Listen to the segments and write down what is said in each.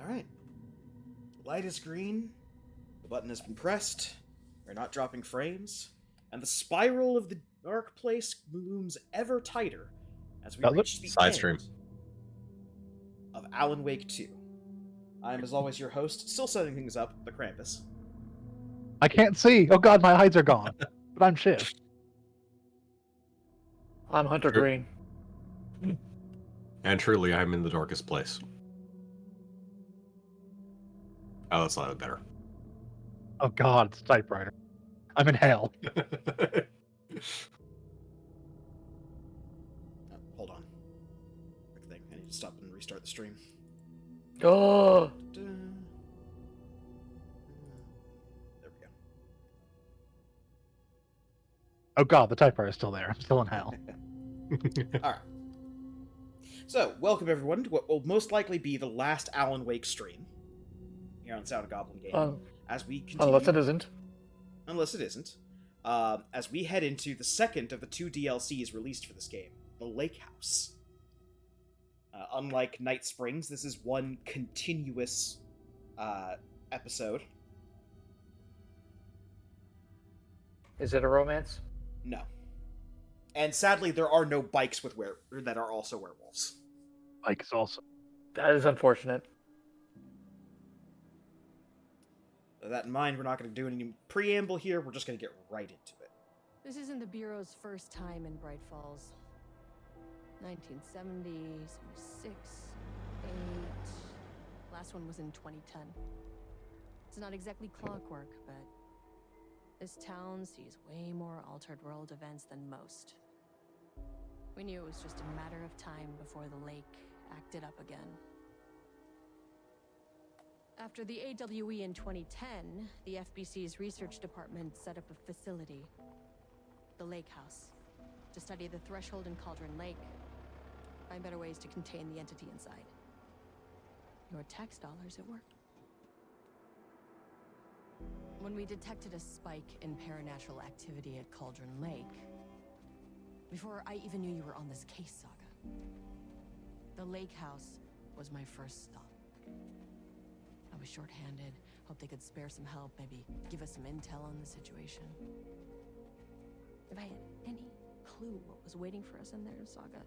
Alright. The light is green, the button has been pressed, we're not dropping frames, and the spiral of the dark place looms ever tighter as we Does it? reach the Side end stream. of Alan Wake 2. I am, as always, your host, still setting things up, the Krampus. I can't see. Oh god, my eyes are gone. But I'm Shiv. I'm Hunter Sure. Green. And truly, I'm in the darkest place. Oh, that's slightly better. Oh god, it's a typewriter. I'm in hell. Hold on. Quick thing, I need to stop and restart the stream. Oh, There we go. Oh god, the typewriter's still there. I'm still in hell. Alright. So, welcome everyone to what will most likely be the last Alan Wake stream here on Sound Goblin Game. As we continue, unless it isn't. unless it isn't, as we head into the second of the two DLCs released for this game, the Lake House. Unlike Night Springs, this is one continuous episode. Is it a romance? No. And sadly, there are no bikes with that are also werewolves. Mike is also. That is unfortunate. With that in mind, we're not going to do any preamble here. We're just going to get right into it. This isn't the Bureau's first time in Bright Falls. 1970, 76, 8. Last one was in 2010. It's not exactly clockwork, but this town sees way more altered world events than most. We knew it was just a matter of time before the lake acted up again. After the AWE in 2010, the FBC's research department set up a facility, the Lake House, to study the threshold in Cauldron Lake, find better ways to contain the entity inside. Your tax dollars at work. When we detected a spike in paranatural activity at Cauldron Lake, before I even knew you were on this case, Saga, the Lake House was my first stop. I was short-handed, hoped they could spare some help, maybe give us some intel on the situation. If I had any clue what was waiting for us in there, Saga,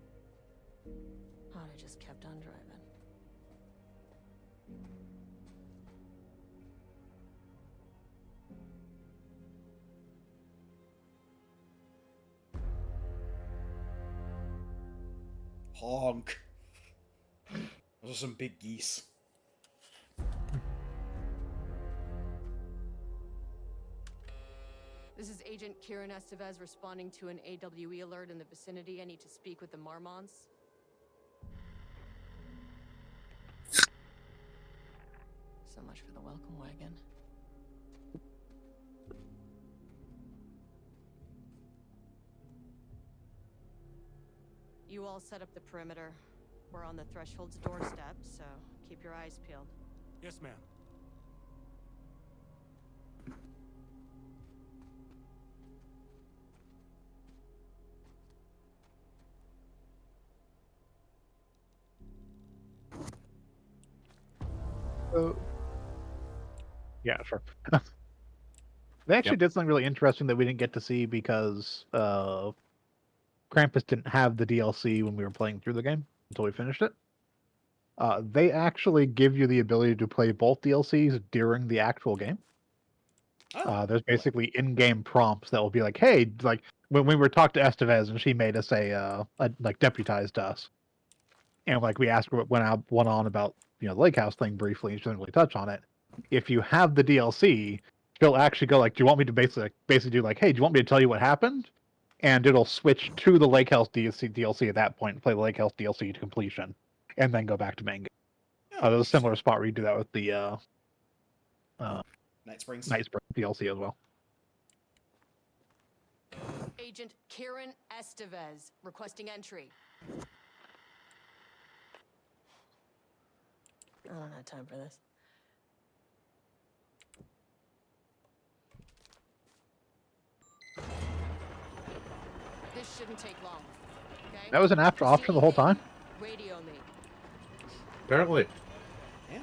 I'd have just kept on driving. Honk. Those are some big geese. This is Agent Kieran Estevez responding to an AWE alert in the vicinity. I need to speak with the Marmonts. So much for the welcome wagon. You all set up the perimeter. We're on the Threshold's doorstep, so keep your eyes peeled. Yes, ma'am. Yeah, sure. They actually did something really interesting that we didn't get to see because Krampus didn't have the DLC when we were playing through the game until we finished it. They actually give you the ability to play both DLCs during the actual game. There's basically in-game prompts that will be like, "Hey, like when we were talking to Estevez and she made us like deputized us, and like we asked her what went on about the Lake House thing briefly, and she didn't really touch on it. If you have the DLC, she'll actually go like, "Do you want me to basically do like, hey, do you want me to tell you what happened?" And it'll switch to the Lake House DLC at that point, and play the Lake House DLC to completion, and then go back to main game. There's a similar spot where you do that with the Night Springs. Night Springs DLC as well. Agent Kieran Estevez requesting entry. I don't have time for this. This shouldn't take long. Okay? That was an after option the whole time. Radio me. Apparently. Yeah.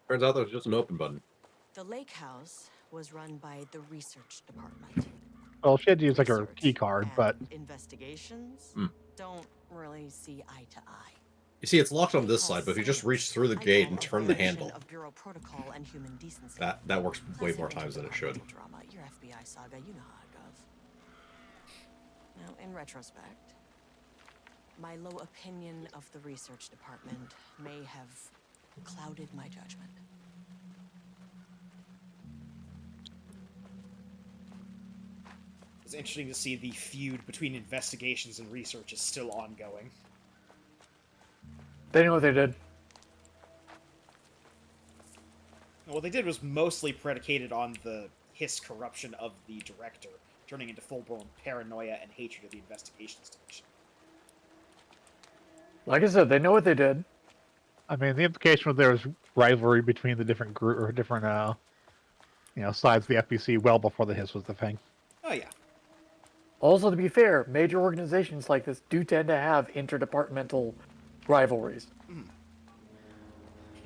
Turns out there's just an open button. The lake house was run by the research department. Well, she had to use like her key Research card, and but investigations Hmm. don't really see eye to eye. You see, it's locked on this Call side, but if you just science. reach through the I gate call and a turn the violation handle, of Bureau protocol and human decency. that works way Classic more times than it should. intergovernmental Drama. Your FBI saga, you know how it goes. Now, in retrospect, my low opinion of the research department may have clouded my judgment. It's interesting to see the feud between investigations and research is still ongoing. They know what they did. What they did was mostly predicated on the hiss corruption of the director, turning into full-blown paranoia and hatred of the investigations division. Like I said, they know what they did. I mean, the implication was there was rivalry between the different group or different, sides of the FBC well before the hiss was the thing. Oh yeah. Also, to be fair, major organizations like this do tend to have interdepartmental rivalries.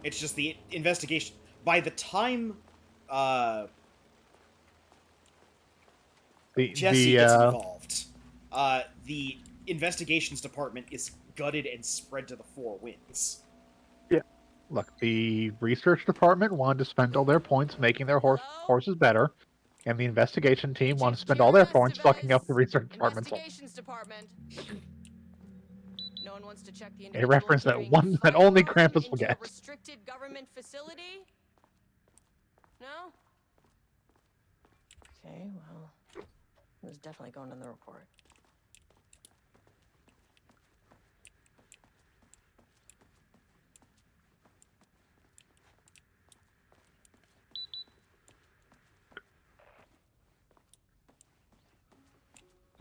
It's just the investigation. By the time Jesse gets involved, the investigations department is gutted and spread to the four winds. Look, the research department wanted to spend all their points making their horses better, and the investigation team wanted to spend all their points fucking up the research department's own. Investigations department. No one wants to check the A reference that carrying one that firearm only Krampus will into a get. restricted government facility? No? Okay, well, it was definitely going in the report.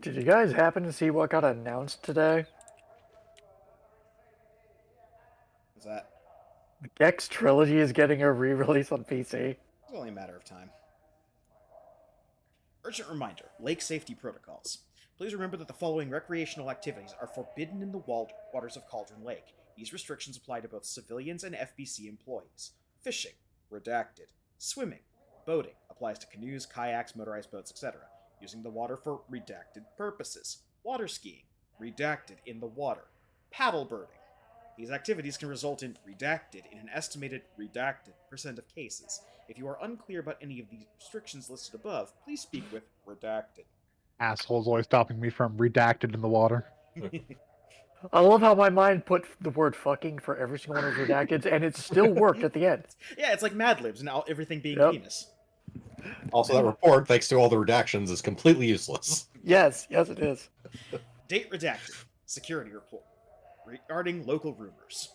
Did you guys happen to see what got announced today? Is that? The Gex trilogy is getting a re-release on PC. It's only a matter of time. Urgent reminder, lake safety protocols. Please remember that the following recreational activities are forbidden in the waters of Cauldron Lake. These restrictions apply to both civilians and FBC employees. Fishing, redacted. Swimming, boating, applies to canoes, kayaks, motorized boats, etc. Using the water for redacted purposes. Water skiing, redacted in the water. Paddle birding. These activities can result in redacted in an estimated redacted % of cases. If you are unclear about any of the restrictions listed above, please speak with redacted. Assholes always stopping me from redacted in the water. I love how my mind put the word fucking for every single one of those redacteds, and it still worked at the end. Yeah, it's like Mad Libs, now everything being Yep. penis. Also, that report, thanks to all the redactions, is completely useless. Yes, it is. Date redacted. Security report. Regarding local rumors.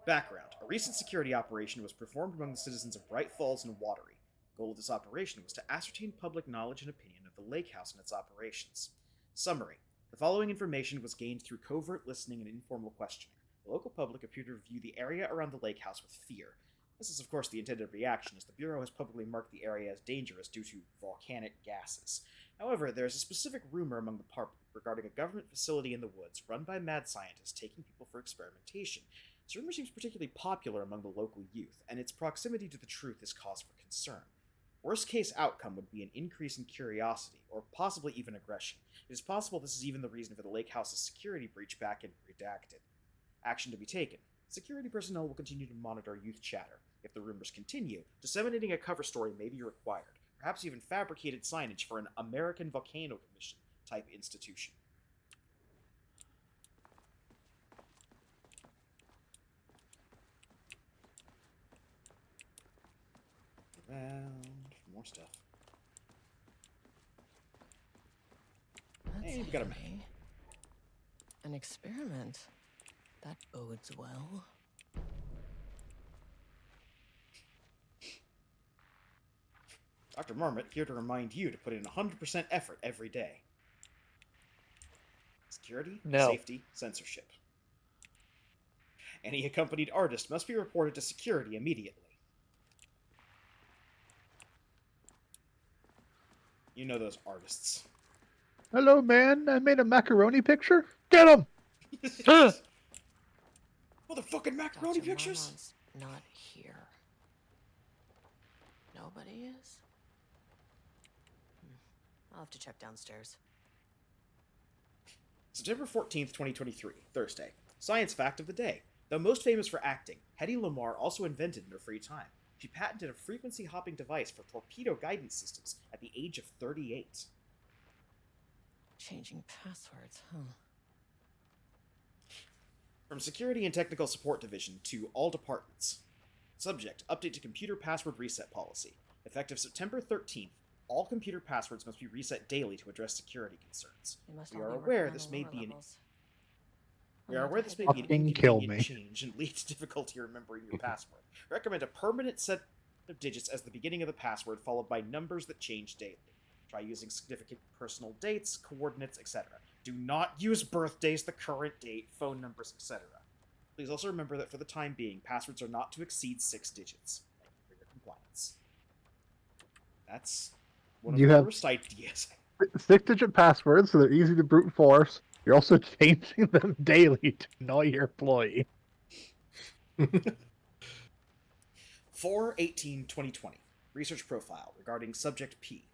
Background. A recent security operation was performed among the citizens of Bright Falls and Watery. The goal of this operation was to ascertain public knowledge and opinion of the lake house and its operations. Summary. The following information was gained through covert listening and informal questioning. The local public appeared to view the area around the lake house with fear. This is, of course, the intended reaction, as the Bureau has publicly marked the area as dangerous due to volcanic gases. However, there is a specific rumor among the public regarding a government facility in the woods run by mad scientists taking people for experimentation. This rumor seems particularly popular among the local youth, and its proximity to the truth is cause for concern. Worst case outcome would be an increase in curiosity, or possibly even aggression. It is possible this is even the reason for the lake house's security breach back in Redacted. Action to be taken. Security personnel will continue to monitor youth chatter. If the rumors continue, disseminating a cover story may be required, perhaps even fabricated signage for an American Volcano Commission type institution. Around for more stuff. That's Hey, we got a map. handy. An experiment. That bodes well. Dr. Marmot here to remind you to put in 100% effort every day. Security, No. safety, censorship. Any accompanied artist must be reported to security immediately. You know those artists. Hello, man. I made a macaroni picture. Get him! Motherfucking macaroni Dr. pictures? Marmont's not here. Nobody is? I'll have to check downstairs. September 14th, 2023, Thursday. Science fact of the day. Though most famous for acting, Hedy Lamarr also invented in her free time. She patented a frequency-hopping device for torpedo guidance systems at the age of 38. Changing passwords, huh? From Security and Technical Support Division to all departments. Subject, update to computer password reset policy. Effective September 13th, all computer passwords must be reset daily to address security concerns. They must We all are be aware working on this the may lower be an levels. We are aware this may be an Fucking kill inconvenient me. change and lead to difficulty remembering your password. Recommend a permanent set of digits as the beginning of the password, followed by numbers that change daily. Try using significant personal dates, coordinates, etc. Do not use birthdays, the current date, phone numbers, etc. Please also remember that for the time being, passwords are not to exceed 6 digits. Thank you for your compliance. That's one of You the have- worst ideas. 6-digit passwords, so they're easy to brute force. You're also changing them daily to annoy your employee. 4/18/2020. Research profile regarding subject P.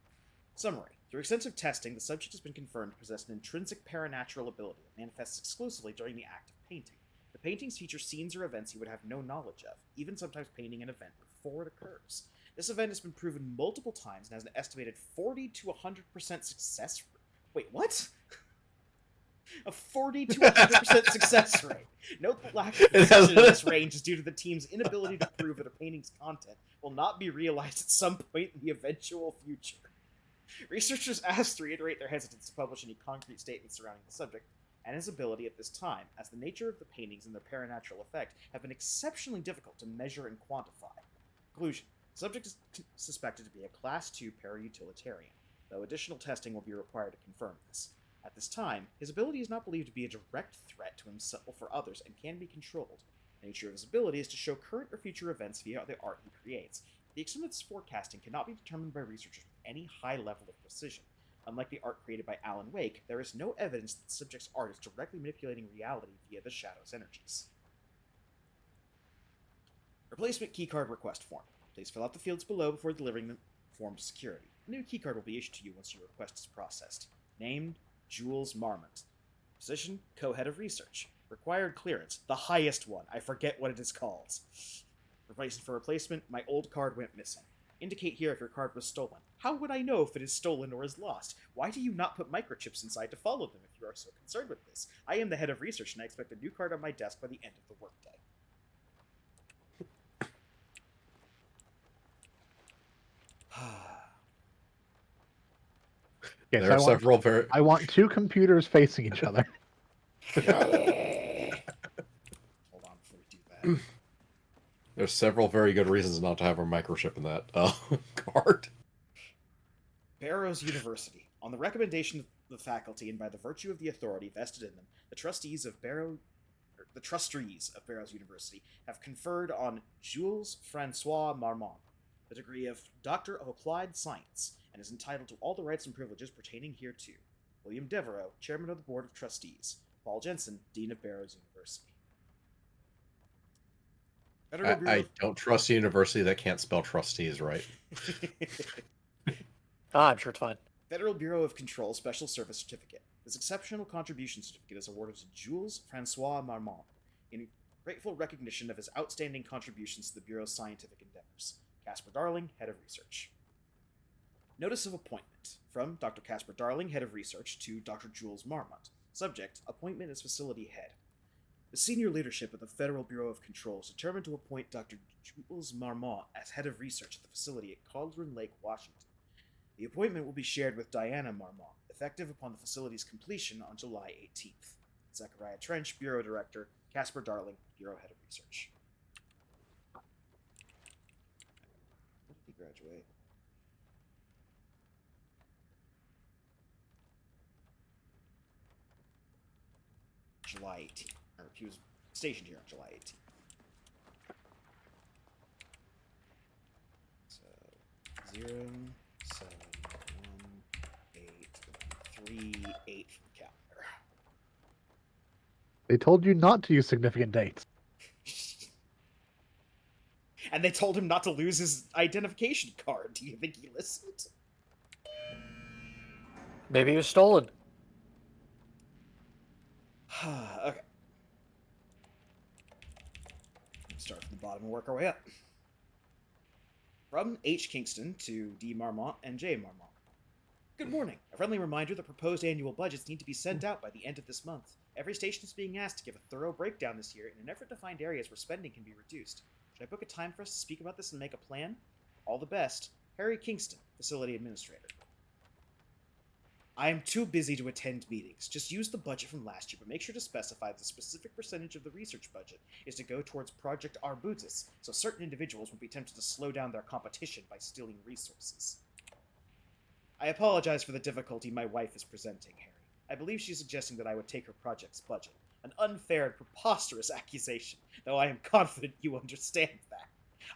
Summary. Through extensive testing, the subject has been confirmed to possess an intrinsic paranatural ability that manifests exclusively during the act of painting. The paintings feature scenes or events he would have no knowledge of, even sometimes painting an event before it occurs. This event has been proven multiple times and has an estimated 40 to 100% success rate. Wait, what? A 40 to 100% success rate. Note the lack of precision in this range is due to the team's inability to prove that a painting's content will not be realized at some point in the eventual future. Researchers asked to reiterate their hesitance to publish any concrete statements surrounding the subject and his ability at this time, as the nature of the paintings and their paranatural effect have been exceptionally difficult to measure and quantify. Conclusion. The subject is suspected to be a Class II para-utilitarian, though additional testing will be required to confirm this. At this time, his ability is not believed to be a direct threat to himself or others and can be controlled. The nature of his ability is to show current or future events via the art he creates. The extent of this forecasting cannot be determined by researchers with any high level of precision. Unlike the art created by Alan Wake, there is no evidence that the subject's art is directly manipulating reality via the shadow's energies. Replacement keycard request form. Please fill out the fields below before delivering the form to security. A new keycard will be issued to you once your request is processed. Named, Jules Marmont. Position, co-head of research. Required clearance, the highest one. I forget what it is called. Replacement for replacement, my old card went missing. Indicate here if your card was stolen. How would I know if it is stolen or is lost? Why do you not put microchips inside to follow them if you are so concerned with this? I am the head of research and I expect a new card on my desk by the end of the workday. Yes, There are several very I want 2 computers facing each other. Hold on before we do that. there's several very good reasons not to have a microchip in that card. Barrows University. On the recommendation of the faculty and by the virtue of the authority vested in them, the trustees of Barrows University have conferred on Jules Francois Marmont the degree of Doctor of Applied Science and is entitled to all the rights and privileges pertaining hereto. William Devereaux, Chairman of the Board of Trustees. Paul Jensen, Dean of Barrows University. Federal Bureau I don't trust a university that can't spell trustees right. I'm sure it's fine. Federal Bureau of Control Special Service Certificate. This exceptional contribution certificate is awarded to Jules Francois Marmont in grateful recognition of his outstanding contributions to the Bureau's scientific endeavors. Casper Darling, Head of Research. Notice of appointment. From Dr. Casper Darling, Head of Research, to Dr. Jules Marmont. Subject, appointment as Facility Head. The senior leadership of the Federal Bureau of Control is determined to appoint Dr. Jules Marmont as Head of Research at the facility at Cauldron Lake, Washington. The appointment will be shared with Diana Marmont, effective upon the facility's completion on July 18th. Zachariah Trench, Bureau Director. Casper Darling, Bureau Head of Research. When did he graduate? July 18th. Or he was stationed here on July 18th. So 0, 7, 1, 8, 3, 8 from the calendar. They told you not to use significant dates. And they told him not to lose his identification card. Do you think he listened? Maybe it was stolen. Okay. Let's start from the bottom and work our way up. From H. Kingston to D. Marmont and J. Marmont. Good morning. A friendly reminder that proposed annual budgets need to be sent out by the end of this month. Every station is being asked to give a thorough breakdown this year in an effort to find areas where spending can be reduced. Should I book a time for us to speak about this and make a plan? All the best. Harry Kingston, Facility Administrator. I am too busy to attend meetings. Just use the budget from last year, but make sure to specify the specific percentage of the research budget is to go towards Project Arbutus, so certain individuals won't be tempted to slow down their competition by stealing resources. I apologize for the difficulty my wife is presenting, Harry. I believe she's suggesting that I would take her project's budget. An unfair and preposterous accusation, though I am confident you understand that.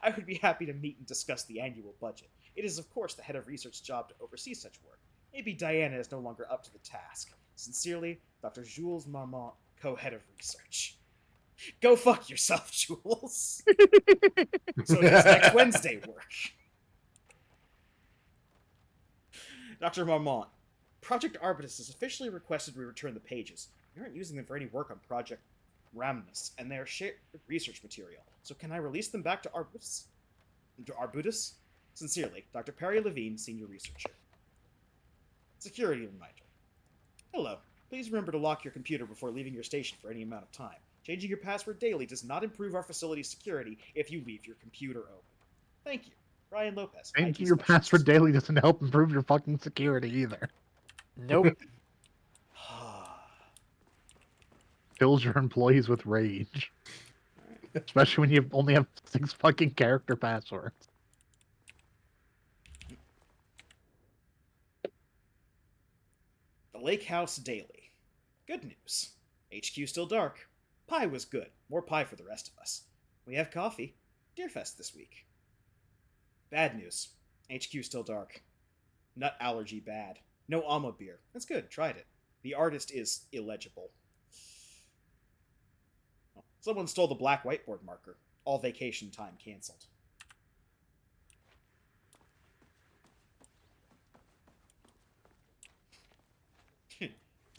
I would be happy to meet and discuss the annual budget. It is, of course, the head of research job to oversee such work. Maybe Diana is no longer up to the task. Sincerely, Dr. Jules Marmont, co-head of research. Go fuck yourself, Jules! So does next Wednesday work? Dr. Marmont, Project Arbutus has officially requested we return the pages. We aren't using them for any work on Project Ramnus, and they are shared research material. So can I release them back to Arbutus? Arbutus? Sincerely, Dr. Perry Levine, Senior Researcher. Security reminder. Hello. Please remember to lock your computer before leaving your station for any amount of time. Changing your password daily does not improve our facility's security if you leave your computer open. Thank you. Ryan Lopez. Changing IT your specialist. password daily doesn't help improve your fucking security either. Nope. Fills your employees with rage. Especially when you only have 6 fucking character passwords. The Lake House Daily. Good news. HQ still dark. Pie was good. More pie for the rest of us. We have coffee. Deerfest this week. Bad news. HQ still dark. Nut allergy bad. No Alma beer. That's good. Tried it. The artist is illegible. Oh, someone stole the black whiteboard marker. All vacation time canceled.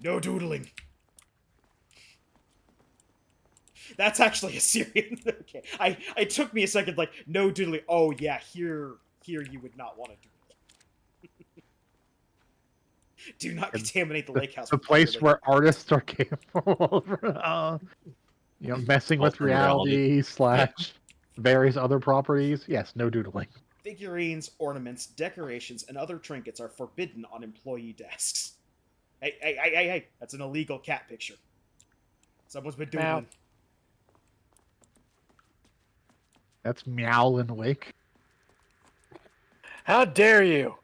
No doodling. That's actually a Syrian. Okay, it took me a second. Like, no doodling. Oh yeah, here you would not want to doodle. Do not contaminate the lake house. The with place doodling. where artists are capable of, messing with Altering reality. reality / various other properties. Yes, no doodling. Figurines, ornaments, decorations, and other trinkets are forbidden on employee desks. Hey, that's an illegal cat picture. Someone's been doodling. Meow. That's Meowlin Wake. How dare you?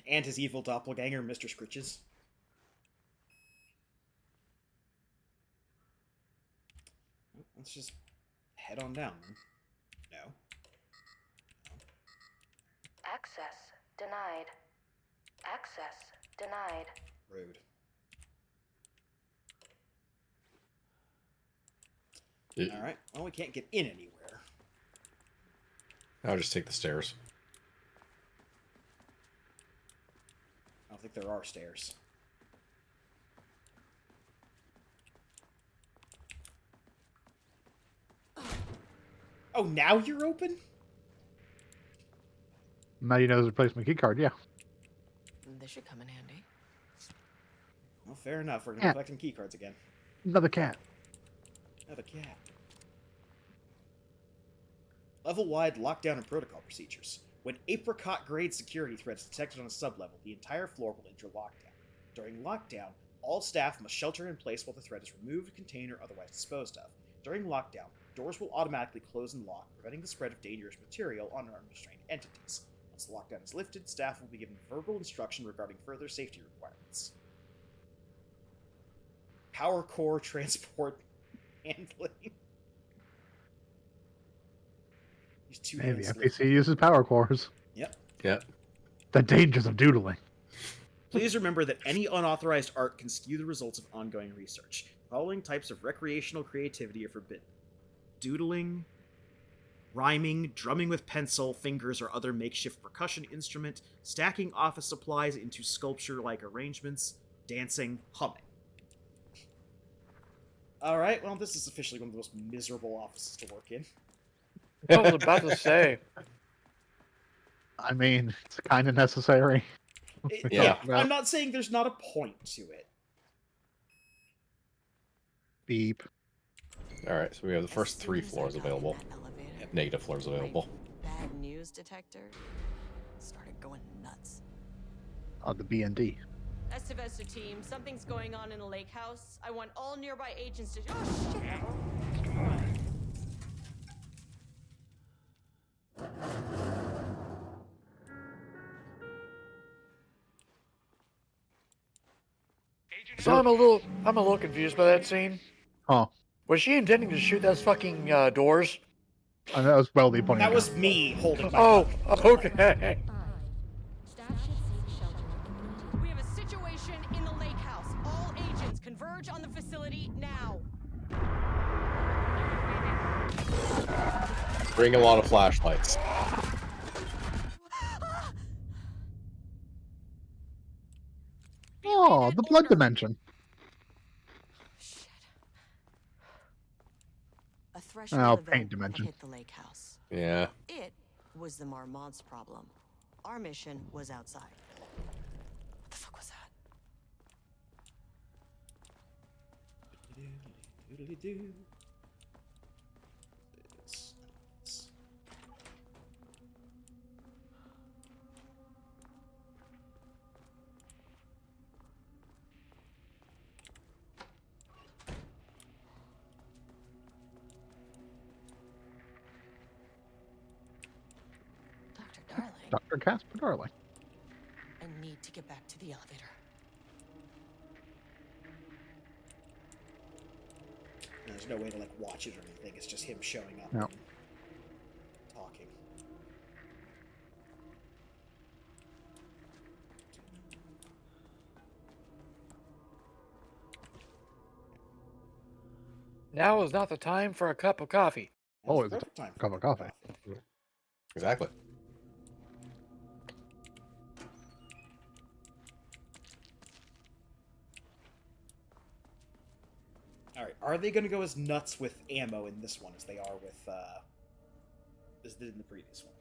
And his evil doppelganger, Mr. Scritches. Let's just head on down. No. Access denied. Access denied. Rude. Alright, well, we can't get in anywhere. I'll just take the stairs. I don't think there are stairs. Oh, now you're open? Now you know there's a replacement keycard, yeah. This should come in handy. Well, fair enough. We're gonna be collecting keycards again. Another cat. Another cat. Level-wide lockdown and protocol procedures. When apricot-grade security threats detected on a sublevel, the entire floor will enter lockdown. During lockdown, all staff must shelter in place while the threat is removed, contained, or otherwise disposed of. During lockdown, doors will automatically close and lock, preventing the spread of dangerous material on unrestrained entities. Once the lockdown is lifted, staff will be given verbal instruction regarding further safety requirements. Power core transport handling. Two Hey, the hands NPC lifted. uses power cores. Yep. Yeah. The dangers of doodling. Please remember that any unauthorized art can skew the results of ongoing research. The following types of recreational creativity are forbidden: doodling, rhyming, drumming with pencil, fingers, or other makeshift percussion instrument, stacking office supplies into sculpture-like arrangements, dancing, humming. Alright, well, this is officially one of the most miserable offices to work in. I was about to say. I mean, it's kind of necessary. Yeah. I'm not saying there's not a point to it. Beep. All right, so we have the first As 3 soon as I floors got in available. that elevator, Negative floors my available. bad news detector started going nuts. The B and D. Estivesta team, something's going on in the lake house. I want all nearby agents to. Oh shit! So I'm a little confused by that scene. Huh. Was she intending to shoot those fucking doors? And that was Weldy pointing That it was out. me holding my Oh, gun. okay. Staff should seek shelter immediately. We have a situation in the lake house. All agents converge on the facility now. Bring a lot of flashlights. Oh, the blood dimension. Shit. A threshold Oh, event paint had dimension. hit the lake house. Yeah. It was the Marmont's problem. Our mission was outside. What the fuck was that? Doodly-doo. Dr. Darling, Dr. Casper Darling. I need to get back to the elevator. There's no way to watch it or anything. It's just him showing up No. and talking. Now is not the time for a cup of coffee. Now's Oh, the it's a perfect time for cup of coffee. Exactly. Alright, are they going to go as nuts with ammo in this one as they are with, as they did in the previous one?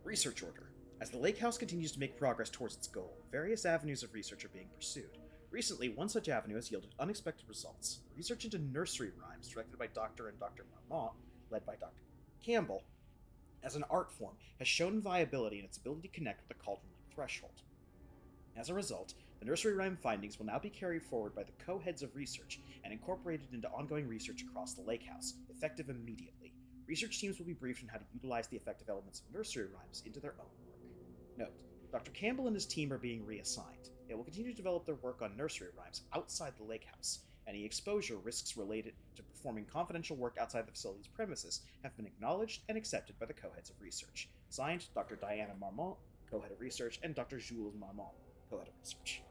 Research order. As the lake house continues to make progress towards its goal, various avenues of research are being pursued. Recently, one such avenue has yielded unexpected results. Research into nursery rhymes, directed by Dr. and Dr. Marmont, led by Dr. Campbell, as an art form, has shown viability in its ability to connect with the Cauldron Lake threshold. As a result, the nursery rhyme findings will now be carried forward by the co-heads of research and incorporated into ongoing research across the lake house, effective immediately. Research teams will be briefed on how to utilize the effective elements of nursery rhymes into their own work. Note, Dr. Campbell and his team are being reassigned. They will continue to develop their work on nursery rhymes outside the lake house. Any exposure risks related to performing confidential work outside the facility's premises have been acknowledged and accepted by the co-heads of research. Signed, Dr. Diana Marmont, co-head of research, and Dr. Jules Marmont, co-head of research.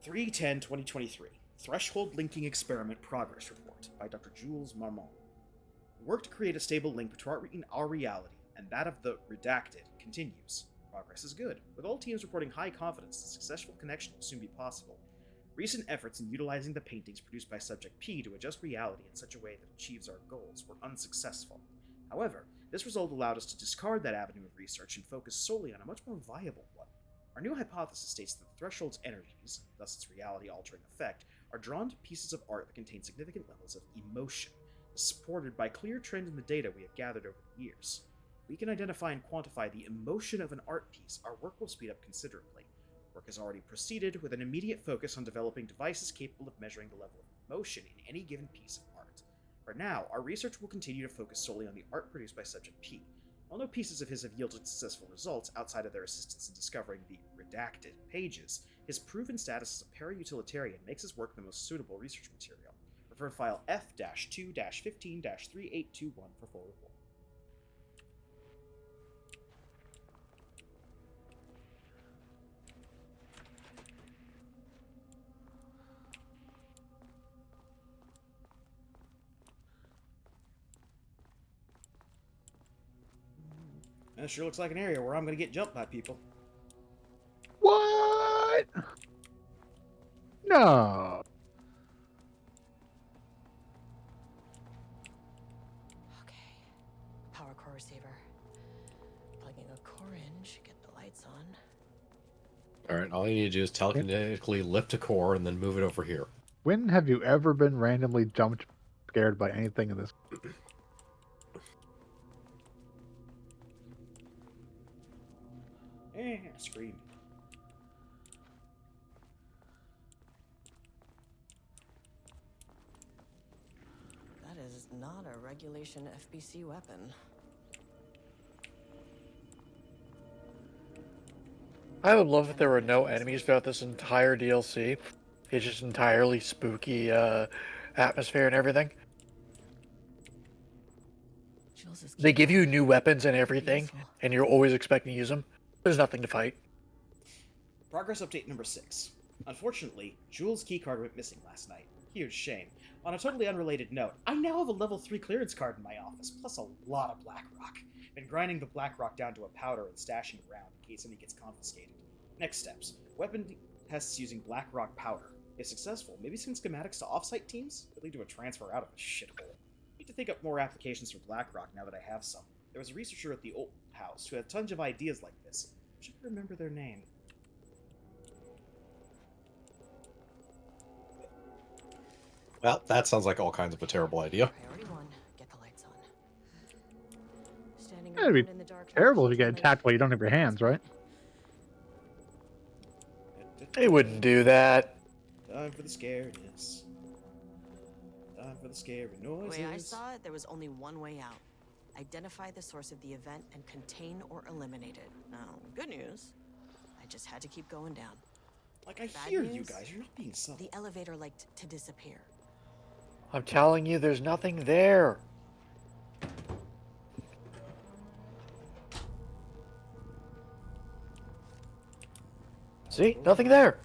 3/10/2023. Threshold Linking Experiment Progress Report by Dr. Jules Marmont. The work to create a stable link between our reality and that of the Redacted continues. Progress is good, with all teams reporting high confidence that successful connection will soon be possible. Recent efforts in utilizing the paintings produced by Subject P to adjust reality in such a way that achieves our goals were unsuccessful. However, this result allowed us to discard that avenue of research and focus solely on a much more viable one. Our new hypothesis states that the Threshold's energies, thus its reality-altering effect, are drawn to pieces of art that contain significant levels of emotion, supported by clear trend in the data we have gathered over the years. If we can identify and quantify the emotion of an art piece, our work will speed up considerably. Work has already proceeded with an immediate focus on developing devices capable of measuring the level of emotion in any given piece of art. For now, our research will continue to focus solely on the art produced by Subject P. While no pieces of his have yielded successful results outside of their assistance in discovering the redacted pages, his proven status as a para-utilitarian makes his work the most suitable research material. For Refer to file F-2-15-3821 for full report. That sure looks like an area where I'm going to get jumped by people. What? No. Okay. Power core receiver. Plugging a core in should get the lights on. All right, all you need to do is telekinetically lift a core and then move it over here. When have you ever been randomly jumped scared by anything in this? Scream. That is not a regulation FBC weapon. I would love if there were no enemies throughout this entire DLC. It's just entirely spooky atmosphere and everything. Jules is They give keeping you new weapons and everything, useful. and you're always expecting to use them. There's nothing to fight. Progress update number 6. Unfortunately, Jules' keycard went missing last night. Huge shame. On a totally unrelated note, I now have a level 3 clearance card in my office, plus a lot of Blackrock. Been grinding the Blackrock down to a powder and stashing it around in case any gets confiscated. Next steps. Weapon tests using Blackrock powder. If successful, maybe send schematics to offsite teams? Could lead to a transfer out of the shithole. Need to think up more applications for Blackrock now that I have some. There was a researcher at the old house who had tons of ideas like this. I should remember their name. Well, that sounds like all kinds of a terrible idea. Priority 1, get the lights on. Standing That'd be around in the dark terrible if you get Cauldron attacked while you don't have your hands, right? They wouldn't do that. Time for the scariness. Time for the scary The noises. way I saw it, there was only one way out. Identify the source of the event and contain or eliminate it. Now, good news. I just had to keep going down. Like, I Bad hear you news? guys. You're not being subtle. The elevator liked to disappear. I'm telling you, there's nothing there. See? Nothing there.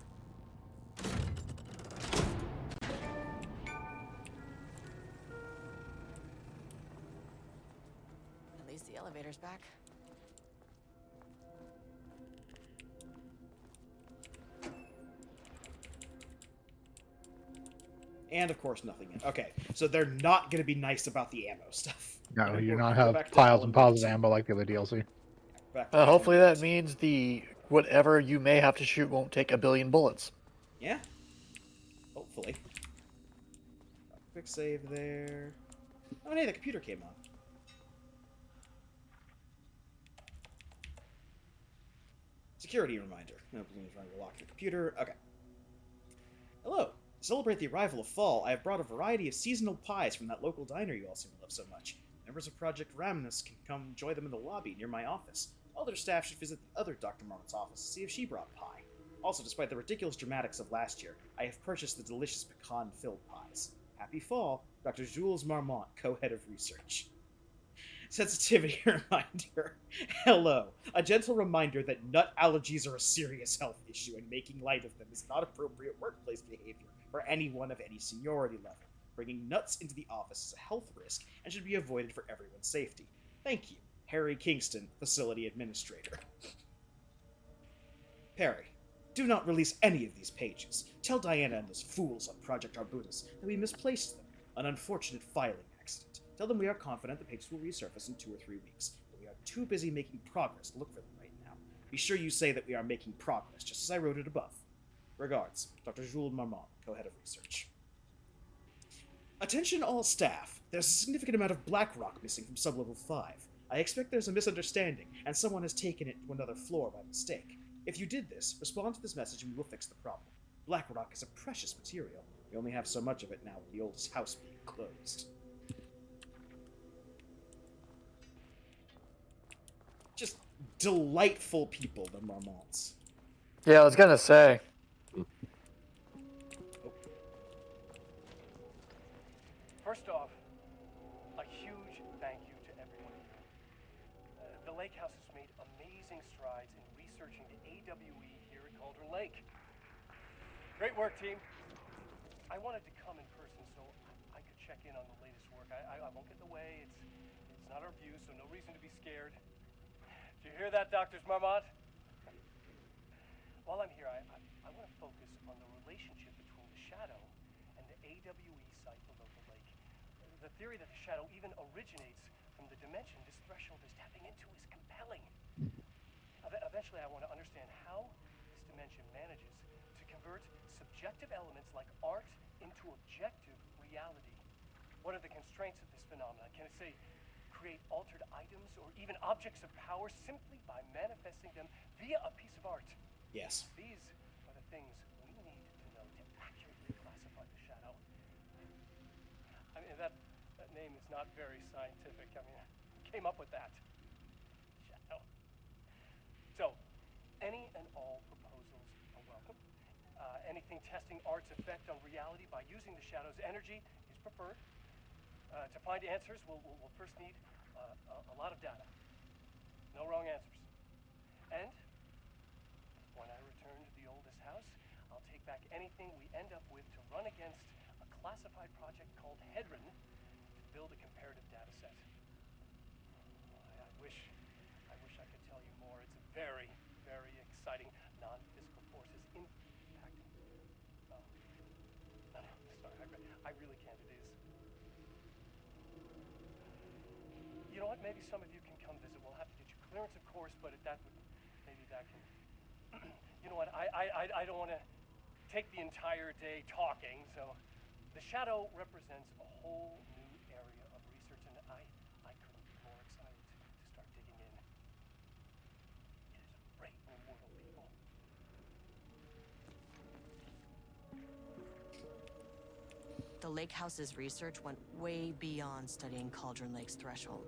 At least the elevator's back. And, of course, nothing in. Okay, so they're not going to be nice about the ammo stuff. No, And you we're- not we're have back to piles and Alan piles of Wake ammo like the other DLC. Back to Hopefully Alan that Wake. means the whatever you may have to shoot won't take 1 billion bullets. Yeah. Hopefully. Quick save there. Oh, hey, the computer came on. Security reminder. No, I'm trying to lock the computer. Okay. Hello. To celebrate the arrival of fall, I have brought a variety of seasonal pies from that local diner you all seem to love so much. Members of Project Ramnus can come enjoy them in the lobby near my office. Other staff should visit the other Dr. Marmot's office to see if she brought pie. Also, despite the ridiculous dramatics of last year, I have purchased the delicious pecan-filled pies. Happy fall, Dr. Jules Marmont, co-head of research. Sensitivity reminder. Hello. A gentle reminder that nut allergies are a serious health issue, and making light of them is not appropriate workplace behavior for anyone of any seniority level. Bringing nuts into the office is a health risk and should be avoided for everyone's safety. Thank you. Harry Kingston, Facility Administrator. Perry, do not release any of these pages. Tell Diana and those fools on Project Arbutus that we misplaced them. An unfortunate filing accident. Tell them we are confident the pages will resurface in 2 or 3 weeks, but we are too busy making progress to look for them right now. Be sure you say that we are making progress, just as I wrote it above. Regards, Dr. Jules Marmont, co-head of research. Attention all staff. There's a significant amount of Blackrock missing from sublevel 5. I expect there's a misunderstanding, and someone has taken it to another floor by mistake. If you did this, respond to this message and we will fix the problem. Blackrock is a precious material. We only have so much of it now with the oldest house being closed. Just delightful people, the Marmonts. Yeah, I was gonna say. First off, a huge thank you to everyone. The Lake House has made amazing strides in researching the AWE here at Cauldron Lake. Great work, team. I wanted to come in person so I could check in on the latest work. I won't get in the way. It's not our view, so no reason to be scared. Do you hear that, Doctors Marmont? While I'm here, I want to focus on the relationship between the Shadow and the AWE site below the lake. The theory that the Shadow even originates from the dimension this threshold is tapping into is compelling. Eventually, I want to understand how this dimension manages to convert subjective elements like art into objective reality. What are the constraints of this phenomenon? Can it, say, create altered items or even objects of power simply by manifesting them via a piece of art? Yes. These are the things we need to know to accurately classify the Shadow. I mean, that name is not very scientific. I mean, who came up with that? Shadow. So, any and all proposals are welcome. Anything testing art's effect on reality by using the Shadow's energy is preferred. To find answers, we'll first need a lot of data. No wrong answers. And when I return to the oldest house, I'll take back anything we end up with to run against a classified project called Hedron to build a comparative data set. I wish I could tell you more. It's a very, very exciting non-physical forces impacting. Oh, no, sorry, I really can't. It is. You know what? Maybe some of you can come visit. We'll have to get you clearance, of course, but maybe that can. You know what? I don't want to take the entire day talking. So, the Shadow represents a whole new area of research, and I couldn't be more excited to start digging in. It is a great new world, people. The Lake House's research went way beyond studying Cauldron Lake's threshold.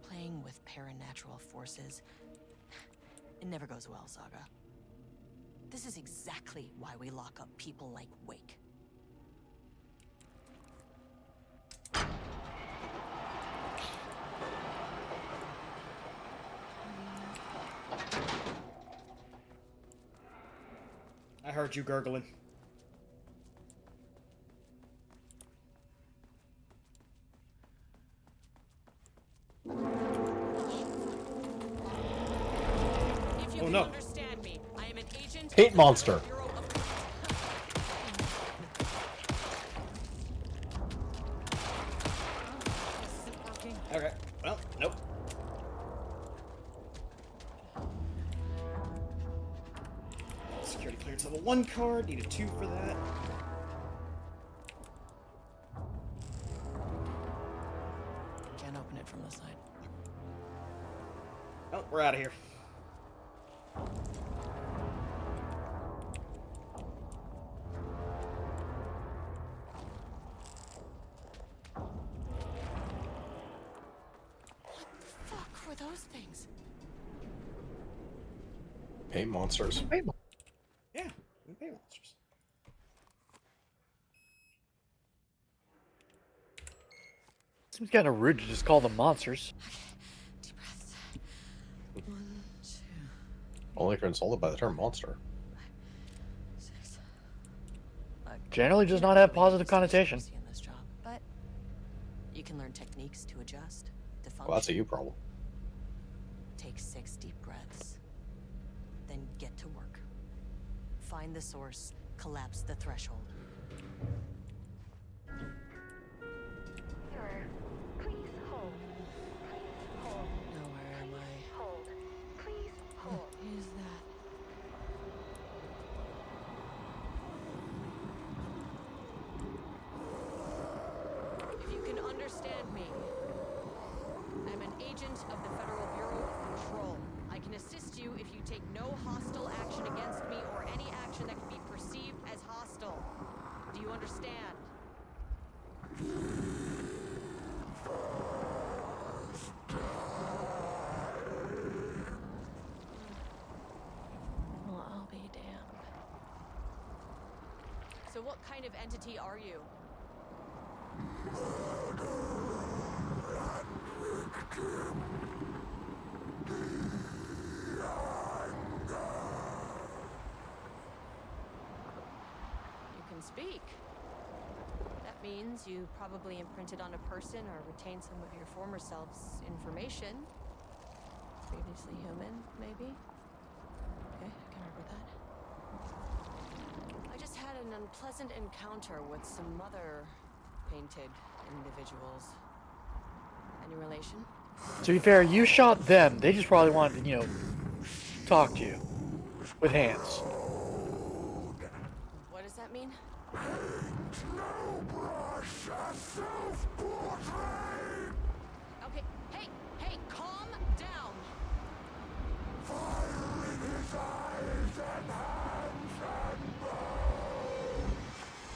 Playing with paranatural forces, it never goes well, Saga. This is exactly why we lock up people like Wake. I heard you gurgling. If you Oh, can no. understand me, I am an agent Hate of the monster. Bureau of- This isn't working. Okay. Well, nope. Security clearance level 1 card. Needed 2 for that. Can't open it from the side. Oh, we're out of here. Fuck were those things? Paint monsters. Yeah, we pay monsters. Seems kind of rude to just call them monsters. Deep breaths. 1, 2, Only if you're insulted by the term monster. 6. Generally does not have positive connotation. In this job, but you can learn techniques to adjust, to function. Well, that's a you problem. Take 6 deep breaths, then get to work. Find the source, collapse the threshold. Sir, please hold. Please hold. Now where am I? Hold. Please hold. What is that? If you can understand me, I'm an agent of the Federal Bureau of Control. I can assist you if you take no hostile action against me or any action that can be perceived as hostile. Do you understand? Well, I'll be damned. So what kind of entity are you? You can speak. That means you probably imprinted on a person or retained some of your former self's information. Previously human, maybe? Okay, I can work with that. I just had an unpleasant encounter with some other painted individuals. Any relation? To be fair, you shot them. They just probably wanted to, talk to you. With hands. What does that mean? Okay, hey, calm down.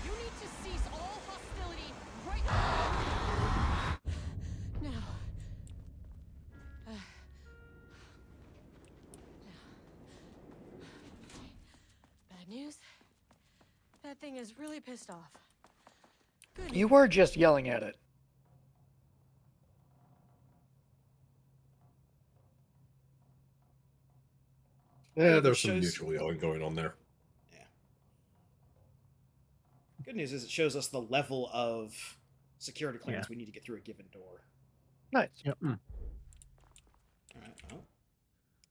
You need to cease all hostility right now. Bad news. That thing is really pissed off. Good. You were just yelling at it. Yeah, there's some Shows- mutual yelling going on there. Good news is it shows us the level of security clearance we need to get through a given door. Nice. Yep. All right, well,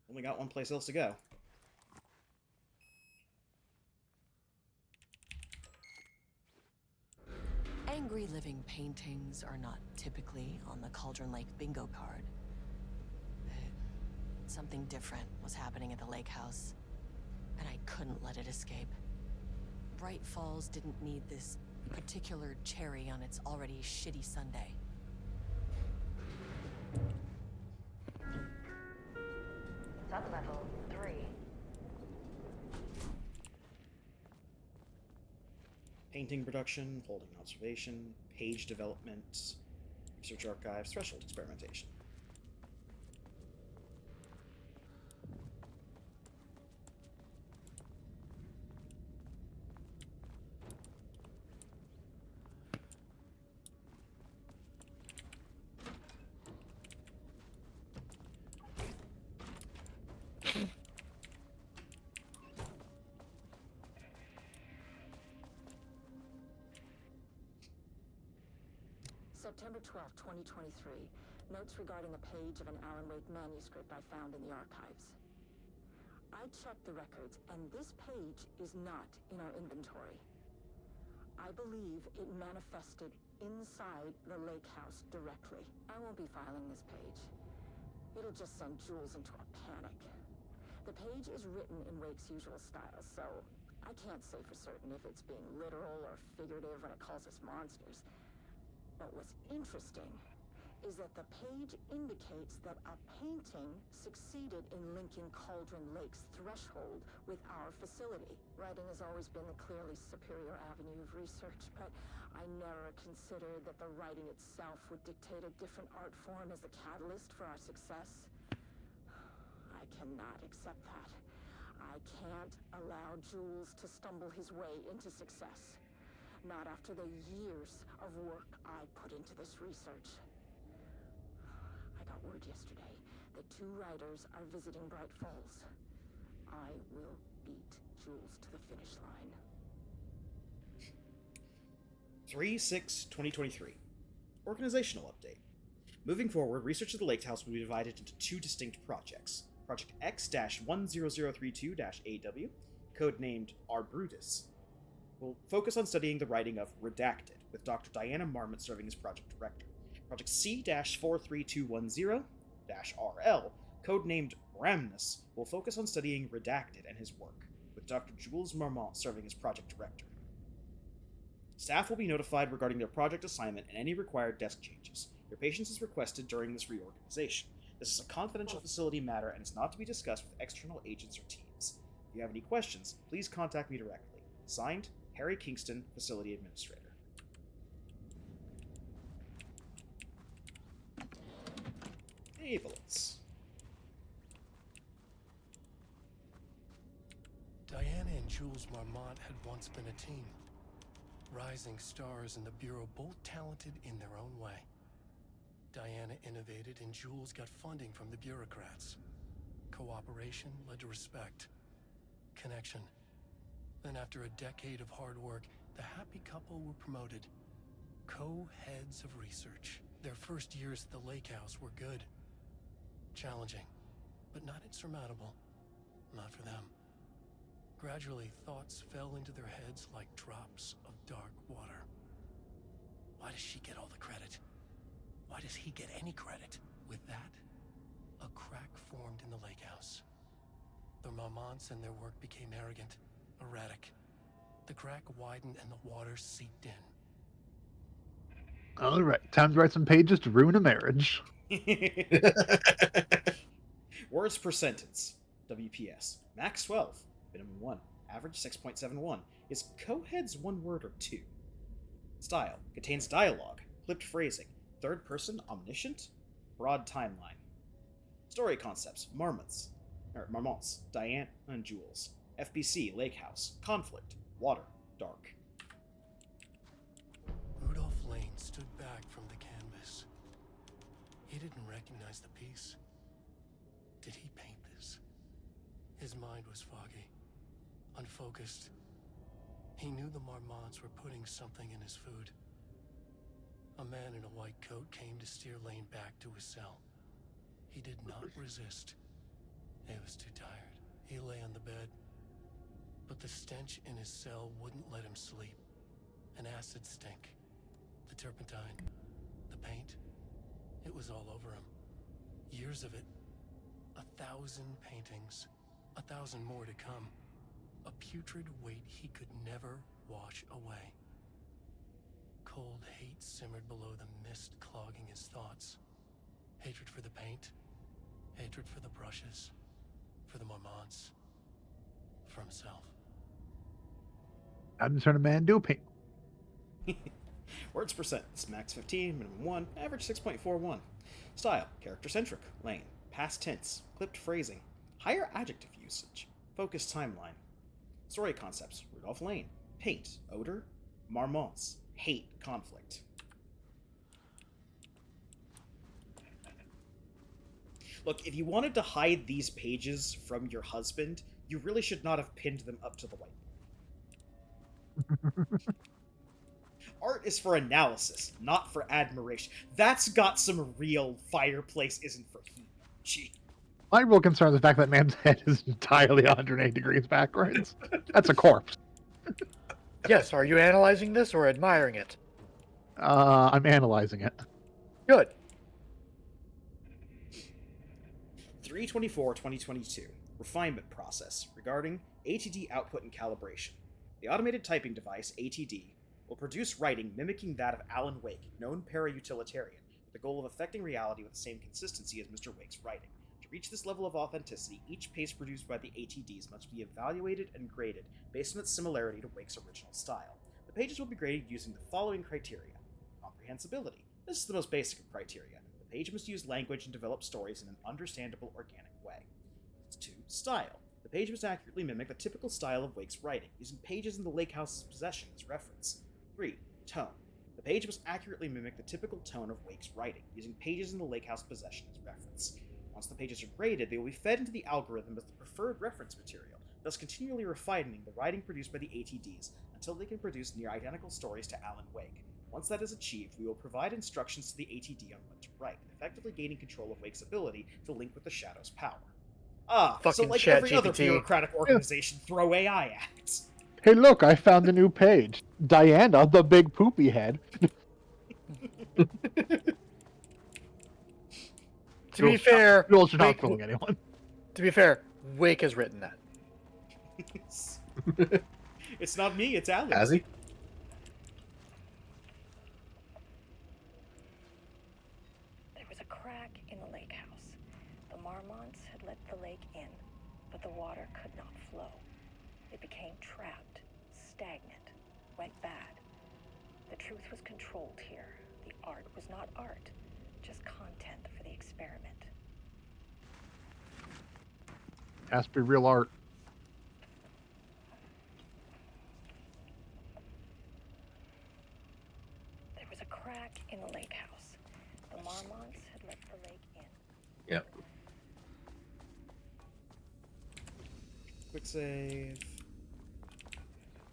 only got one place else to go. Angry living paintings are not typically on the Cauldron Lake bingo card. But something different was happening at the lake house, and I couldn't let it escape. Bright Falls didn't need this particular cherry on its already shitty sundae. Sublevel 3. Painting production, holding observation, page development, research archives, threshold experimentation. September 12, 2023. Notes regarding a page of an Alan Wake manuscript I found in the archives. I checked the records, and this page is not in our inventory. I believe it manifested inside the lake house directly. I won't be filing this page. It'll just send Jules into a panic. The page is written in Wake's usual style, so I can't say for certain if it's being literal or figurative when it calls us monsters. But what's interesting is that the page indicates that a painting succeeded in linking Cauldron Lake's threshold with our facility. Writing has always been the clearly superior avenue of research, but I never considered that the writing itself would dictate a different art form as the catalyst for our success. I cannot accept that. I can't allow Jules to stumble his way into success. Not after the years of work I put into this research. I got word yesterday that 2 writers are visiting Bright Falls. I will beat Jules to the finish line. 3/6/2023. Organizational update. Moving forward, research of the Lake House will be divided into 2 distinct projects. Project X-10032-AW, codenamed Arbrutus, will focus on studying the writing of Redacted, with Dr. Diana Marmot serving as project director. Project C-43210-RL, codenamed Ramnus, will focus on studying Redacted and his work, with Dr. Jules Marmont serving as project director. Staff will be notified regarding their project assignment and any required desk changes. Your patience is requested during this reorganization. This is a confidential facility matter and is not to be discussed with external agents or teams. If you have any questions, please contact me directly. Signed, Harry Kingston, Facility Administrator. Evelyn's. Diana and Jules Marmont had once been a team. Rising stars in the Bureau, both talented in their own way. Diana innovated and Jules got funding from the bureaucrats. Cooperation led to respect. Connection. Then after a decade of hard work, the happy couple were promoted. Co-heads of research. Their first years at the lake house were good. Challenging, but not insurmountable. Not for them. Gradually, thoughts fell into their heads like drops of dark water. Why does she get all the credit? Why does he get any credit? With that, a crack formed in the lake house. The Marmonts and their work became arrogant, erratic. The crack widened and the water seeped in. All right, time to write some pages to ruin a marriage. Words per sentence. WPS. Max 12. Minimum 1. Average 6.71. Is co-heads one word or two? Style. Contains dialogue. Clipped phrasing. Third person omniscient. Broad timeline. Story concepts. Marmonts. Diane and Jules. FBC. Lake House. Conflict. Water. Dark. Rudolph Lane stood back from the canvas. He didn't recognize the piece. Did he paint this? His mind was foggy, unfocused. He knew the Marmonts were putting something in his food. A man in a white coat came to steer Lane back to his cell. He did not resist. He was too tired. He lay on the bed, but the stench in his cell wouldn't let him sleep. An acid stink. The turpentine. The paint. It was all over him. Years of it. 1,000 paintings. 1,000 more to come. A putrid weight he could never wash away. Cold hate simmered below the mist clogging his thoughts. Hatred for the paint. Hatred for the brushes. For the Marmonts. For himself. How does turn a man do paint? Words per sentence. Max 15. Minimum 1. Average 6.41. Style. Character-centric. Lane. Past tense. Clipped phrasing. Higher adjective usage. Focused timeline. Story concepts. Rudolph Lane. Paint. Odor. Marmonts. Hate. Conflict. Look, if you wanted to hide these pages from your husband, you really should not have pinned them up to the whiteboard. Art is for analysis, not for admiration. That's got some real fireplace isn't for heat. Gee. My real concern is the fact that man's head is entirely 180 degrees backwards. That's a corpse. Yes, are you analyzing this or admiring it? I'm analyzing it. Good. 3/24/2022. Refinement process regarding ATD output and calibration. The automated typing device, ATD, will produce writing mimicking that of Alan Wake, known para-utilitarian, with the goal of affecting reality with the same consistency as Mr. Wake's writing. To reach this level of authenticity, each page produced by the ATDs must be evaluated and graded based on its similarity to Wake's original style. The pages will be graded using the following criteria. Comprehensibility. This is the most basic of criteria. The page must use language and develop stories in an understandable, organic way. 2. Style. The page must accurately mimic the typical style of Wake's writing, using pages in the Lake House's possession as reference. 3. Tone. The page must accurately mimic the typical tone of Wake's writing, using pages in the Lake House possession as reference. Once the pages are graded, they will be fed into the algorithm as the preferred reference material, thus continually refining the writing produced by the ATDs until they can produce near-identical stories to Alan Wake. Once that is achieved, we will provide instructions to the ATD on what to write, effectively gaining control of Wake's ability to link with the Shadow's power. So Fucking like every other ChatGPT. bureaucratic organization, throw AI at it. Hey, look, I found a new page. Diana, the big poopy head. To be fair, Jules are not Wake, fooling anyone. to be fair, Wake has written that. It's not me, it's Alan. Has he? There was a crack in the lake house. The Marmonts had let the lake in, but the water could not flow. It became trapped, stagnant, went bad. The truth was controlled here. The art was not art, just content for the experiment. Has to be real art. was a crack in the lake house. The Marmonts had let the lake in. Yep. Quick save.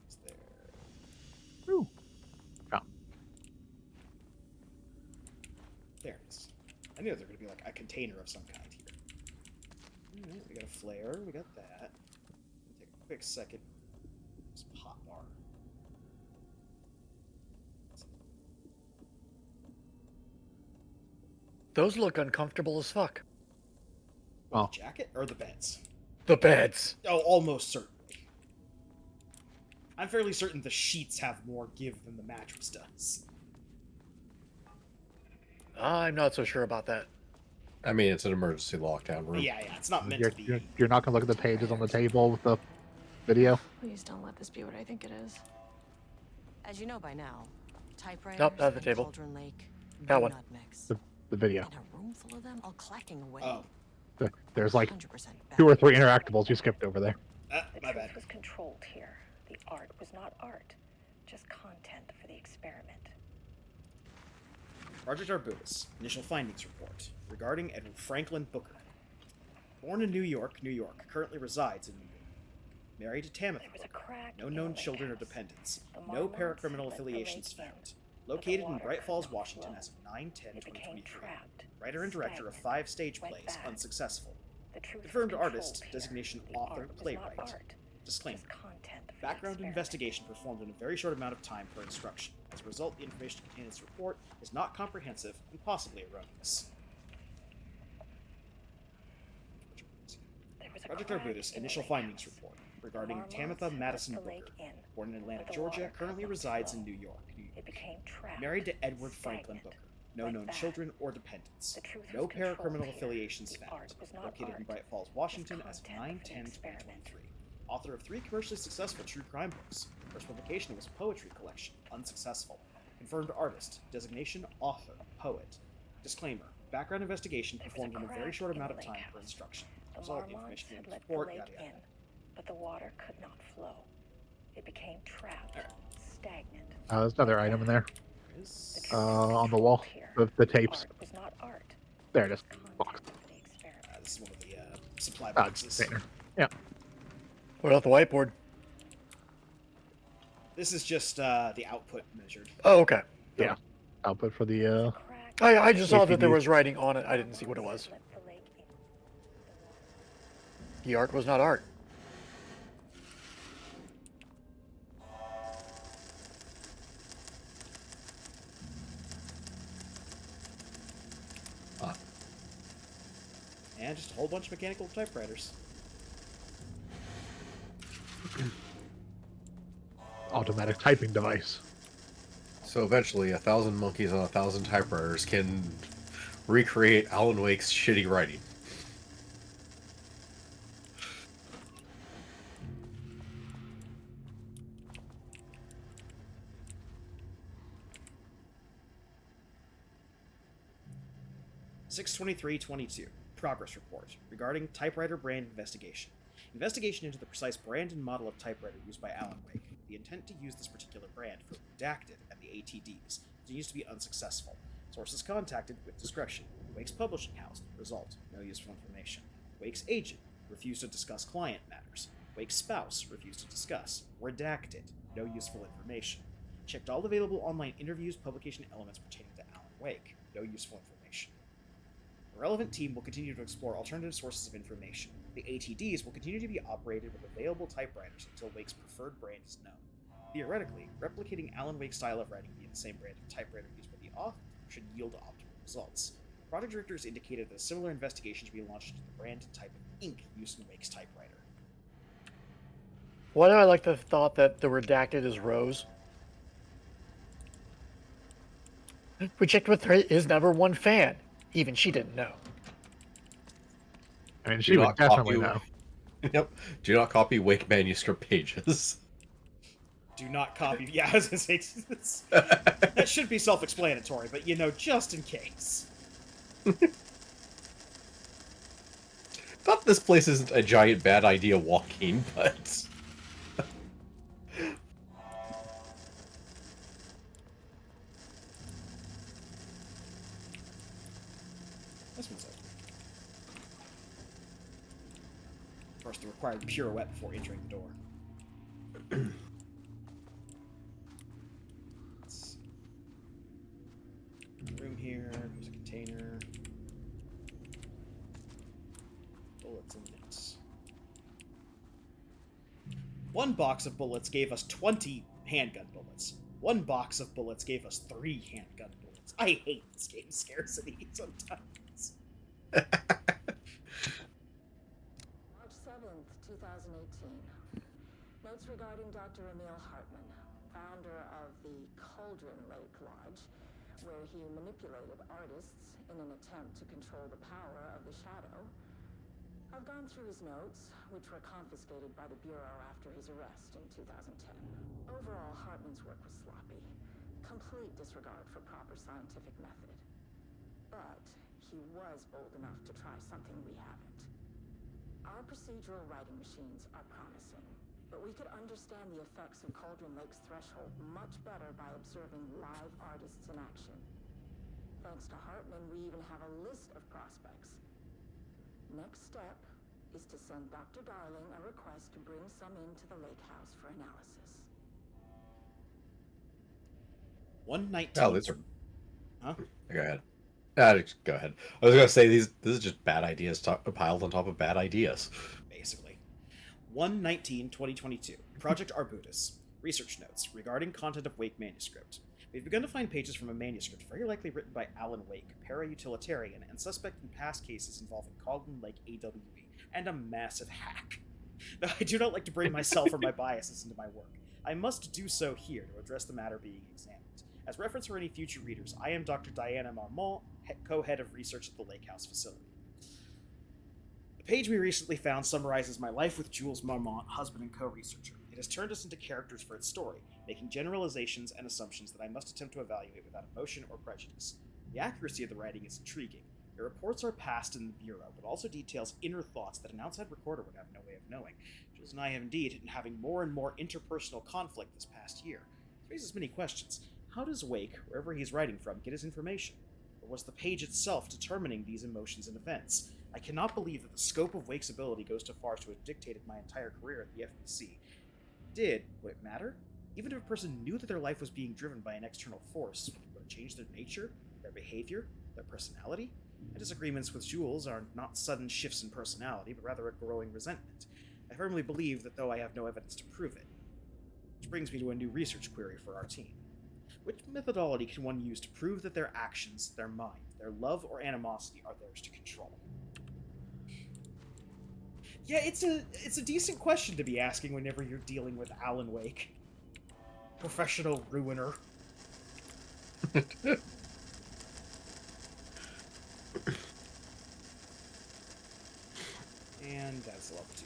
It's there. Ooh. Yeah. There it is. I knew there was going to be like a container of some kind here. Alright, we got a flare. We got that. Take a quick second. Just hot bar. Those look uncomfortable as fuck. What, Oh. the jacket or the beds? The beds. Oh, almost certainly. I'm fairly certain the sheets have more give than the mattress does. I'm not so sure about that. I mean, it's an emergency lockdown room. Yeah, it's not meant You're, to be. you're not gonna look at the pages on the table with the video. Please don't let this be what I think it is. As you know by now, typewriters Nope, not the and table. Cauldron Lake That do one. not mix. The video. And a room full of them all clacking away. Oh, There's like 100% 2 or bad. 3 interactables you skipped over there. The my truth bad. was controlled here. The art was not art, just content for the experiment. Project Arbutus, initial findings report regarding Edward Franklin Booker. Born in New York, New York, currently resides in New York. Married to Tamitha There was a Booker. crack No in known the children or lake house. dependents. The No Marmonts paracriminal let the affiliations lake in, found. but the Located in water Bright could Falls, not Washington flow. as of 9/10/2023. It became trapped, Writer and director of stagnant, 5 stage went plays, back. unsuccessful. The truth was Confirmed controlled artist, here. designation The author, art was playwright. not art, Disclaimer. just content for the Background experiment. investigation performed in a very short amount of time per instruction. As a result, the information contained in this report is not comprehensive and possibly erroneous. There was a Project crack Arbutus in the initial lake findings house. report The regarding Marmonts Tamitha let Madison the Booker, lake in, born in Atlanta, but the Georgia, water could currently not resides flow. in New York. It became trapped. Married to Edward Franklin stagnant, Booker. No went known back. children or dependents. The truth No was controlled paracriminal here. affiliations The found. art was not Located in art, Bright Falls, Washington as of content for the 9/10/2023. experiment. Author of 3 commercially successful true crime books. First publication was a poetry collection, unsuccessful. Confirmed artist, designation author, poet. Disclaimer, background investigation There was performed a in a very crack short in amount the of time lake per house. instruction. The Result, Marmonts information had in the let the report, lake yada yada. in, but the water could not flow. It became trapped, Alright. stagnant. There's another item in there. There is- The truth was On the wall. controlled here. The tapes. Art was not art, There it is. just Box. content for the experiment. this is one of the supply Ah, boxes. container. Yeah. What about the whiteboard? This is just the output measured. Oh, okay. Yeah. Output for the A crack I just saw that there APD. was writing on it. I didn't see what it was. let the lake in. The art was not art. And just a whole bunch of mechanical typewriters. automatic typing device. So eventually, 1,000 monkeys on 1,000 typewriters can recreate Alan Wake's shitty writing. (6/23/22) Progress report regarding typewriter brand investigation. Investigation into the precise brand and model of typewriter used by Alan Wake. The intent to use this particular brand for Redacted and the ATDs continues to be unsuccessful. Sources contacted with discretion. Wake's publishing house. Result: no useful information. Wake's agent refused to discuss client matters. Wake's spouse refused to discuss. Redacted. No useful information. Checked all available online interviews, publication elements pertaining to Alan Wake. No useful information. The relevant team will continue to explore alternative sources of information. The ATDs will continue to be operated with available typewriters until Wake's preferred brand is known. Theoretically, replicating Alan Wake's style of writing via the same brand of typewriter used by the author should yield optimal results. Project directors indicated that a similar investigation should be launched into the brand and type of ink used in Wake's typewriter. Why do I like the thought that the redacted is Rose? We checked with her, is number one fan. Even she didn't know. I mean, Do she would not definitely copy- know. Yep. Do not copy Wake manuscript pages. Do not copy. Yeah, I was gonna say that should be self-explanatory, but just in case. Not this place isn't a giant bad idea walking, but This one's open. Of course, the required pirouette before entering the door. Let's room here. There's a container. Bullets and nits. One box of bullets gave us 20 handgun bullets. One box of bullets gave us 3 handgun bullets. I hate this game's scarcity sometimes. March 7th, 2018. Notes regarding Dr. Emil Hartman, founder of the Cauldron Lake Lodge, where he manipulated artists in an attempt to control the power of the Shadow. I've gone through his notes, which were confiscated by the Bureau after his arrest in 2010. Overall, Hartman's work was sloppy. Complete disregard for proper scientific method. But he was bold enough to try something we haven't. Our procedural writing machines are promising, but we could understand the effects of Cauldron Lake's threshold much better by observing live artists in action. Thanks to Hartman, we even have a list of prospects. Next step is to send Dr. Darling a request to bring some into the lake house for analysis. 119. Oh, these are. Huh? Go ahead. Go ahead. I was gonna say this is just bad ideas piled on top of bad ideas. Basically. 1/19/2022. Project Arbutus. Research notes regarding content of Wake manuscript. We've begun to find pages from a manuscript very likely written by Alan Wake, para-utilitarian, and suspect in past cases involving Cauldron Lake AWE, and a massive hack. Though I do not like to bring myself or my biases into my work, I must do so here to address the matter being examined. As reference for any future readers, I am Dr. Diana Marmont, co-head of research at the Lake House facility. The page we recently found summarizes my life with Jules Marmont, husband and co-researcher. It has turned us into characters for its story, making generalizations and assumptions that I must attempt to evaluate without emotion or prejudice. The accuracy of the writing is intriguing. It reports our past in the Bureau, but also details inner thoughts that an outside recorder would have no way of knowing. Jules and I have indeed been having more and more interpersonal conflict this past year. This raises many questions. How does Wake, wherever he's writing from, get his information? Or was the page itself determining these emotions and events? I cannot believe that the scope of Wake's ability goes so far as to have dictated my entire career at the FBC. Would it matter? Even if a person knew that their life was being driven by an external force, would it change their nature, their behavior, their personality? My disagreements with Jules are not sudden shifts in personality, but rather a growing resentment. I firmly believe that though I have no evidence to prove it. Which brings me to a new research query for our team. Which methodology can one use to prove that their actions, their mind, their love or animosity are theirs to control? Yeah, it's a decent question to be asking whenever you're dealing with Alan Wake. Professional ruiner. And that's level 2.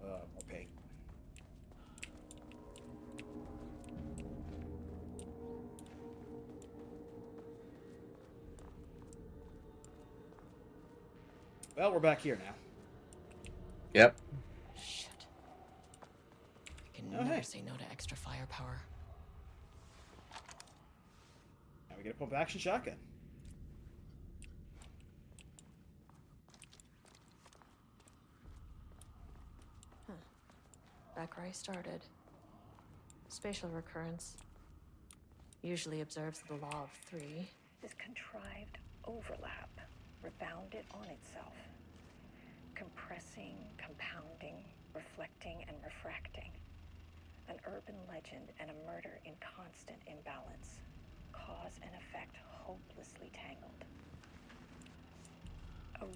More pain. Well, we're back here now. Yep. Shit. I can Oh, never hey. say no to extra firepower. Now we get a pump action shotgun. Back where I started. Spatial recurrence. Usually observes the law of 3. This contrived overlap rebounded on itself, compressing, compounding, reflecting, and refracting. An urban legend and a murder in constant imbalance. Cause and effect hopelessly tangled.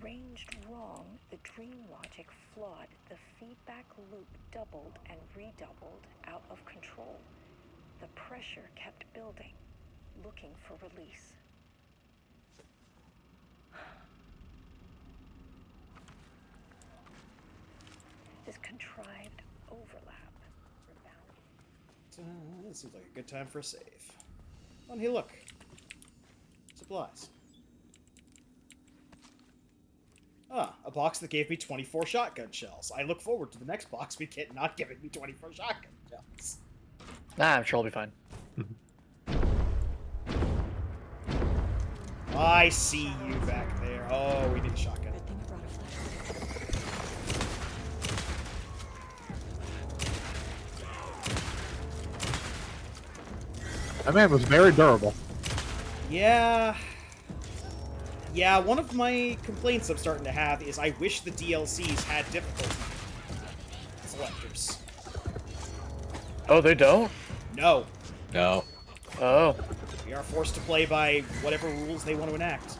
Arranged wrong, the dream logic flawed, the feedback loop doubled and redoubled out of control. The pressure kept building, looking for release. This contrived overlap rebounded. This seems like a good time for a save. Oh, and hey, look. Supplies. Ah, a box that gave me 24 shotgun shells. I look forward to the next box we get not giving me 24 shotgun shells. Nah, I'm sure I'll be fine. I see you back there. Oh, we need a shotgun. Good thing I brought a flashlight. That man was very durable. Yeah. Yeah, one of my complaints I'm starting to have is I wish the DLCs had difficulty selectors. Oh, they don't? No. No. Oh. We are forced to play by whatever rules they want to enact.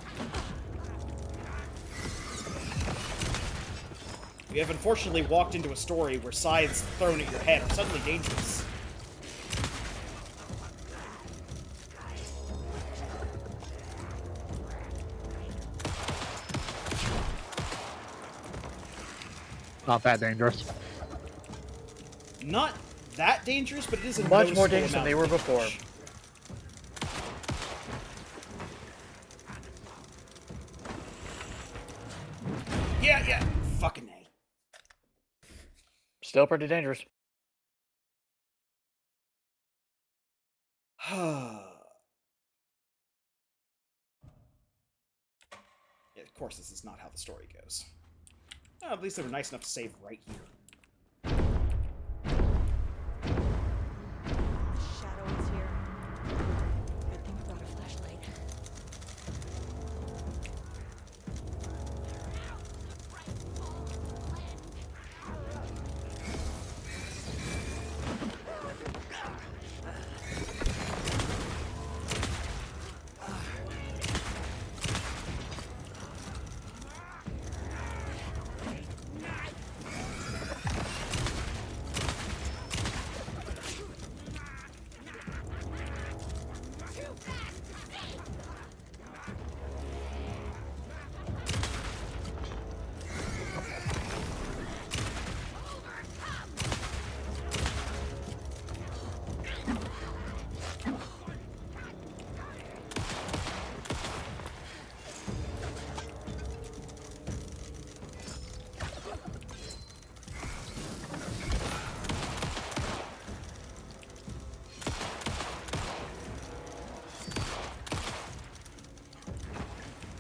We have unfortunately walked into a story where scythes thrown at your head are suddenly dangerous. Not that dangerous. Not that dangerous, but it is a Much more noticeable dangerous than amount they of were before. damage. Yeah, fucking A. Still pretty dangerous. Yeah, of course, this is not how the story goes. At least they were nice enough to save right here. Shadow is here. Good thing I brought a flashlight.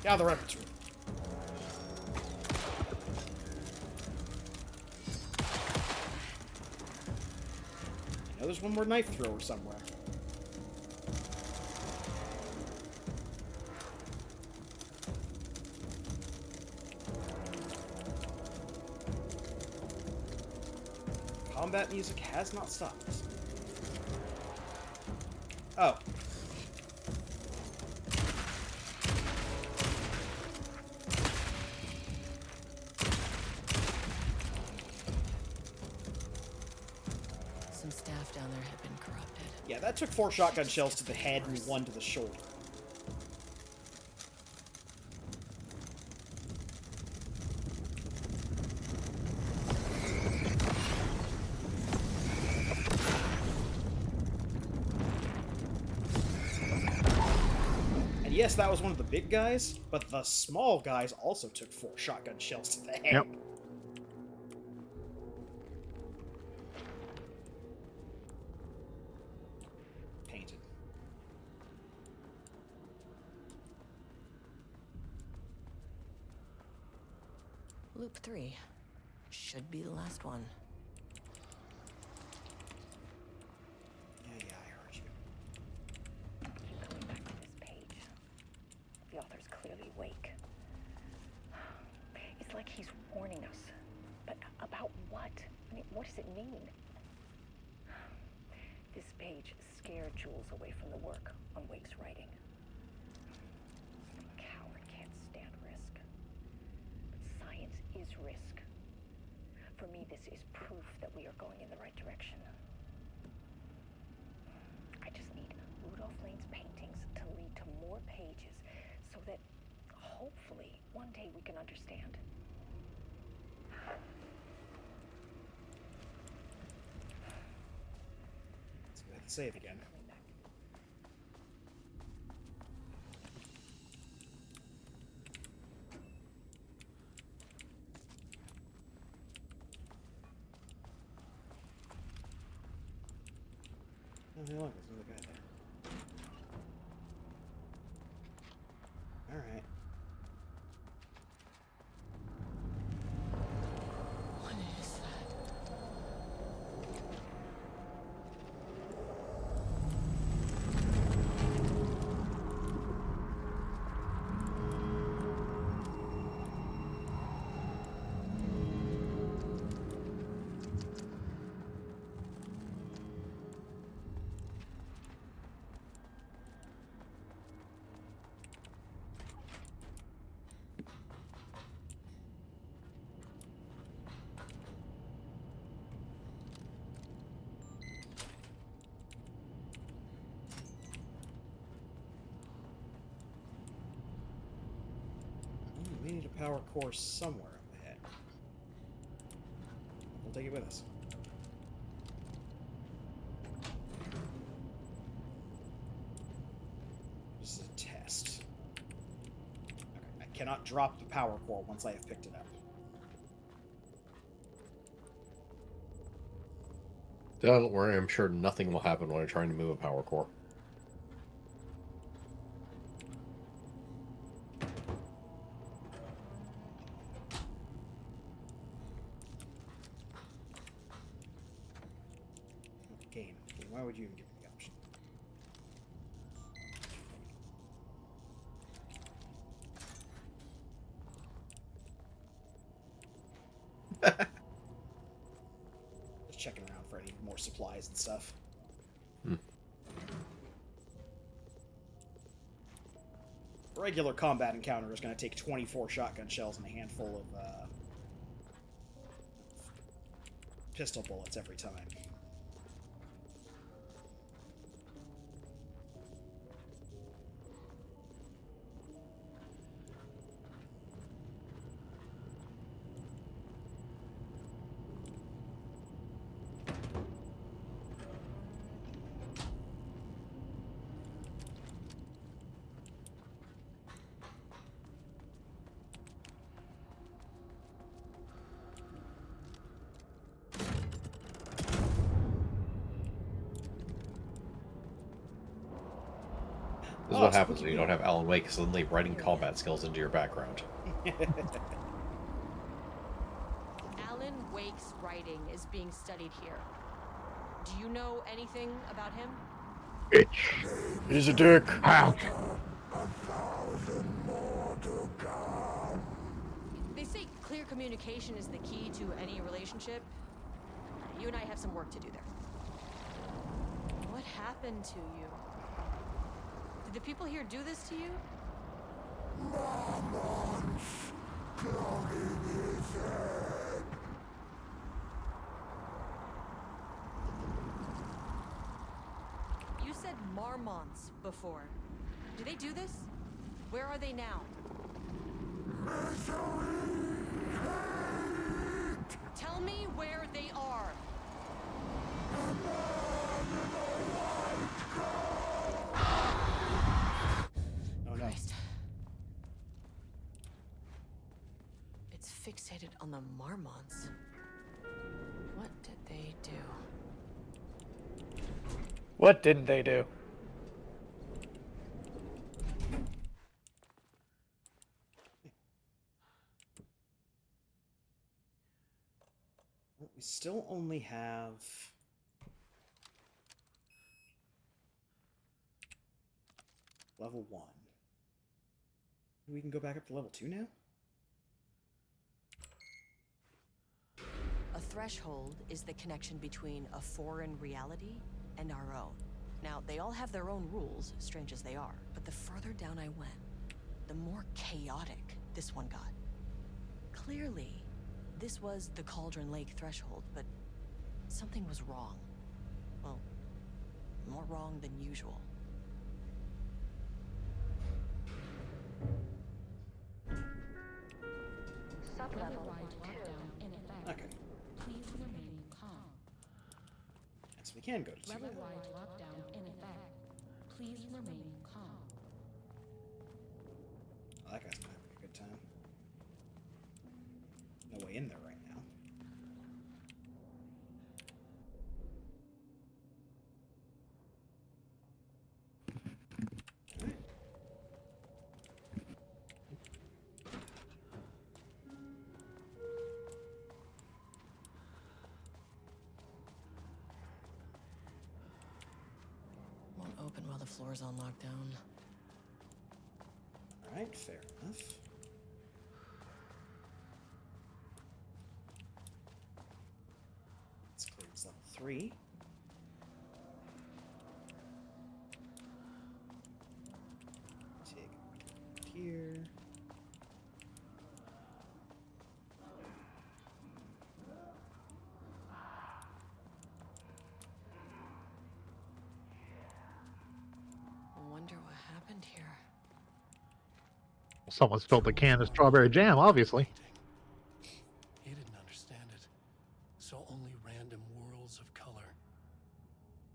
Now the records room. I know there's one more knife thrower somewhere. Combat music has not stopped. Oh. Some staff down there had been corrupted. Yeah, that took 4 shotgun shells to the head and 1 to the shoulder. And yes, that was one of the big guys, but the small guys also took 4 shotgun shells to the head. Yep. Painted. Loop 3. Should be the last one. Yeah, I heard you. Keep coming back to this page. The author's clearly awake. It's like he's warning us. But about what? I mean, what does it mean? This page scared Jules away from the work on Wake's writing. A coward can't stand risk. But science is risk. For me, this is proof that we are going in the right direction. I just need Rudolph Lane's paintings to lead to more pages so that hopefully one day we can understand. So we have to save again. Coming back. Oh, hey, look, there's another guy there. Alright. What is that? We need a power core somewhere up ahead. We'll take it with us. This is a test. Okay, I cannot drop the power core once I have picked it up. Don't worry, I'm sure nothing will happen when I'm trying to move a power core. Game. Why would you even give me the option? Just checking around for any more supplies and stuff. A regular combat encounter is going to take 24 shotgun shells and a handful of pistol bullets every time. This is what happens when you don't have Alan Wake suddenly writing combat skills into your background. Alan Wake's writing is being studied here. Do you know anything about him? Bitch. He's a dick. Ouch. They say clear communication is the key to any relationship. You and I have some work to do there. What happened to you? Did the people here do this to you? You said Marmonts before. Do they do this? Where are they now? Tell me where they are. Oh no. Christ. It's fixated on the Marmonts. What did they do? What didn't they do? Well, we still only have... level 1. We can go back up to level 2 now? A threshold is the connection between a foreign reality and our own. Now, they all have their own rules, strange as they are, but the further down I went, the more chaotic this one got. Clearly, this was the Cauldron Lake threshold, but something was wrong. Well, more wrong than usual. Level 1 lockdown in effect. Okay. Please remain calm. So we can go to 2 Level now. 1 lockdown in effect. Please remain calm. Oh, that guy's not having a good time. No way in there right now. floor's on lockdown. Alright, fair enough. Let's cleanse level 3. Take a quick look here. I wonder what happened here. Someone spilled the can of strawberry jam, obviously. He didn't understand it. Saw only random whirls of color.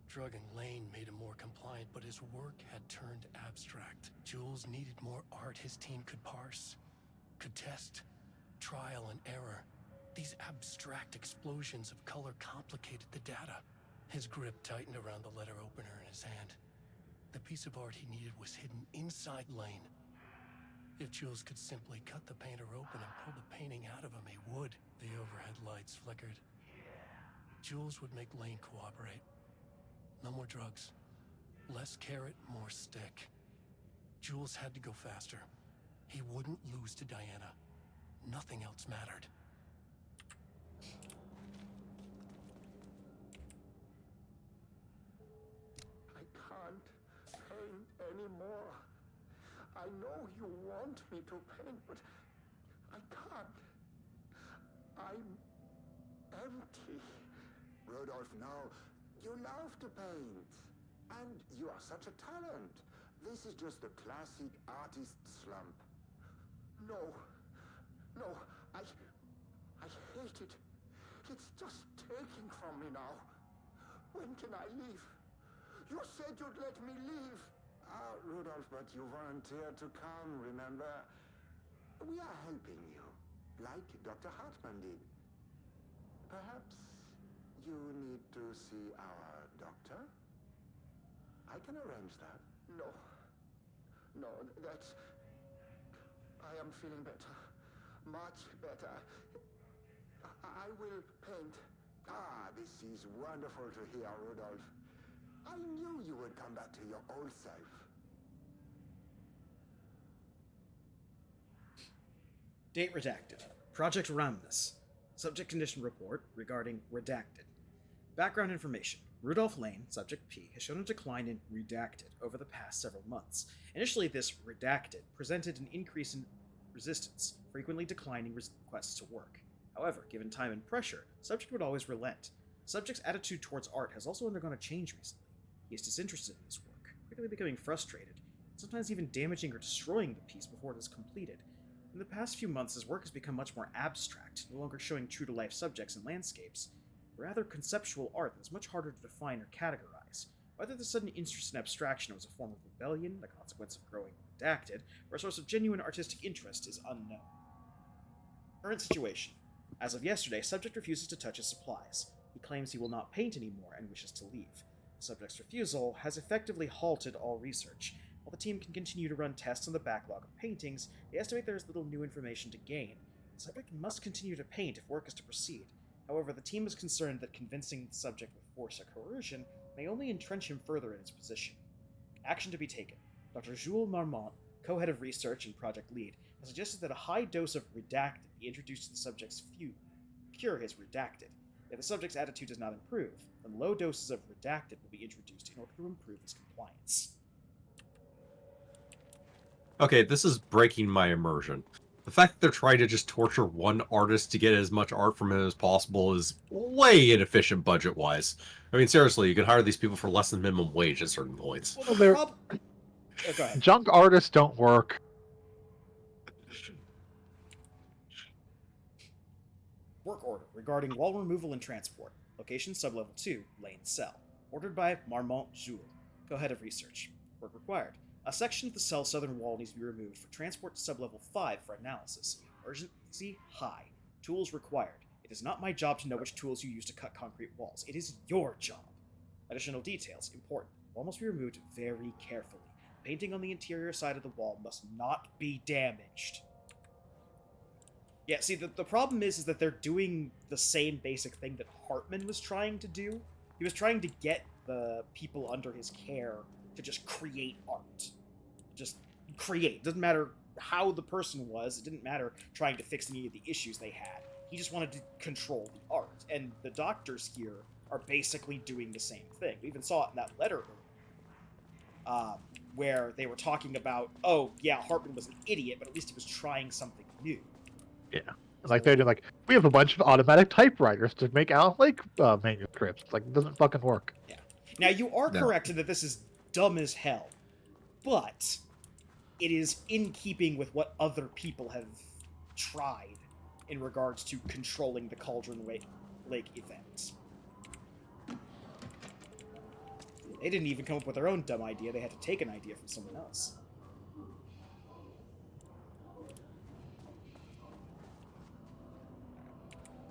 Drugging Lane made him more compliant, but his work had turned abstract. Jules needed more art his team could parse, could test. Trial and error. These abstract explosions of color complicated the data. His grip tightened around the letter opener in his hand. The piece of art he needed was hidden inside Lane. If Jules could simply cut the painter open and pull the painting out of him, he would. The overhead lights flickered. Jules would make Lane cooperate. No more drugs. Less carrot, more stick. Jules had to go faster. He wouldn't lose to Diana. Nothing else mattered. I can't paint anymore. I know you want me to paint, but I can't. I'm empty. Rudolph, now, you love to paint. And you are such a talent. This is just the classic artist slump. No. I hate it. It's just taking from me now. When can I leave? You said you'd let me leave. Rudolph, but you volunteered to come, remember? We are helping you, like Dr. Hartman did. Perhaps you need to see our doctor? I can arrange that. No, that's... I am feeling better. Much better. I will paint. This is wonderful to hear, Rudolph. I knew you would come back to your old self. Date redacted. Project Ramnus. Subject condition report regarding redacted. Background information. Rudolph Lane, subject P, has shown a decline in redacted over the past several months. Initially, this redacted presented an increase in resistance, frequently declining requests to work. However, given time and pressure, subject would always relent. Subject's attitude towards art has also undergone a change recently. He is disinterested in his work, quickly becoming frustrated, sometimes even damaging or destroying the piece before it is completed. In the past few months, his work has become much more abstract, no longer showing true-to-life subjects and landscapes, rather conceptual art that is much harder to define or categorize. Whether the sudden interest in abstraction was a form of rebellion, the consequence of growing redacted, or a source of genuine artistic interest is unknown. Current situation. As of yesterday, subject refuses to touch his supplies. He claims he will not paint anymore and wishes to leave. The subject's refusal has effectively halted all research. While the team can continue to run tests on the backlog of paintings, they estimate there is little new information to gain. The subject must continue to paint if work is to proceed. However, the team is concerned that convincing the subject with force or coercion may only entrench him further in his position. Action to be taken. Dr. Jules Marmont, co-head of research and project lead, has suggested that a high dose of redacted be introduced to the subject's cure his redacted. If the subject's attitude does not improve, then low doses of redacted will be introduced in order to improve his compliance. Okay, this is breaking my immersion. The fact that they're trying to just torture one artist to get as much art from him as possible is way inefficient budget-wise. I mean, seriously, you can hire these people for less than minimum wage at certain points. Well, go ahead. Junk artists don't work. Work order regarding wall removal and transport. Location sublevel 2, lane cell. Ordered by Marmont Jules, co-head of research. Work required. A section of the cell's southern wall needs to be removed for transport to sublevel 5 for analysis. Urgency high. Tools required. It is not my job to know which tools you use to cut concrete walls. It is your job. Additional details. Important. Wall must be removed very carefully. Painting on the interior side of the wall must not be damaged. Yeah, see, the problem is that they're doing the same basic thing that Hartman was trying to do. He was trying to get the people under his care to just create art. Just create. It doesn't matter how the person was. It didn't matter trying to fix any of the issues they had. He just wanted to control the art. And the doctors here are basically doing the same thing. We even saw it in that letter where they were talking about, oh, yeah, Hartman was an idiot, but at least he was trying something new. Yeah. Like they're like, we have a bunch of automatic typewriters to make Alan Lake manuscripts. Like, it doesn't fucking work. Yeah. Now, you are correct in that this is dumb as hell, but it is in keeping with what other people have tried in regards to controlling the Cauldron Lake events. They didn't even come up with their own dumb idea. They had to take an idea from someone else.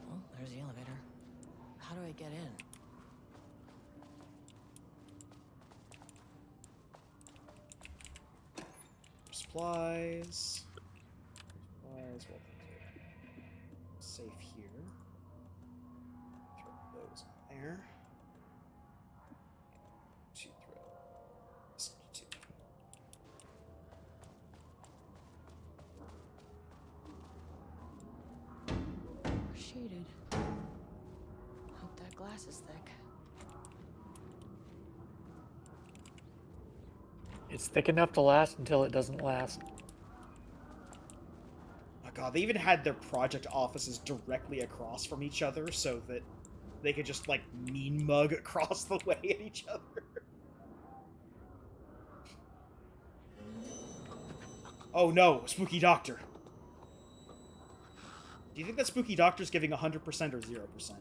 Well, there's the elevator. How do I get in? Supplies. Supplies. Well, safe here. Throw those in there. Two throw. This two. Shaded. Hope that glass is thick. It's thick enough to last until it doesn't last. Oh god, they even had their project offices directly across from each other so that they could just, like, mean mug across the way at each other. Oh no, Spooky Doctor. Do you think that Spooky Doctor's giving 100% or 0%?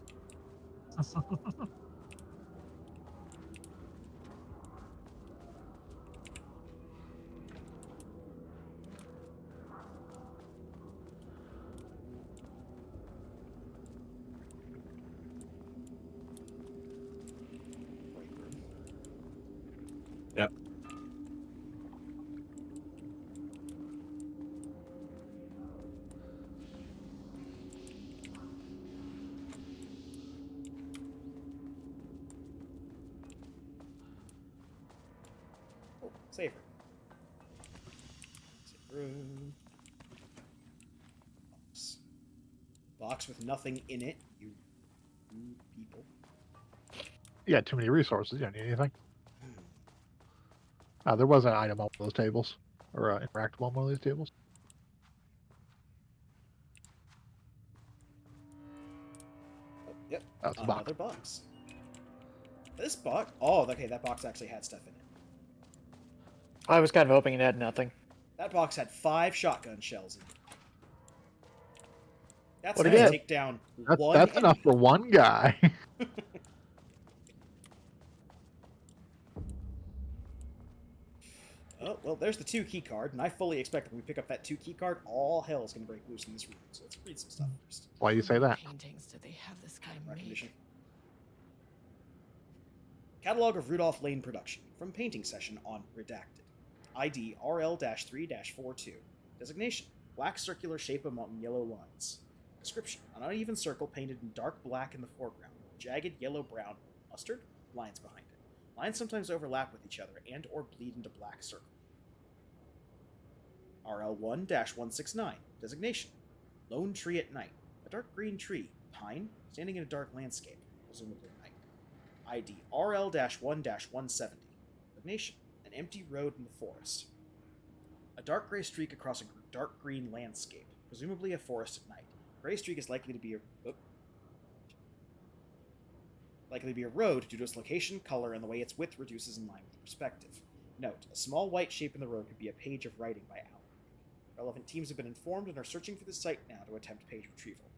Yep. Oh, save room. Save room. Box. Box with nothing in it, you people. You got too many resources. You don't need anything. There was an item on one of those tables, or interactable on one of these tables. Oh, yep. That's a Another box. This box. Oh, okay. That box actually had stuff in it. I was kind of hoping it had nothing. That box had 5 shotgun shells in it. That's What enough to again? take down That's, one. that's enough for one guy. Oh, well, there's the 2 key card, and I fully expect when we pick up that 2 key card, all hell is going to break loose in this room. So let's read some stuff first. Why do you say that? Paintings did they have this guy Recognition. make? Catalog of Rudolph Lane production from painting session on Redacted. ID RL-3-42. Designation: black circular shape among yellow lines. Description: an uneven circle painted in dark black in the foreground, jagged yellow-brown mustard lines behind it. Lines sometimes overlap with each other and or bleed into black circle. RL1-169. Designation: lone tree at night. A dark green tree, pine, standing in a dark landscape, presumably night. ID RL-1-170. Designation: an empty road in the forest. A dark gray streak across a dark green landscape, presumably a forest at night. Gray streak is likely to be a road due to its location, color, and the way its width reduces in line with perspective. Note: a small white shape in the road could be a page of writing by Alan. Relevant teams have been informed and are searching for the site now to attempt page retrieval.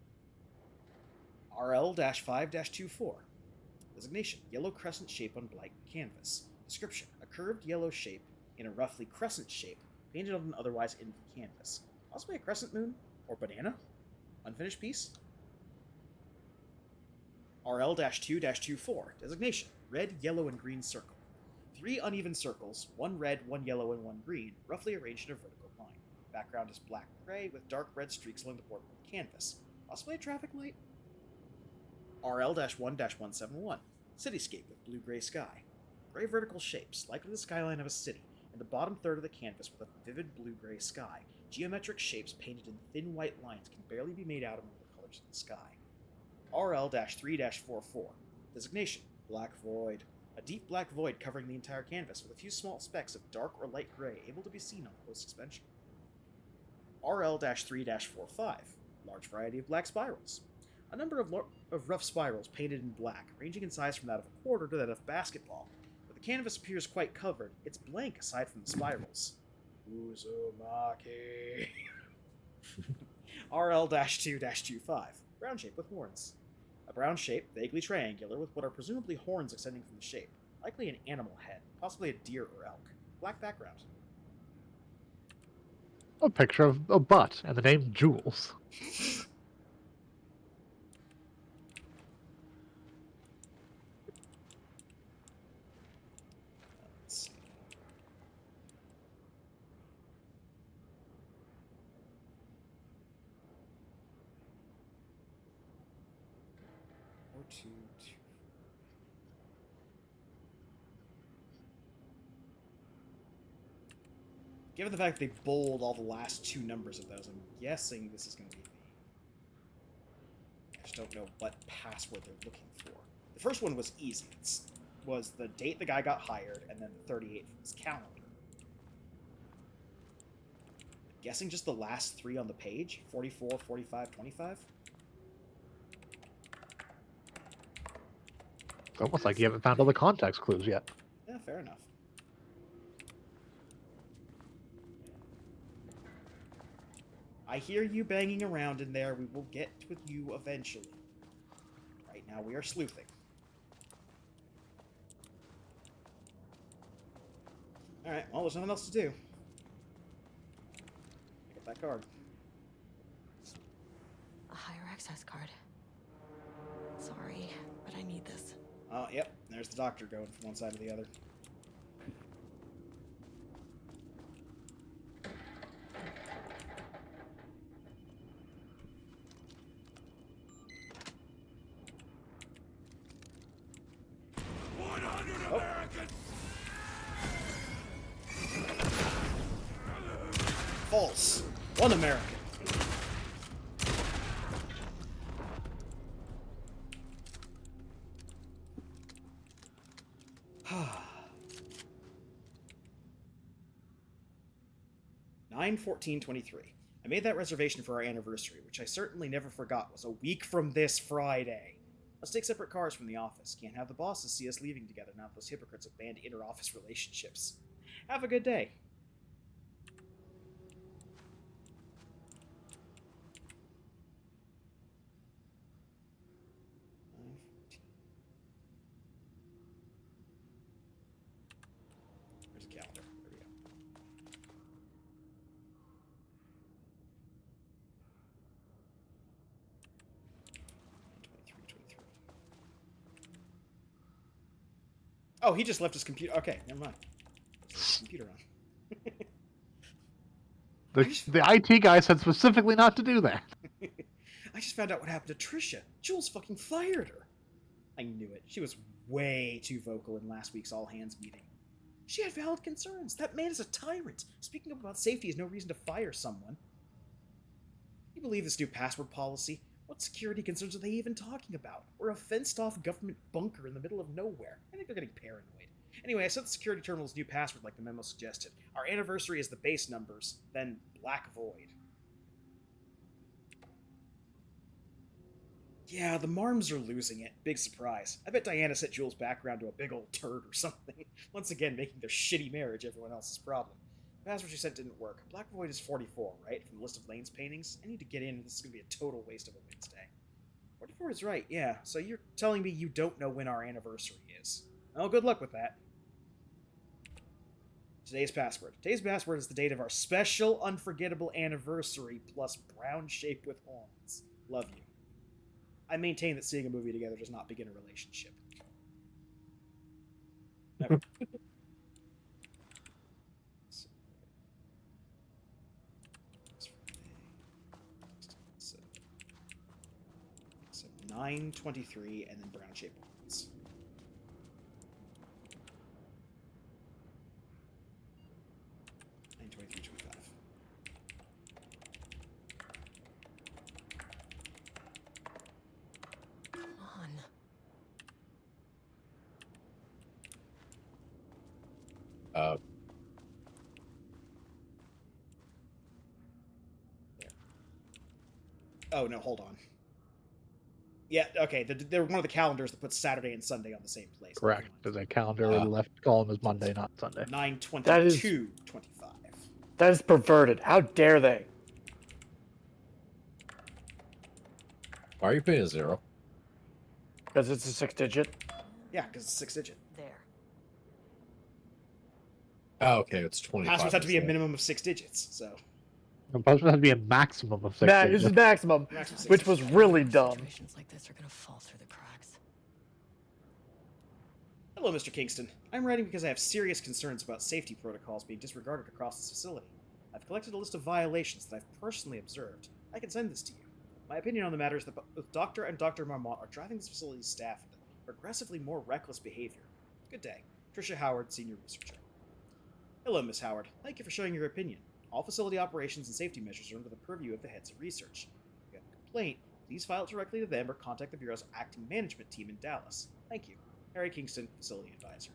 RL-5-24. Designation: yellow crescent shape on blank canvas. Description: a curved yellow shape in a roughly crescent shape, painted on an otherwise empty canvas. Possibly a crescent moon? Or banana? Unfinished piece? RL-2-24. Designation: red, yellow, and green circle. 3 uneven circles, 1 red, 1 yellow, and 1 green, roughly arranged in a vertical line. Background is black-gray with dark red streaks along the border of the canvas. Possibly a traffic light? RL-1-171. Cityscape with blue-gray sky. Gray vertical shapes, likely the skyline of a city, in the bottom third of the canvas with a vivid blue-gray sky. Geometric shapes painted in thin white lines can barely be made out among the colors of the sky. RL-3-44. Designation: Black Void. A deep black void covering the entire canvas, with a few small specks of dark or light gray able to be seen on close inspection. RL-3-45. Large variety of black spirals. A number of rough spirals painted in black, ranging in size from that of a quarter to that of a basketball. But the canvas appears quite covered. It's blank aside from the spirals. Uzumaki. RL-2-25. Brown shape with horns. A brown shape, vaguely triangular, with what are presumably horns extending from the shape. Likely an animal head, possibly a deer or elk. Black background. A picture of a butt and the name Jules. Let's see. Given the fact that they bold all the last two numbers of those, I'm guessing this is going to be I just don't know what password they're looking for. The first one was easy. It was the date the guy got hired, and then the 38th from his calendar. I'm guessing just the last three on the page? 44, 45, 25? It's almost like you haven't found all the context clues yet. Yeah, fair enough. I hear you banging around in there. We will get with you eventually. Right now we are sleuthing. Alright, well, there's nothing else to do. Pick up that card. A higher access card. Sorry, but I need this. Yep. There's the doctor going from one side to the other. False. One American. $9/14/23. I made that reservation for our anniversary, which I certainly never forgot was a week from this Friday. Let's take separate cars from the office. Can't have the bosses see us leaving together now that those hypocrites have banned inter-office relationships. Have a good day. Where's the calendar? There we go. Oh, he just left his computer. Okay, never mind. His computer on. The IT guy said specifically not to do that. I just found out what happened to Trisha. Jules fucking fired her. I knew it. She was way too vocal in last week's all-hands meeting. She had valid concerns. That man is a tyrant. Speaking up about safety is no reason to fire someone. You believe this new password policy? What security concerns are they even talking about? We're a fenced-off government bunker in the middle of nowhere. I think they're getting paranoid. Anyway, I set the security terminal's new password like the memo suggested. Our anniversary is the base numbers, then Black Void. Yeah, the Marms are losing it. Big surprise. I bet Diana set Jules' background to a big old turd or something. Once again, making their shitty marriage everyone else's problem. The password she sent didn't work. Black Void is 44, right? From the list of Lane's paintings? I need to get in. This is going to be a total waste of a Wednesday. 44 is right, yeah. So you're telling me you don't know when our anniversary is. Well, good luck with that. Today's password. Today's password is the date of our special, unforgettable anniversary plus brown shape with horns. Love you. I maintain that seeing a movie together does not begin a relationship. Never. So 9/23 and then brown shape horns. Oh, no, hold on. Yeah, okay, they're one of the calendars that puts Saturday and Sunday on the same place. Correct. There's a calendar left column is Monday, not Sunday. 9/22/25. That is perverted. How dare they? Why are you paying a 0? Because it's a 6-digit. Yeah, because it's 6-digit. There. Oh, okay, it's 25. Passwords have to be a minimum of 6 digits, so. The password has to be a maximum of 6 This is maximum, which was really dumb. Situations like this are gonna fall through the cracks. Hello, Mr. Kingston. I'm writing because I have serious concerns about safety protocols being disregarded across this facility. I've collected a list of violations that I've personally observed. I can send this to you. My opinion on the matter is that both Dr. and Dr. Marmont are driving this facility's staff into progressively more reckless behavior. Good day. Tricia Howard, Senior Researcher. Hello, Miss Howard. Thank you for sharing your opinion. All facility operations and safety measures are under the purview of the heads of research. If you have a complaint, please file it directly to them or contact the Bureau's acting management team in Dallas. Thank you. Harry Kingston, Facility Advisor.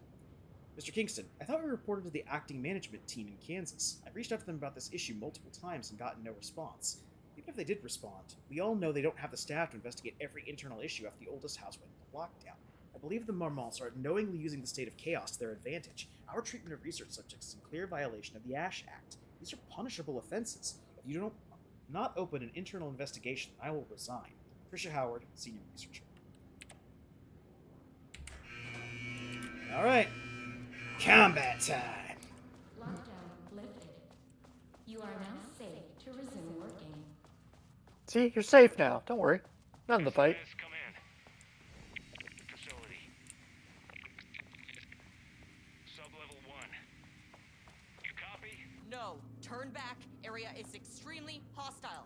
Mr. Kingston, I thought we reported to the acting management team in Kansas. I've reached out to them about this issue multiple times and gotten no response. Even if they did respond, we all know they don't have the staff to investigate every internal issue after the oldest house went into lockdown. I believe the Marmonts are knowingly using the state of chaos to their advantage. Our treatment of research subjects is in clear violation of the Ash Act. These are punishable offenses. If you don't not open an internal investigation, I will resign. Tricia Howard, Senior Researcher. Alright. Combat time! Lockdown lifted. You are now safe to resume working. See, you're safe now. Don't worry. Not in the fight. Come in. Facility. Sub-level 1. You copy? No, turn back. Area is extremely hostile.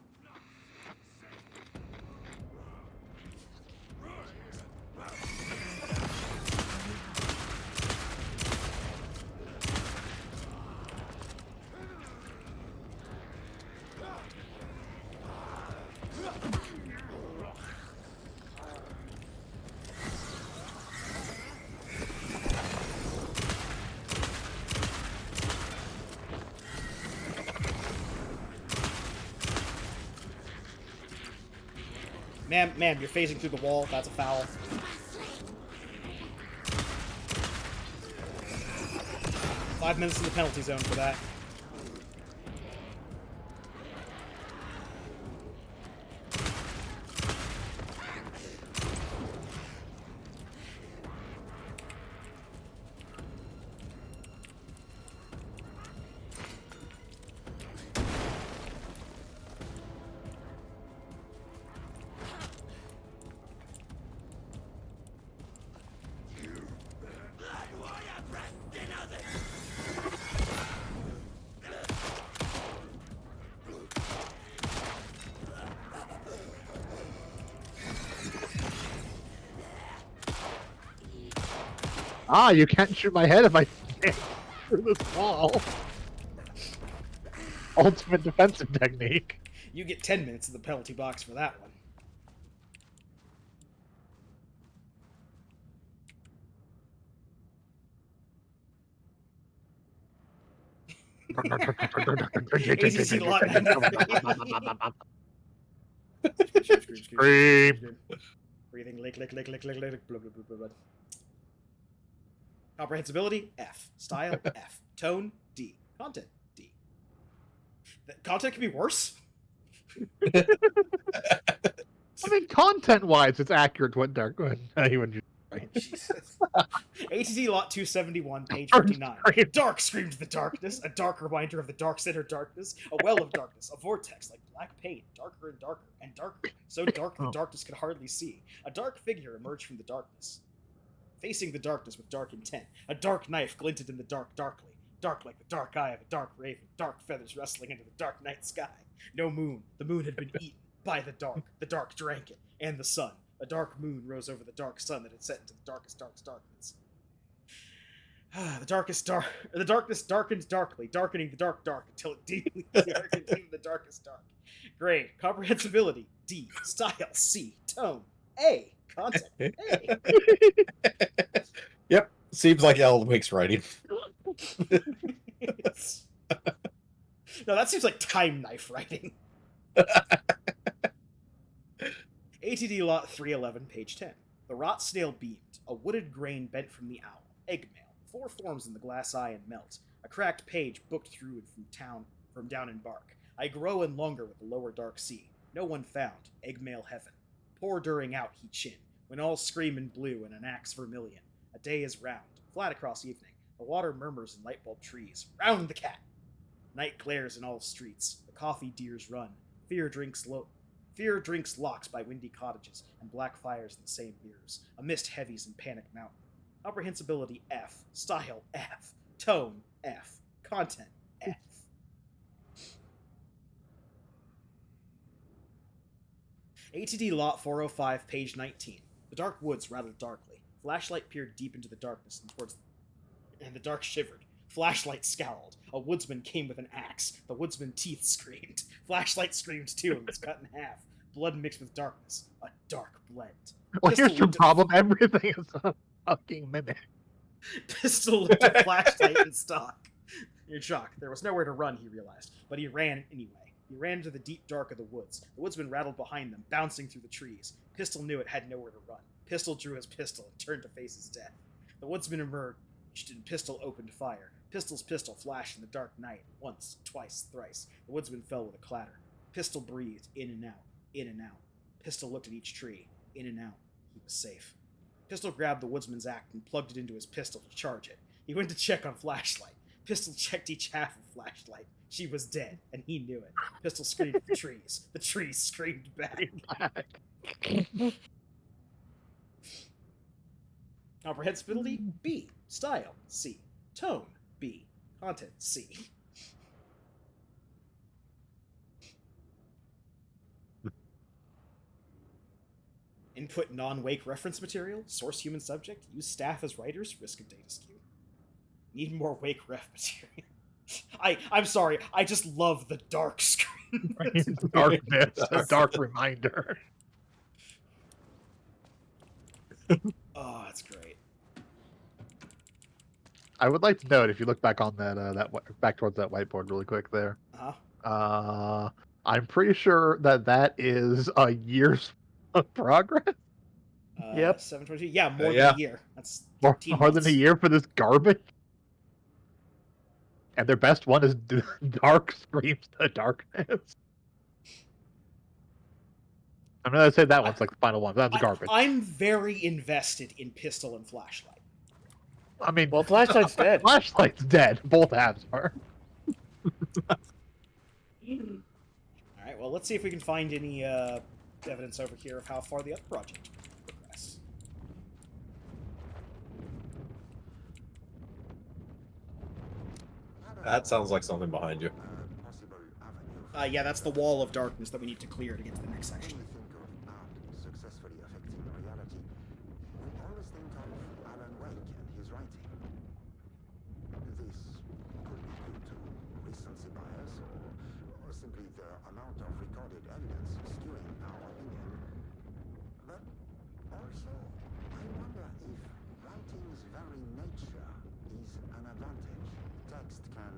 Ma'am, you're phasing through the wall. That's a foul. Five minutes in the penalty zone for that. Ah, you can't shoot my head if I stand through this wall. Ultimate defensive technique. You get 10 minutes in the penalty box for that one. ACC lot. Scream. Breathing, lick, blah, blah, blah, blah. Comprehensibility, F. Style, F. Tone, D. Content, D. The content can be worse? I mean, content-wise, it's accurate to what Dark he would right. Jesus. ATT Lot 271, page 59. Dark screamed the darkness, a dark reminder of the dark center darkness, a well of darkness, a vortex like black paint, darker and darker, and darker, so dark the darkness could hardly see. A dark figure emerged from the darkness, facing the darkness with dark intent. A dark knife glinted in the dark darkly, dark like the dark eye of a dark raven, dark feathers rustling into the dark night sky. No moon, the moon had been eaten by the dark drank it, and the sun. A dark moon rose over the dark sun that had set into the darkest darkness. The darkness darkened darkly, darkening the dark until it deeply darkened even the darkest dark. Grade, comprehensibility, D. Style, C. Tone, A. Content, A. Yep, seems like Alan Wake's writing. No, that seems like time knife writing. ATD Lot 311, page 10. The rot snail beamed, a wooded grain bent from the owl. Eggmail. 4 forms in the glass eye and melt. A cracked page booked through from down in bark. I grow in longer with the lower dark sea. No one found. Eggmail heaven. Pour during out he chin. When all scream in blue and an axe vermilion. A day is round. Flat across evening. The water murmurs in light bulb trees. Round the cat! Night glares in all streets. The coffee deers run. Fear drinks locks by windy cottages, and black fires in the same mirrors. A mist heavies in Panic Mountain. Comprehensibility F. Style F. Tone F. Content F. ATD Lot 405, page 19. The dark woods rattled darkly. Flashlight peered deep into the darkness and the dark shivered. Flashlight scowled. A woodsman came with an axe. The woodsman's teeth screamed. Flashlight screamed too and was cut in half. Blood mixed with darkness. A dark blend. Well, Pistol here's your looked at- problem. Everything is a fucking mimic. Pistol looked at Flashlight in stock. In shock. There was nowhere to run, he realized, but he ran anyway. He ran into the deep dark of the woods. The woodsman rattled behind them, bouncing through the trees. Pistol knew it had nowhere to run. Pistol drew his pistol and turned to face his death. The woodsman emerged and Pistol opened fire. Pistol's pistol flashed in the dark night, once, twice, thrice. The woodsman fell with a clatter. Pistol breathed, in and out, in and out. Pistol looked at each tree, in and out. He was safe. Pistol grabbed the woodsman's axe and plugged it into his pistol to charge it. He went to check on Flashlight. Pistol checked each half of Flashlight. She was dead, and he knew it. Pistol screamed at the trees. The trees screamed back. Comprehensibility B. Style C. Tone B. Content C. Input non-wake reference material. Source human subject. Use staff as writers. Risk of data skew. Need more wake ref material. I'm sorry. I just love the dark screen. Darkness, a dark reminder. Oh, that's great. I would like to note, if you look back on that back towards that whiteboard really quick there. I'm pretty sure that is a year's of progress. Yep. 722. Yeah, more Yeah. than a year. That's More 13 than months. a year for this garbage. And their best one is Dark Screams to Darkness. I'm gonna say that one's like the final one. That's garbage. I'm very invested in Pistol and Flashlight. I mean, Well, Flashlight's dead. Flashlight's dead. Both halves are. All right, well, let's see if we can find any evidence over here of how far the other project progressed. That sounds like something behind you. Yeah, that's the wall of darkness that we need to clear to get to the next section. When we think of art successfully affecting reality, we always think of Alan Wake and his writing. This could be due to recency bias or simply the amount of recorded evidence skewing our opinion. But also, I wonder if writing's very nature is an advantage. Text can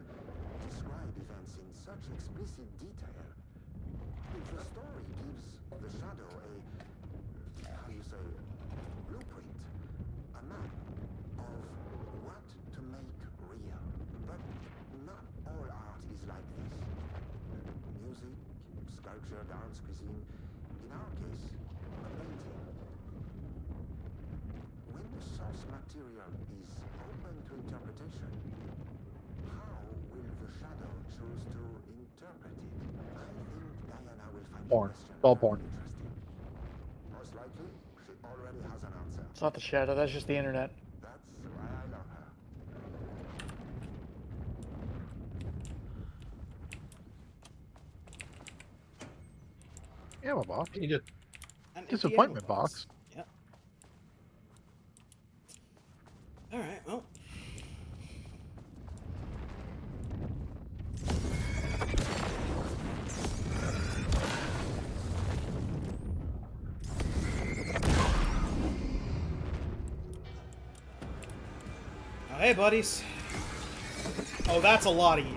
describe events in such explicit detail. If the story gives the shadow blueprint, a map of what to make real. But not all art is like this. Music, sculpture, dance, cuisine, in our case, a painting. When the source material is open to interpretation, how will the shadow choose to interpret it? I think Diana will find Porn. the question It's all very porn. interesting. Most likely, she already has an answer. It's not the shadow, that's just the internet. That's why I love her. Ammo box. You did. An empty Disappointment ammo box. Yep. All right. Well. Oh, hey, buddies. Oh, that's a lot of you.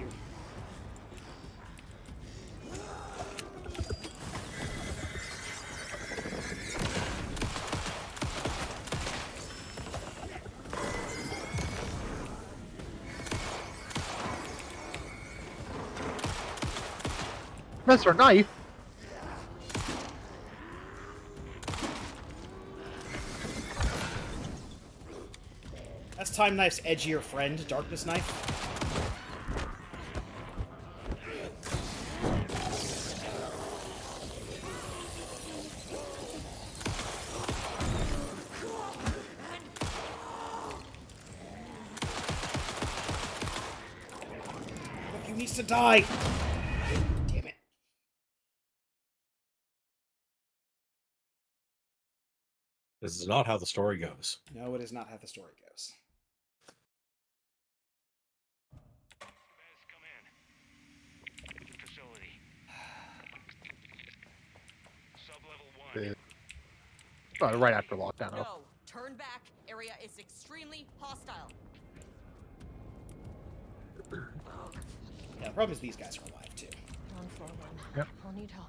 Mr. Knife? That's Time Knife's edgier friend, Darkness Knife. Look, he needs to die! Damn it. This is not how the story goes. No, it is not how the story goes. Facility. Sub-level 1. Right after lockdown. No, turn back. Area is extremely hostile. Yeah, the problem is these guys are alive, too. On floor 1. Yep. I'll need help.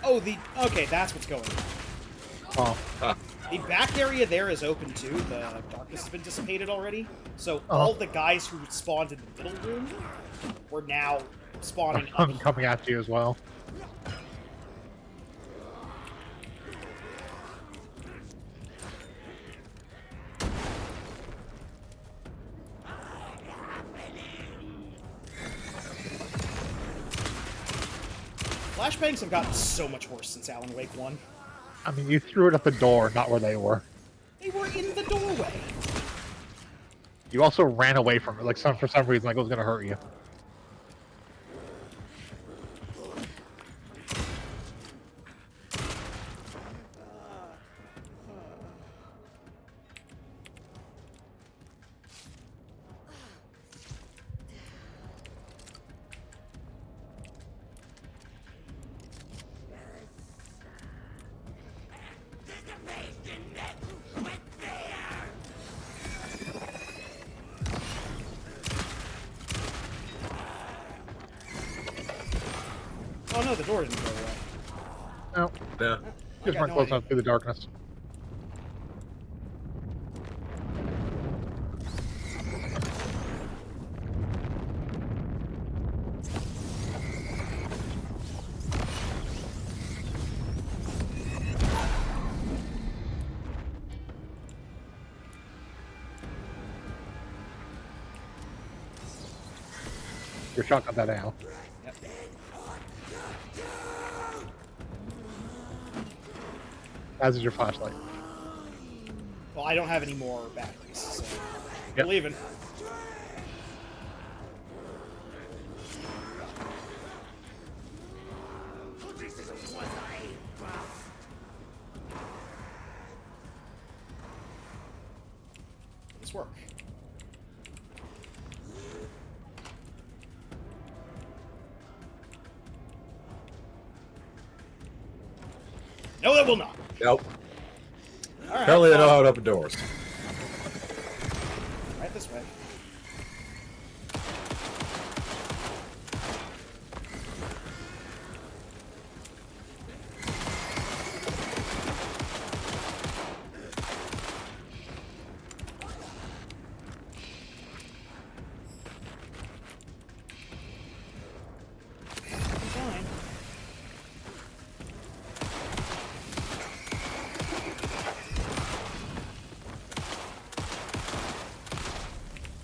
Oh, okay, that's what's going on. Oh. The back area there is open too. The darkness has been dissipated already. So Oh. all the guys who spawned in the middle room were now spawning up. I'm coming after you as well. Flashbangs have gotten so much worse since Alan Wake 1. I mean, you threw it at the door, not where they were. They were in the doorway. You also ran away from it, like for some reason, like it was gonna hurt you. Oh no, the door didn't go away. No. Yeah. Just got weren't no close idea. enough through the darkness. Your shot got that out. Yep. As is your flashlight. Well, I don't have any more batteries, so Yep. we're leaving. Will this work? No, that will not. Nope. All right, Apparently they know fine. how to open doors. Right this way. Fine.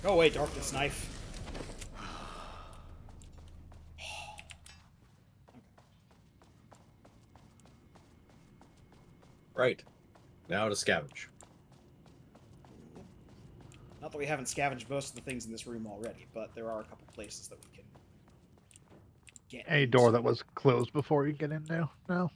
Go away, Darkness Knife. Right. Now to scavenge. Not that we haven't scavenged most of the things in this room already, but there are a couple places that we can get. Any door that was closed before you get in now? No.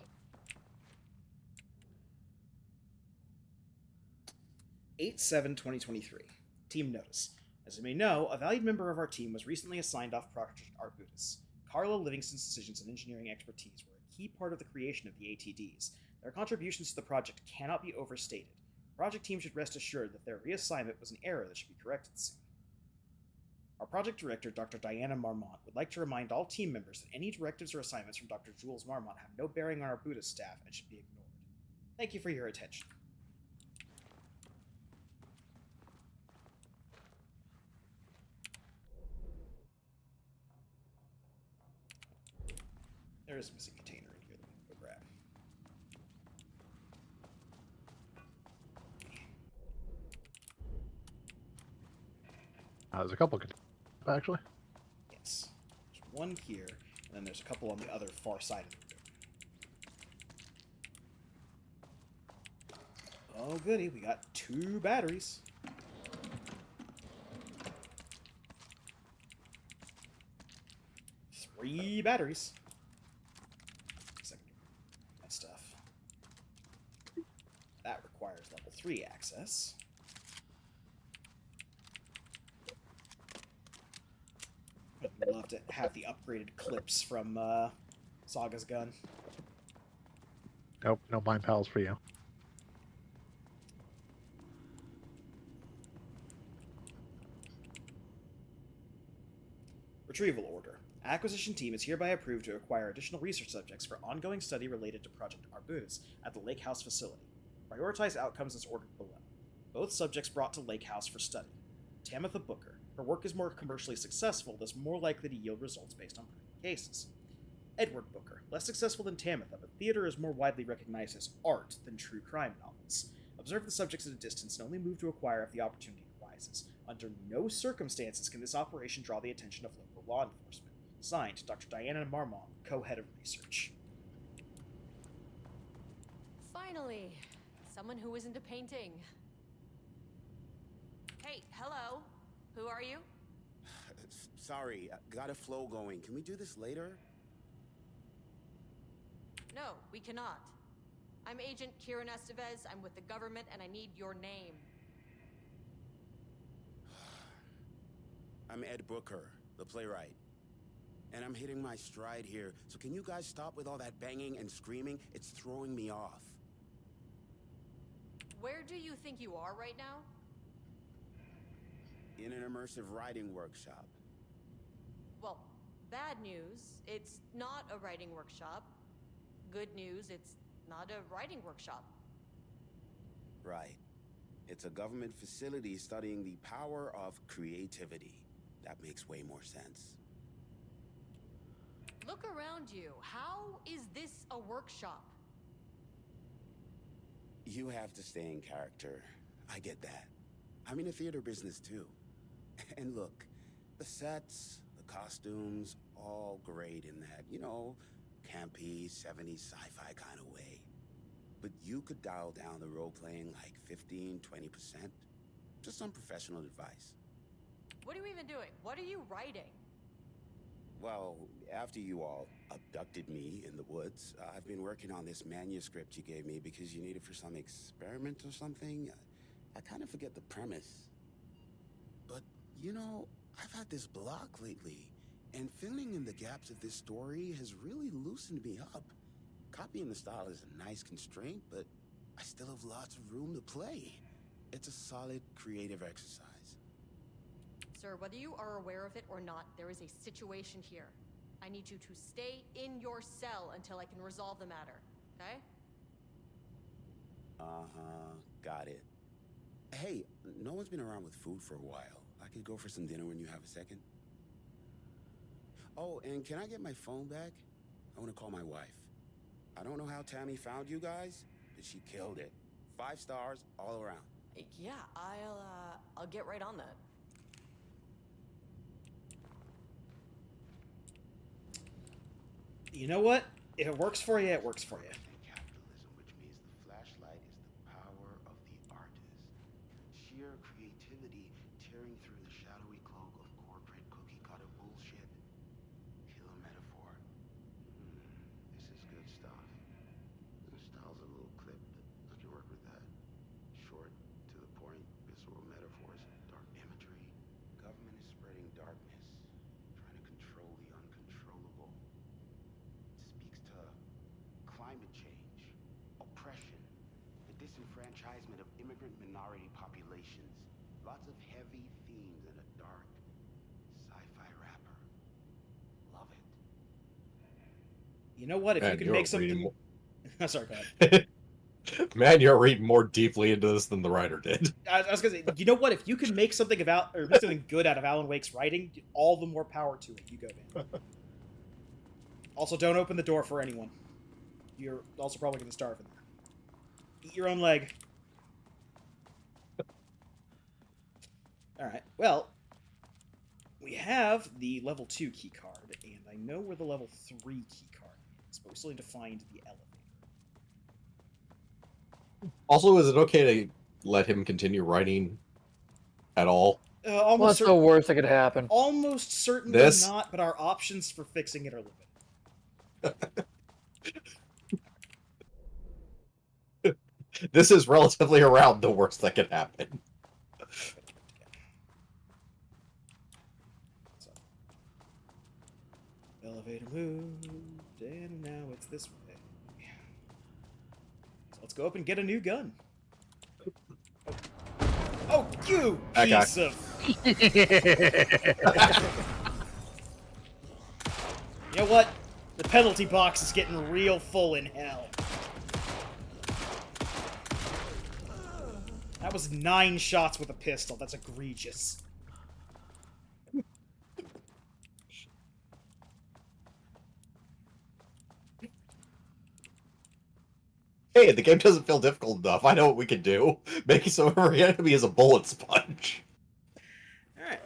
8/7/2023. Team notice. As you may know, a valued member of our team was recently assigned off Project Arbutus. Carla Livingston's decisions and engineering expertise were a key part of the creation of the ATDs. Their contributions to the project cannot be overstated. The project team should rest assured that their reassignment was an error that should be corrected soon. Our project director, Dr. Diana Marmont, would like to remind all team members that any directives or assignments from Dr. Jules Marmont have no bearing on Arbutus staff and should be ignored. Thank you for your attention. There is a missing container in here that we can go grab. There's a couple, actually. Yes. There's one here, and then there's a couple on the other far side of the room. Oh, goody. We got 2 batteries. Three batteries. That stuff. That requires level 3 access. I'd love to have the upgraded clips from Saga's gun. Nope, no mind pals for you. Retrieval order. Acquisition team is hereby approved to acquire additional research subjects for ongoing study related to Project Arbutus at the Lake House facility. Prioritize outcomes as ordered below. Both subjects brought to Lake House for study. Tamitha Booker. Her work is more commercially successful, thus more likely to yield results based on proven cases. Edward Booker. Less successful than Tamitha, but theater is more widely recognized as art than true crime novels. Observe the subjects at a distance and only move to acquire if the opportunity arises. Under no circumstances can this operation draw the attention of local law enforcement. Signed, Dr. Diana Marmont, co-head of research. Finally, someone who isn't a painting. Hey, hello. Who are you? Sorry, got a flow going. Can we do this later? No, we cannot. I'm Agent Kieran Estevez. I'm with the government, and I need your name. I'm Ed Booker, the playwright. And I'm hitting my stride here, so can you guys stop with all that banging and screaming? It's throwing me off. Where do you think you are right now? In an immersive writing workshop. Well, bad news, it's not a writing workshop. Good news, it's not a writing workshop. Right. It's a government facility studying the power of creativity. That makes way more sense. Look around you. How is this a workshop? You have to stay in character. I get that. I'm in the theater business too. And look, the sets, the costumes, all great in that, you know, campy, 70s sci-fi kind of way. But you could dial down the role-playing like 15, 20%. Just some professional advice. What are you even doing? What are you writing? Well, after you all abducted me in the woods, I've been working on this manuscript you gave me because you need it for some experiment or something. I kind of forget the premise. But, you know, I've had this block lately, and filling in the gaps of this story has really loosened me up. Copying the style is a nice constraint, but I still have lots of room to play. It's a solid creative exercise. Sir, whether you are aware of it or not, there is a situation here. I need you to stay in your cell until I can resolve the matter, okay? Uh-huh, got it. Hey, no one's been around with food for a while. I could go for some dinner when you have a second. Oh, and can I get my phone back? I want to call my wife. I don't know how Tammy found you guys, but she killed it. 5 stars all around. Yeah, I'll get right on that. You know what? If it works for you, it works for you. Capitalism, which means the flashlight is the power of the artist. Sheer creativity tearing through the shadowy cloak of corporate cookie-cutter bullshit. Killer metaphor. This is good stuff. The style's a little clipped, but I can work with that. Short, to the point. disenfranchisement of immigrant minority populations. Lots of heavy themes and a dark sci-fi wrapper. Love it. You know what? If you Man, can you're make something... reading I'm sorry, go ahead. Man, you're reading more deeply into this than the writer did. I was gonna say, you know what? If you can make something or make something good out of Alan Wake's writing, all the more power to it. You go, man. Also, don't open the door for anyone. You're also probably gonna starve in there. Eat your own leg. All right. Well, we have the level 2 key card, and I know where the level 3 key card is, but we still need to find the elevator. Also, is it okay to let him continue writing at all? What's the worst that could happen? Almost certainly This? not, but our options for fixing it are limited. This is relatively around the worst that could happen. So, elevator moved, and now it's this way. So let's go up and get a new gun. Oh, you That guy. piece of... You know what? The penalty box is getting real full in hell. That was 9 shots with a pistol. That's egregious. Hey, the game doesn't feel difficult enough. I know what we can do. Making some of our enemy is a bullet sponge. Alright.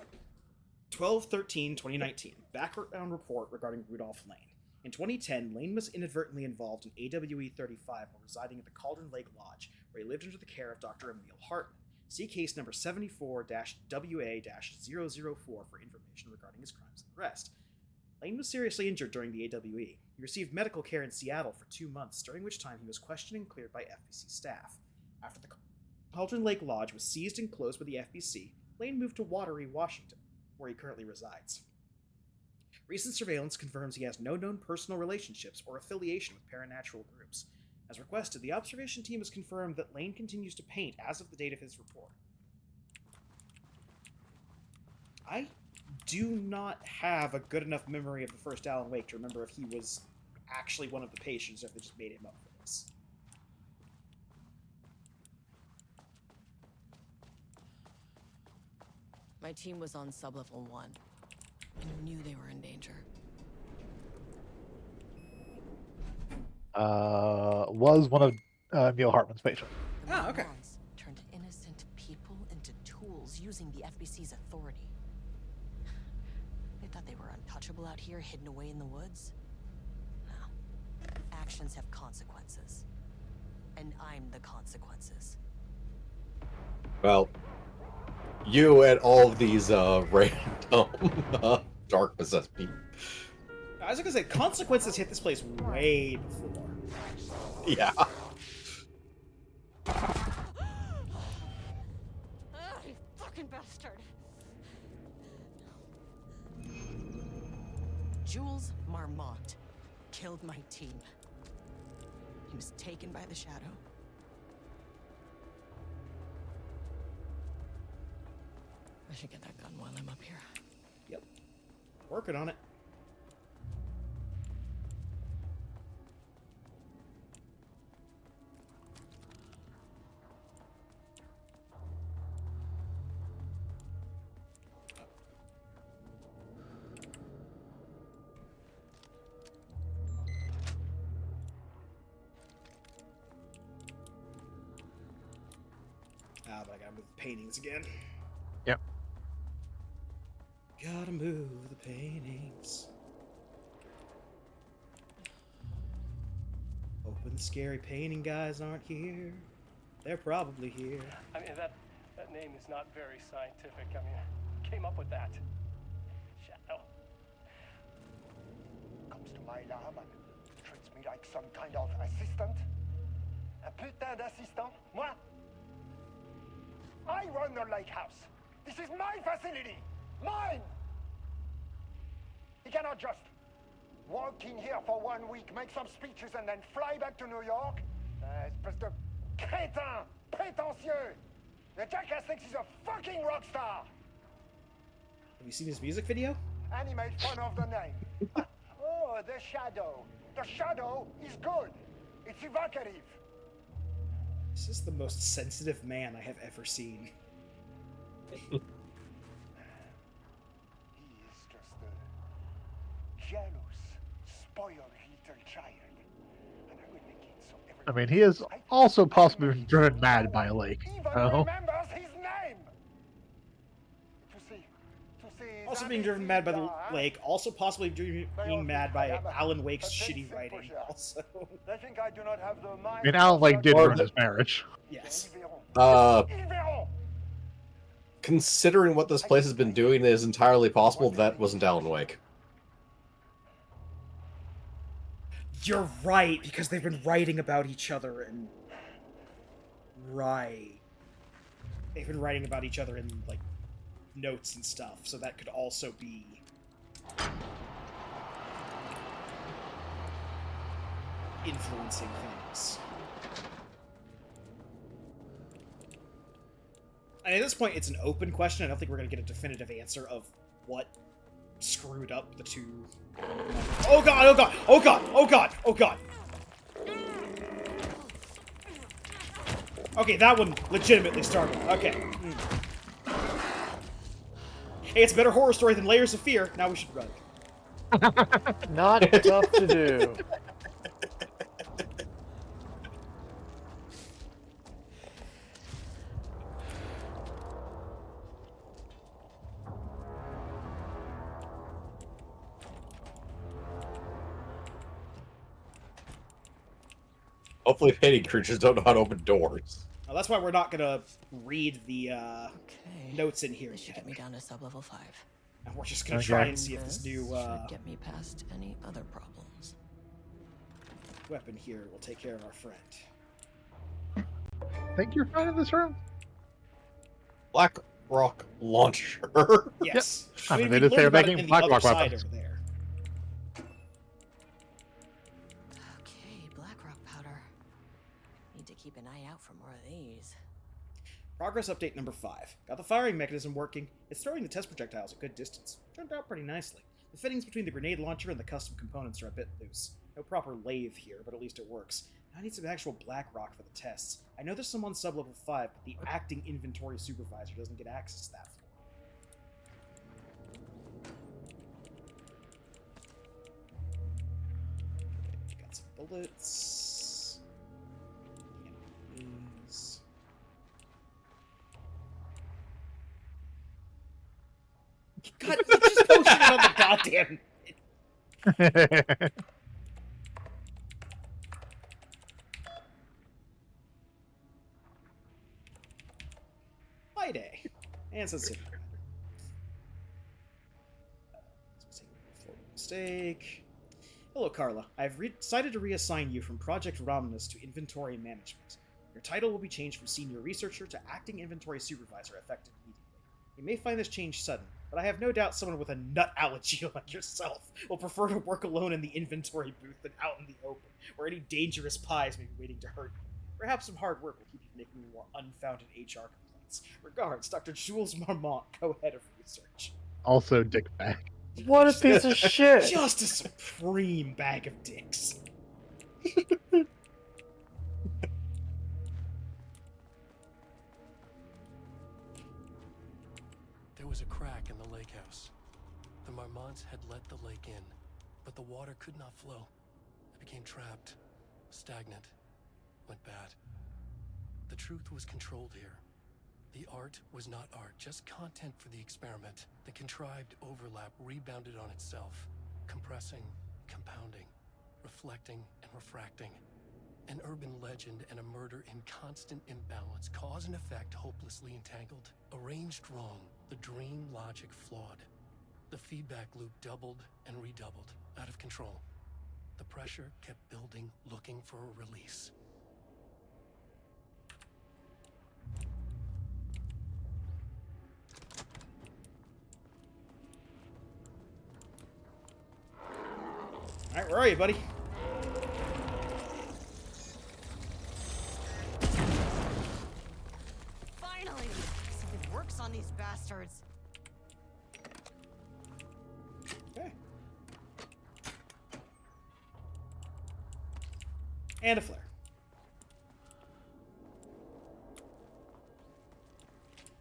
12/13/2019. Background report regarding Rudolph Lane. In 2010, Lane was inadvertently involved in AWE 35 while residing at the Cauldron Lake Lodge, where he lived under the care of Dr. Emil Hartman. See case number 74-WA-004 for information regarding his crimes and arrest. Lane was seriously injured during the AWE. He received medical care in Seattle for 2 months, during which time he was questioned and cleared by FBC staff. After the Cauldron Lake Lodge was seized and closed by the FBC, Lane moved to Wateree, Washington, where he currently resides. Recent surveillance confirms he has no known personal relationships or affiliation with paranatural groups. As requested, the observation team has confirmed that Lane continues to paint as of the date of his report. I do not have a good enough memory of the first Alan Wake to remember if he was actually one of the patients or if they just made him up for this. My team was on sublevel 1 and knew they were in danger. Was one of Emil Hartman's patients. The morons turned innocent people into tools using the FBC's authority. They thought they were untouchable out here, hidden away in the woods. No. Actions have consequences. And I'm the consequences. Well, you and all of these random dark possessed people. I was gonna say, consequences hit this place way before. Yeah. You fucking bastard! Jules Marmont killed my team. He was taken by the Shadow. I should get that gun while I'm up here. Yep. Working on it. But I gotta move the paintings again. Yep. Gotta move the paintings. Hoping the scary painting guys aren't here. They're probably here. I mean, that name is not very scientific. I mean, who came up with that? Shadow. Comes to my lab and treats me like some kind of assistant. Un putain d'assistant? Moi? I run the lake house. This is my facility. Mine! He cannot just walk in here for 1 week, make some speeches, and then fly back to New York. Espèce de crétin! prétentieux! The jackass thinks he's a fucking rock star! Have you seen his music video? And he made fun of the name. Oh, the shadow. The shadow is good. It's evocative. This is the most sensitive man I have ever seen. He is just a jealous, spoiled little child. And I will make it so I mean, he is also possibly been driven mad by a lake. Oh. remembers his name. To see Also being driven mad by the lake, also possibly being mad by Alan Wake's shitty writing, also. They think I do not have the mind. I mean, Alan Wake did ruin his marriage. Yes. Considering what this place has been doing, it is entirely possible that wasn't Alan Wake. You're right, because they've been writing about each other and... Right. They've been writing about each other in, like, notes and stuff, so that could also be... influencing things. And at this point, it's an open question. I don't think we're going to get a definitive answer of what screwed up the two... Oh god, oh god, oh god, oh god, oh god! Okay, that one legitimately started. Okay. Hey, it's a better horror story than Layers of Fear. Now we should run. Not tough to do. Hopefully painting creatures don't know how to open doors. Well, that's why we're not gonna read the notes in here This should yet. get me down to sub-level 5. And we're just gonna try and see if this new should get me past any other problems. weapon here will take care of our friend. Think you're fine in this room? Black Rock Launcher. Yes. I mean, they we did say learned they're about it making in the Black other Rock side weapons. over there. Okay, Blackrock powder. Need to keep an eye out for more of these. Progress update number 5. Got the firing mechanism working. It's throwing the test projectiles a good distance. Turned out pretty nicely. The fittings between the grenade launcher and the custom components are a bit loose. No proper lathe here, but at least it works. Now I need some actual Blackrock for the tests. I know there's some on sub-level 5, but the acting inventory supervisor doesn't get access to that floor. Got some bullets. Enemies. God, you just posted it on the goddamn... My day. And some city. Mistake. Hello, Carla. I've decided to reassign you from Project Romnus to Inventory Management. Your title will be changed from Senior Researcher to Acting Inventory Supervisor, effective immediately. You may find this change sudden, but I have no doubt someone with a nut allergy like yourself will prefer to work alone in the inventory booth than out in the open, where any dangerous pies may be waiting to hurt you. Perhaps some hard work will keep you from making more unfounded HR complaints. Regards, Dr. Jules Marmont, co-head of research. Also, dick bag. What a piece of shit! Just a supreme bag of dicks. There was a crack in the lake house. The Marmonts had let the lake in, but the water could not flow. It became trapped, stagnant, went bad. The truth was controlled here. The art was not art, just content for the experiment. The contrived overlap rebounded on itself, compressing, compounding, reflecting, and refracting. An urban legend and a murder in constant imbalance, cause and effect hopelessly entangled. Arranged wrong, the dream logic flawed. The feedback loop doubled and redoubled, out of control. The pressure kept building, looking for a release. Alright, where are you, buddy? bastards. Okay. And a flare.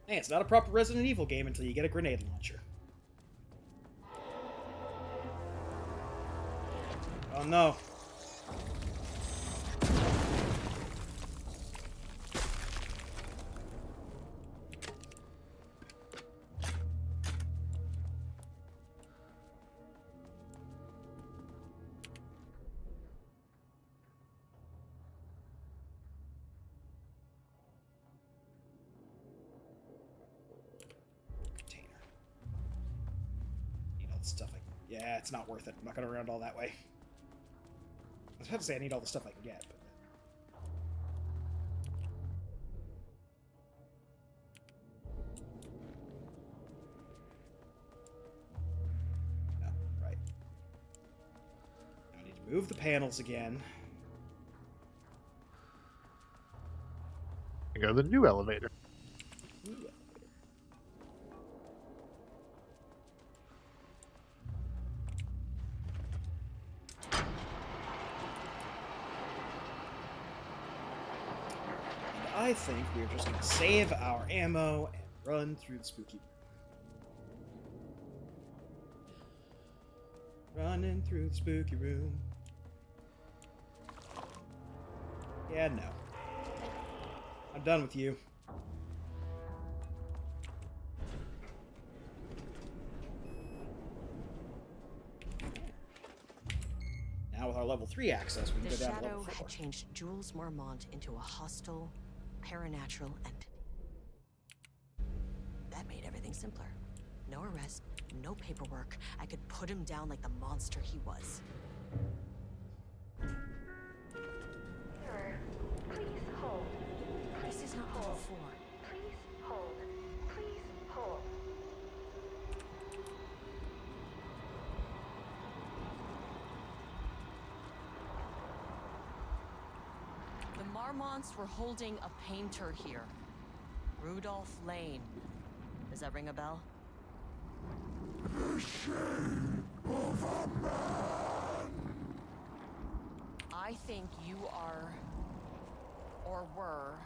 Hey, it's not a proper Resident Evil game until you get a grenade launcher. Oh no. Container. Need all the stuff I... Yeah, it's not worth it. I'm not gonna run all that way. I was about to say I need all the stuff I can get, but... No, right. Now I need to move the panels again. You go to the new elevator. I think we're just going to save our ammo and run through the spooky room. Running through the spooky room. Yeah, no. I'm done with you. Now with our level 3 access, we can The go down to Shadow level 4. had changed Jules Marmont into a hostile, paranatural entity. That made everything simpler. No arrest, no paperwork. I could put him down like the monster he was. Sir, please hold. This is not level 4. Please hold. Please hold. The Marmonts were holding a painter here. Rudolph Lane. Does that ring a bell? The shame of a man. I think you are, or were,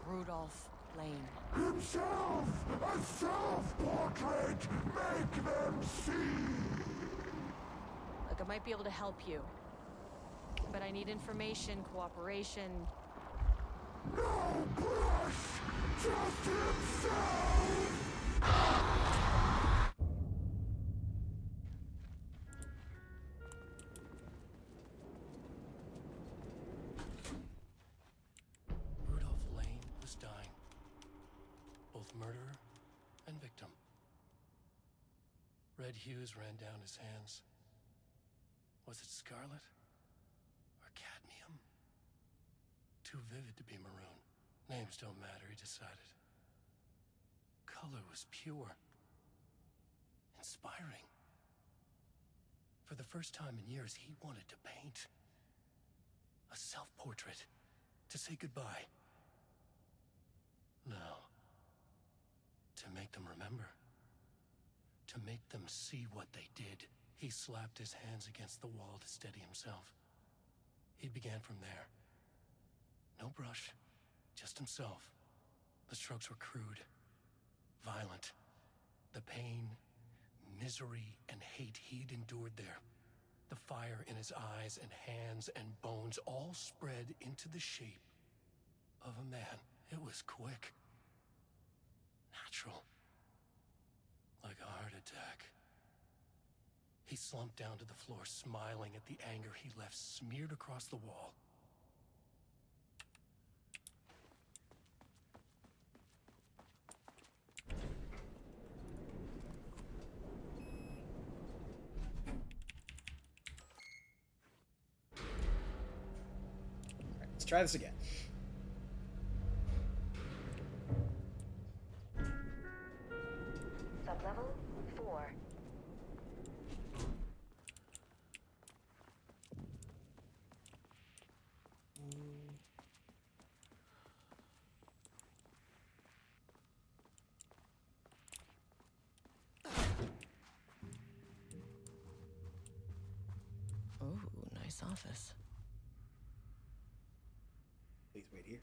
Rudolph Lane. Himself, a self-portrait. Make them see. Look, I might be able to help you. But I need information, cooperation. No brush, just himself. Rudolph Lane was dying. Both murderer and victim. Red hues ran down his hands. Was it scarlet? Or cadmium? Too vivid to be maroon. Names don't matter, he decided. Color was pure. Inspiring. For the first time in years, he wanted to paint. A self-portrait. To say goodbye. No. To make them remember. To make them see what they did. He slapped his hands against the wall to steady himself. He began from there. No brush, just himself. The strokes were crude, violent. The pain, misery, and hate he'd endured there. The fire in his eyes and hands and bones all spread into the shape of a man. It was quick. Natural. Like a heart attack. He slumped down to the floor, smiling at the anger he left smeared across the wall. Let's try this again. Sublevel 4. Oh, nice office. Please wait here.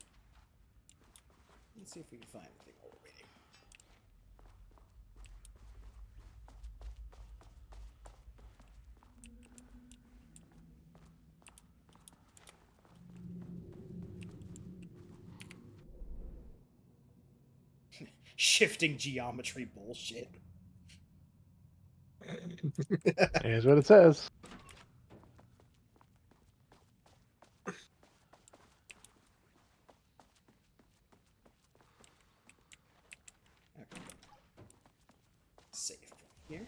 Let's see if we can find anything while we're waiting. Shifting geometry bullshit. Here's what it says. Okay. Save point here.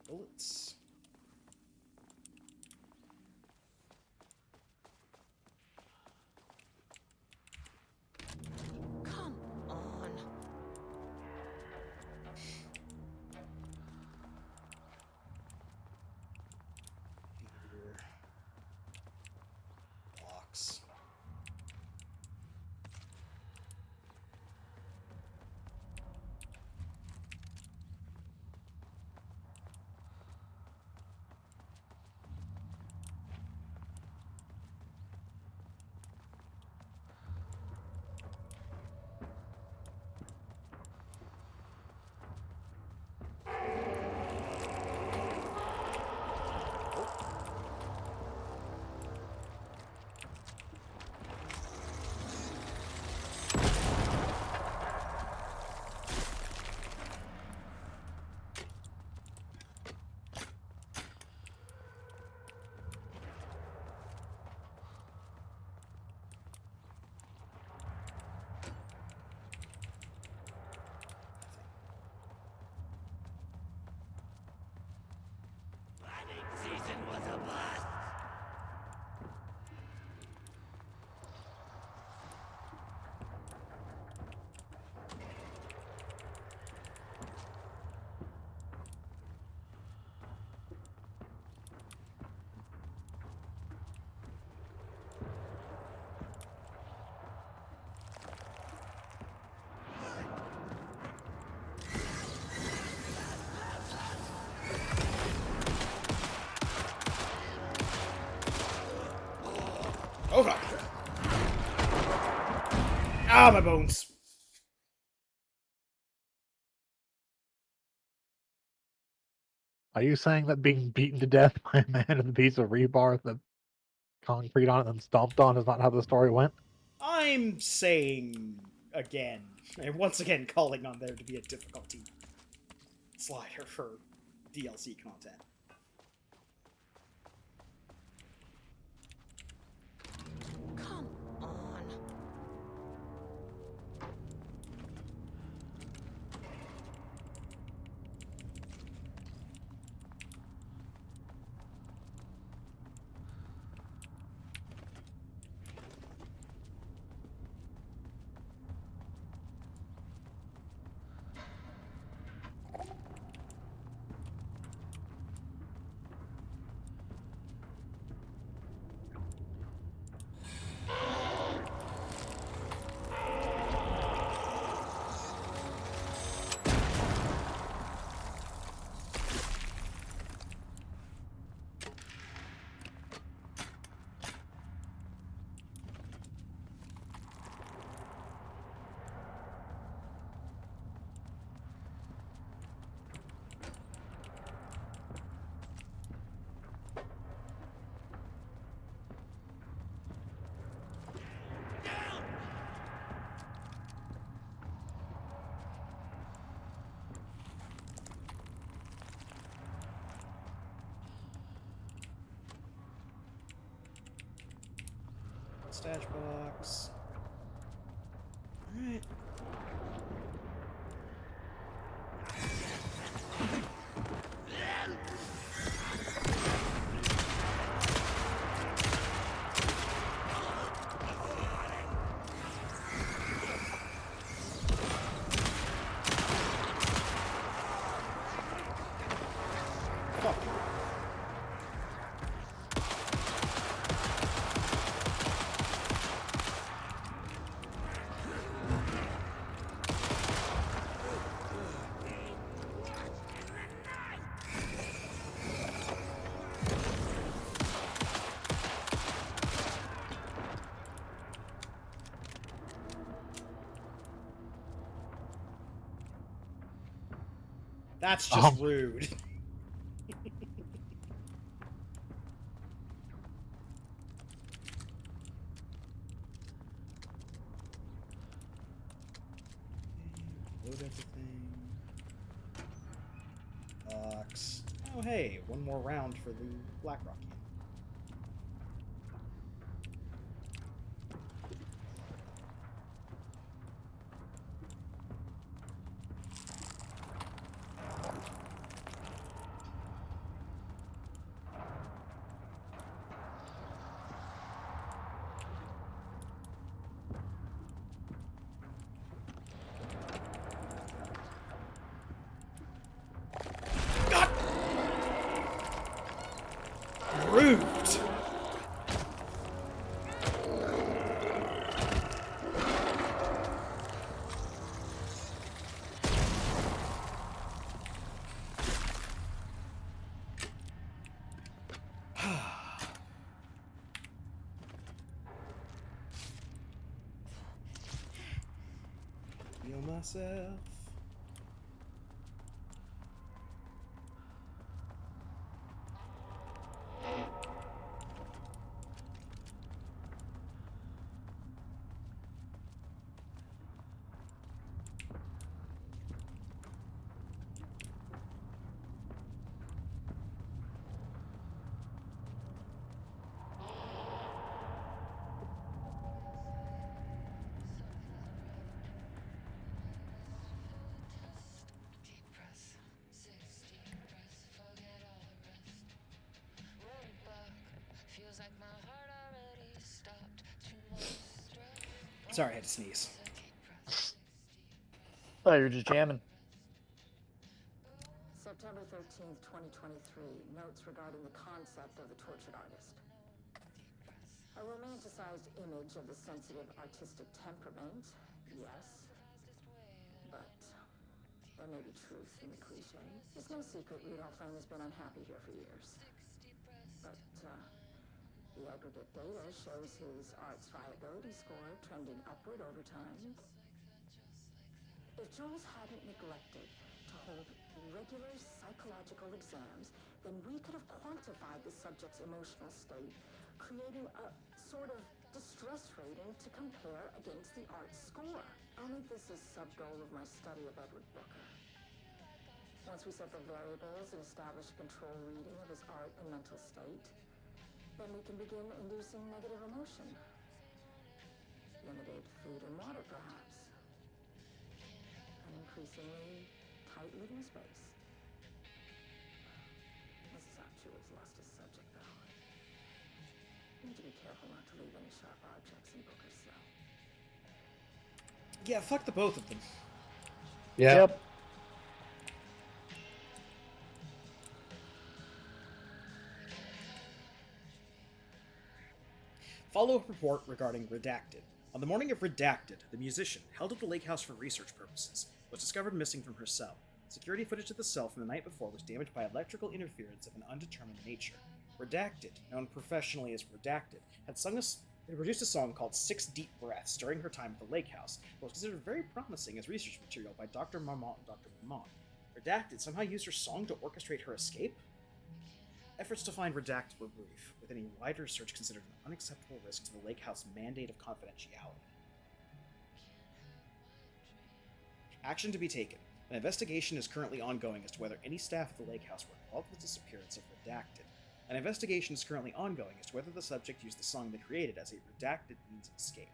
Bullets. Come on. Here. Blocks. Oh fuck! Ah, my bones! Are you saying that being beaten to death by a man with a piece of rebar with the concrete on it and stomped on is not how the story went? I'm saying again, and once again calling on there to be a difficulty slider for DLC content. Come on. Stash box. Alright. That's just rude. Load everything. Box. Oh, hey, one more round for the Black Rockian. Rude! Heal myself. Sorry, I had to sneeze. Oh, you're just jamming. September 13th, 2023. Notes regarding the concept of the tortured artist. A romanticized image of the sensitive artistic temperament, yes. But there may be truth in the cliche. It's no secret Rudolph Lane has been unhappy here for years. But, the aggregate data shows his art's viability score trending upward over time. If Jules hadn't neglected to hold regular psychological exams, then we could have quantified the subject's emotional state, creating a sort of distress rating to compare against the art's score. I'll make this a sub-goal of my study of Edward Booker. Once we set the variables and establish a control reading of his art and mental state, then we can begin inducing negative emotion. Limited food and water, perhaps. An increasingly tight living space. Mrs. Apchu has lost his subject, though. Need to be careful not to leave any sharp objects in Booker's cell. Yeah, fuck the both of them. Yeah. Yep. Follow-up report regarding Redacted. On the morning of Redacted, the musician, held at the lake house for research purposes, was discovered missing from her cell. Security footage of the cell from the night before was damaged by electrical interference of an undetermined nature. Redacted, known professionally as Redacted, had produced a song called 6 Deep Breaths during her time at the lake house, but was considered very promising as research material by Dr. Marmont and Dr. Marmont. Redacted somehow used her song to orchestrate her escape? Efforts to find Redacted were brief, with any wider search considered an unacceptable risk to the Lake House mandate of confidentiality. Action to be taken. An investigation is currently ongoing as to whether any staff at the Lake House were involved with the disappearance of Redacted. An investigation is currently ongoing as to whether the subject used the song they created as a redacted means of escape.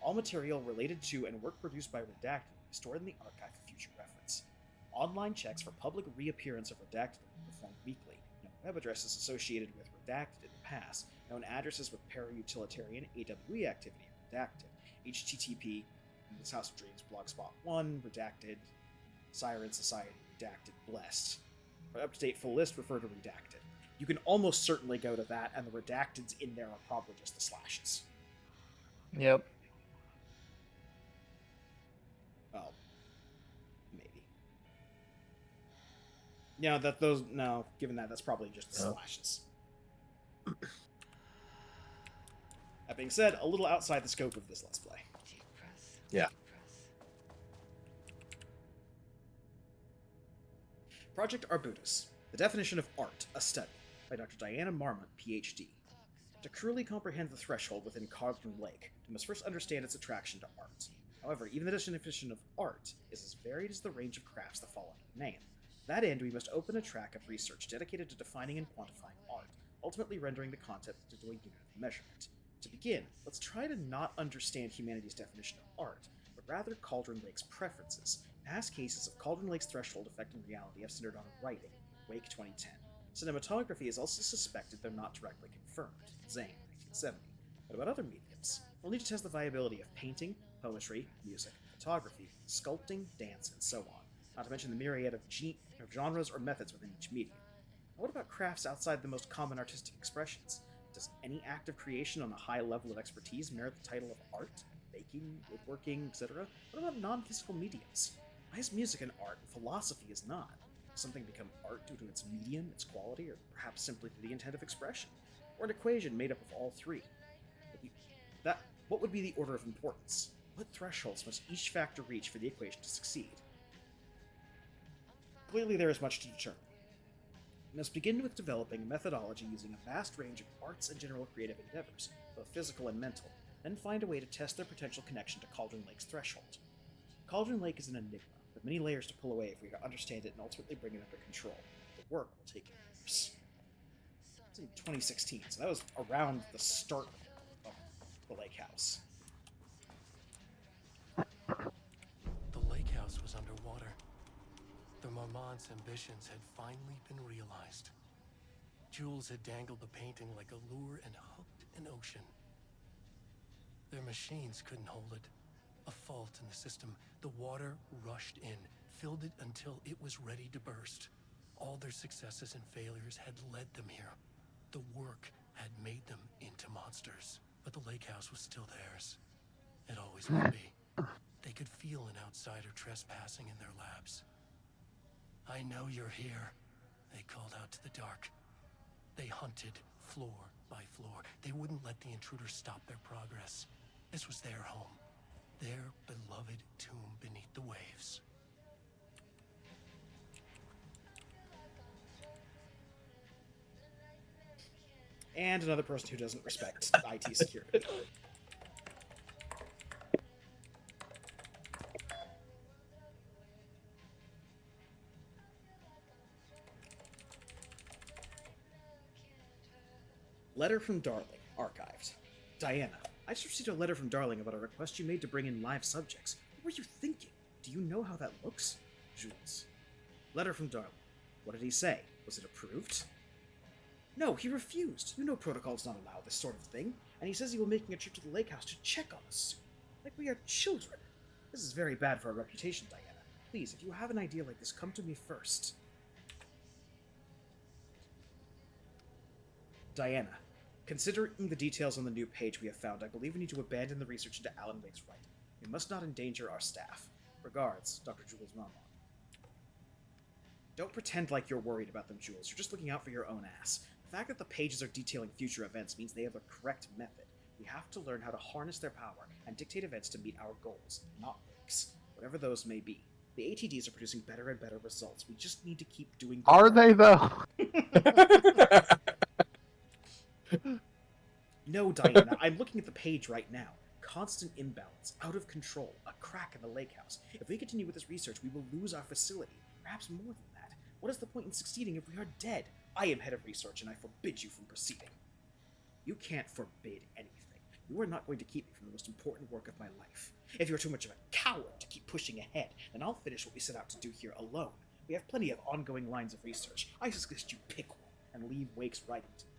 All material related to and work produced by Redacted will be stored in the archive for future reference. Online checks for public reappearance of Redacted will be performed weekly. Web addresses associated with Redacted in the past, known addresses with para-utilitarian AWE activity Redacted, HTTP, This House of Dreams, Blogspot 1, Redacted, Siren Society, Redacted, Blessed. For up-to-date full list, refer to Redacted. You can almost certainly go to that, and the Redacteds in there are probably just the slashes. Yep. Well, maybe. Yeah, given that's probably just the slashes. That being said, a little outside the scope of this Let's Play. Yeah. Project Arbutus, The Definition of Art, a Study, by Dr. Diana Marmont, PhD. To truly comprehend the threshold within Cauldron Lake, we must first understand its attraction to art. However, even the definition of art is as varied as the range of crafts that fall under the name. To that end, we must open a track of research dedicated to defining and quantifying art, ultimately rendering the concept into a unit of measurement. To begin, let's try to not understand humanity's definition of art, but rather Cauldron Lake's preferences. Past cases of Cauldron Lake's threshold affecting reality have centered on writing, Wake 2010. Cinematography is also suspected, though not directly confirmed, Zane 1970. But about other mediums, we'll need to test the viability of painting, poetry, music, photography, sculpting, dance, and so on, not to mention the myriad of genres or methods within each medium. Now, what about crafts outside the most common artistic expressions? Does any act of creation on a high level of expertise merit the title of art? Baking, woodworking, etc.? What about non-physical mediums? Why is music an art and philosophy is not? Does something become art due to its medium, its quality, or perhaps simply to the intent of expression? Or an equation made up of all three? What would be the order of importance? What thresholds must each factor reach for the equation to succeed? Clearly there is much to determine. We must begin with developing a methodology using a vast range of arts and general creative endeavors, both physical and mental, then find a way to test their potential connection to Cauldron Lake's threshold. Cauldron Lake is an enigma, with many layers to pull away if we are to understand it and ultimately bring it under control. The work will take years. It's in 2016, so that was around the start of the Lake House. The lake house was underwater. The Marmont's ambitions had finally been realized. Jules had dangled the painting like a lure and hooked an ocean. Their machines couldn't hold it. A fault in the system. The water rushed in, filled it until it was ready to burst. All their successes and failures had led them here. The work had made them into monsters. But the lake house was still theirs. It always would be. They could feel an outsider trespassing in their labs. I know you're here, they called out to the dark. They hunted floor by floor. They wouldn't let the intruders stop their progress. This was their home, their beloved tomb beneath the waves. And another person who doesn't respect IT security. Letter from Darling, archived. Diana, I just received a letter from Darling about a request you made to bring in live subjects. What were you thinking? Do you know how that looks? Jules. Letter from Darling. What did he say? Was it approved? No, he refused. You know protocol does not allow this sort of thing, and he says he will be making a trip to the lake house to check on us soon. Like we are children. This is very bad for our reputation, Diana. Please, if you have an idea like this, come to me first. Diana, considering the details on the new page we have found, I believe we need to abandon the research into Alan Wake's writing. We must not endanger our staff. Regards, Dr. Jules Marmont. Don't pretend like you're worried about them, Jules. You're just looking out for your own ass. The fact that the pages are detailing future events means they have the correct method. We have to learn how to harness their power and dictate events to meet our goals, not Wake's, whatever those may be. The ATDs are producing better and better results. We just need to keep doing the Are they, though? No, Diana, I'm looking at the page right now. Constant imbalance, out of control, a crack in the lake house. If we continue with this research, we will lose our facility. Perhaps more than that. What is the point in succeeding if we are dead? I am head of research, and I forbid you from proceeding. You can't forbid anything. You are not going to keep me from the most important work of my life. If you're too much of a coward to keep pushing ahead, then I'll finish what we set out to do here alone. We have plenty of ongoing lines of research. I suggest you pick one and leave Wake's writing to me.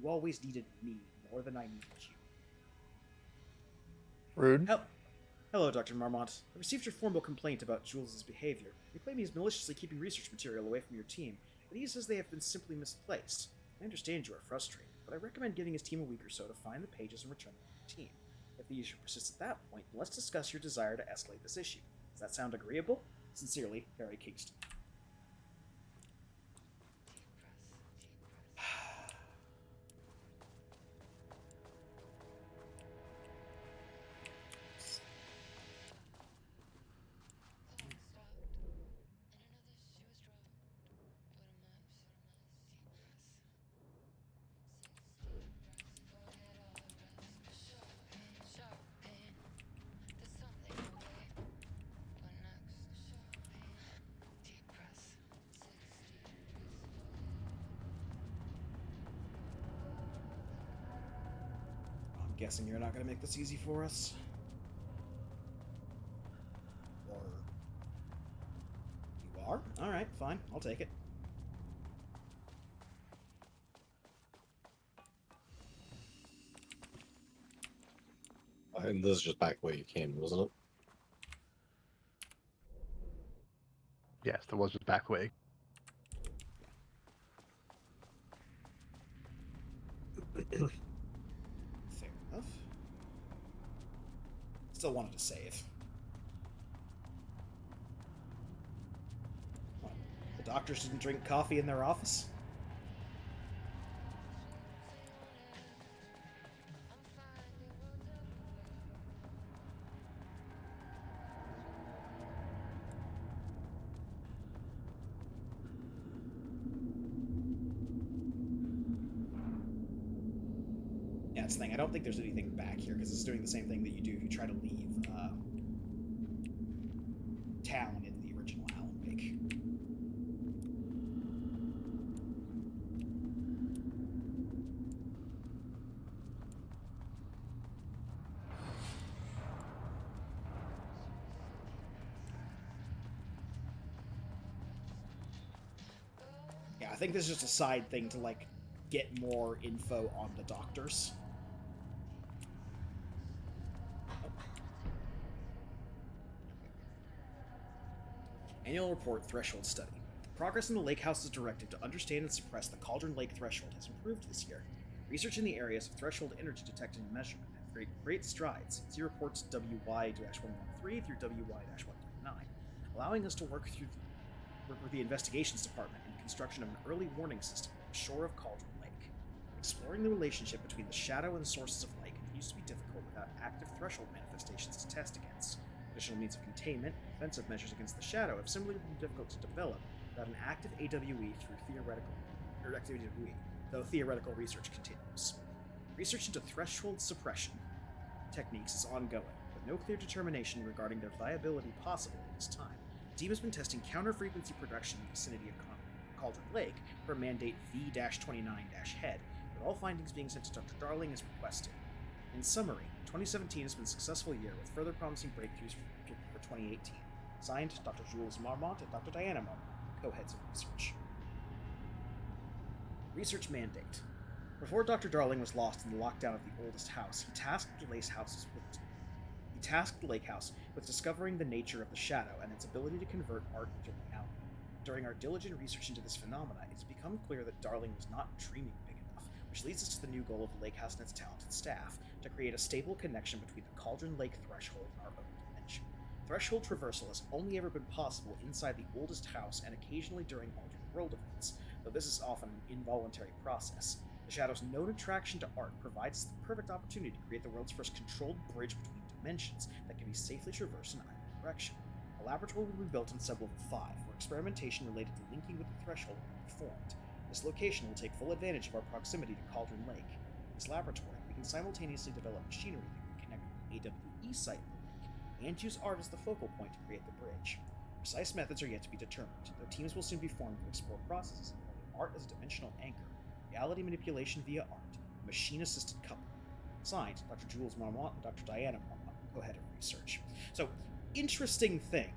You always needed me more than I needed you. Rude. Hello, Dr. Marmont. I received your formal complaint about Jules' behavior. You claim he is maliciously keeping research material away from your team, but he says they have been simply misplaced. I understand you are frustrated, but I recommend giving his team a week or so to find the pages and return them to the team. If the issue persists at that point, then let's discuss your desire to escalate this issue. Does that sound agreeable? Sincerely, Harry Kingston. Guessing you're not going to make this easy for us? Or... You are? Alright, fine. I'll take it. And this is just back where you came, wasn't it? Yes, there was just back way. Fair enough. Still wanted to save. What? The doctors didn't drink coffee in their office? Yeah, that's the thing. I don't think there's anything back here, because it's doing the same thing that you do if you try to leave town in the original Alan Wake. Yeah, I think this is just a side thing to, like, get more info on the doctors. Annual Report Threshold Study. Progress in the Lake House's directive to understand and suppress the Cauldron Lake threshold has improved this year. Research in the areas of threshold energy detection and measurement have made great strides. See reports WY-113 through WY-139, allowing us to work with the Investigations Department in the construction of an early warning system at the shore of Cauldron Lake. Exploring the relationship between the shadow and the sources of light continues to be difficult without active threshold manifestations to test against. Additional means of containment and defensive measures against the shadow have similarly been difficult to develop without an active AWE though theoretical research continues. Research into threshold suppression techniques is ongoing, but no clear determination regarding their viability possible at this time. The team has been testing counter-frequency production in the vicinity of Cauldron Lake for mandate V-29-head, with all findings being sent to Dr. Darling as requested. In summary, 2017 has been a successful year with further promising breakthroughs for 2018. Signed, Dr. Jules Marmont and Dr. Diana Marmont, co-heads of research. Research mandate. Before Dr. Darling was lost in the lockdown of the oldest house, he tasked the Lake House with discovering the nature of the shadow and its ability to convert art into reality. During our diligent research into this phenomena, it's become clear that Darling was not dreaming big enough, which leads us to the new goal of the Lake House and its talented staff, to create a stable connection between the Cauldron Lake threshold and our own dimension. Threshold traversal has only ever been possible inside the oldest house and occasionally during alternate world events, though this is often an involuntary process. The Shadow's known attraction to art provides the perfect opportunity to create the world's first controlled bridge between dimensions that can be safely traversed in either direction. A laboratory will be built in Sublevel 5, where experimentation related to linking with the threshold will be performed. This location will take full advantage of our proximity to Cauldron Lake. In this laboratory, we can simultaneously develop machinery that can connect with the AWE site in the lake, and use art as the focal point to create the bridge. Precise methods are yet to be determined, though teams will soon be formed to explore processes involving art as a dimensional anchor, reality manipulation via art, and machine-assisted coupling. Signed, Dr. Jules Marmont and Dr. Diana Marmont, co-head of research. So, interesting thing.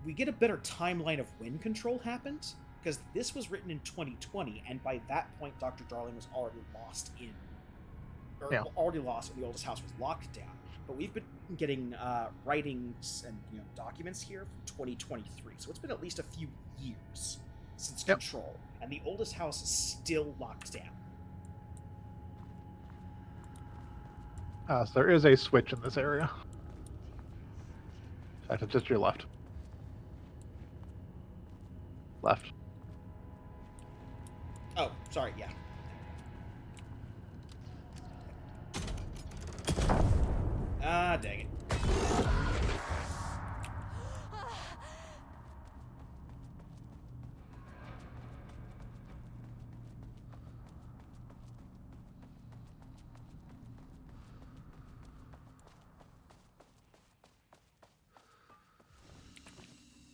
We get a better timeline of when Control happened, because this was written in 2020, and by that point, Dr. Darling was already lost in... already lost, and the oldest house was locked down. But we've been getting writings and documents here from 2023, so it's been at least a few years since Control, and the oldest house is still locked down. So there is a switch in this area. In fact, it's just to your left. Left. Oh, sorry, yeah. Ah, dang it.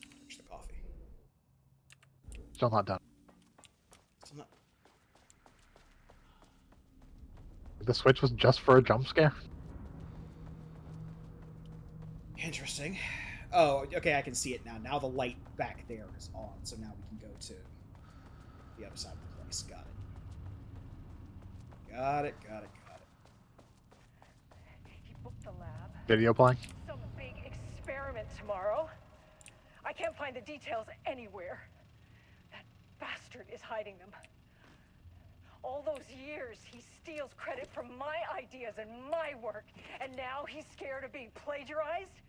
Finish the coffee. Still not done. Still not. The switch was just for a jump scare. Interesting. Oh, okay, I can see it now. Now the light back there is on, so now we can go to the other side of the place. Got it. Got it. He booked the lab. Video playing. Some big experiment tomorrow. I can't find the details anywhere. That bastard is hiding them. All those years, he steals credit for my ideas and my work, and now he's scared of being plagiarized?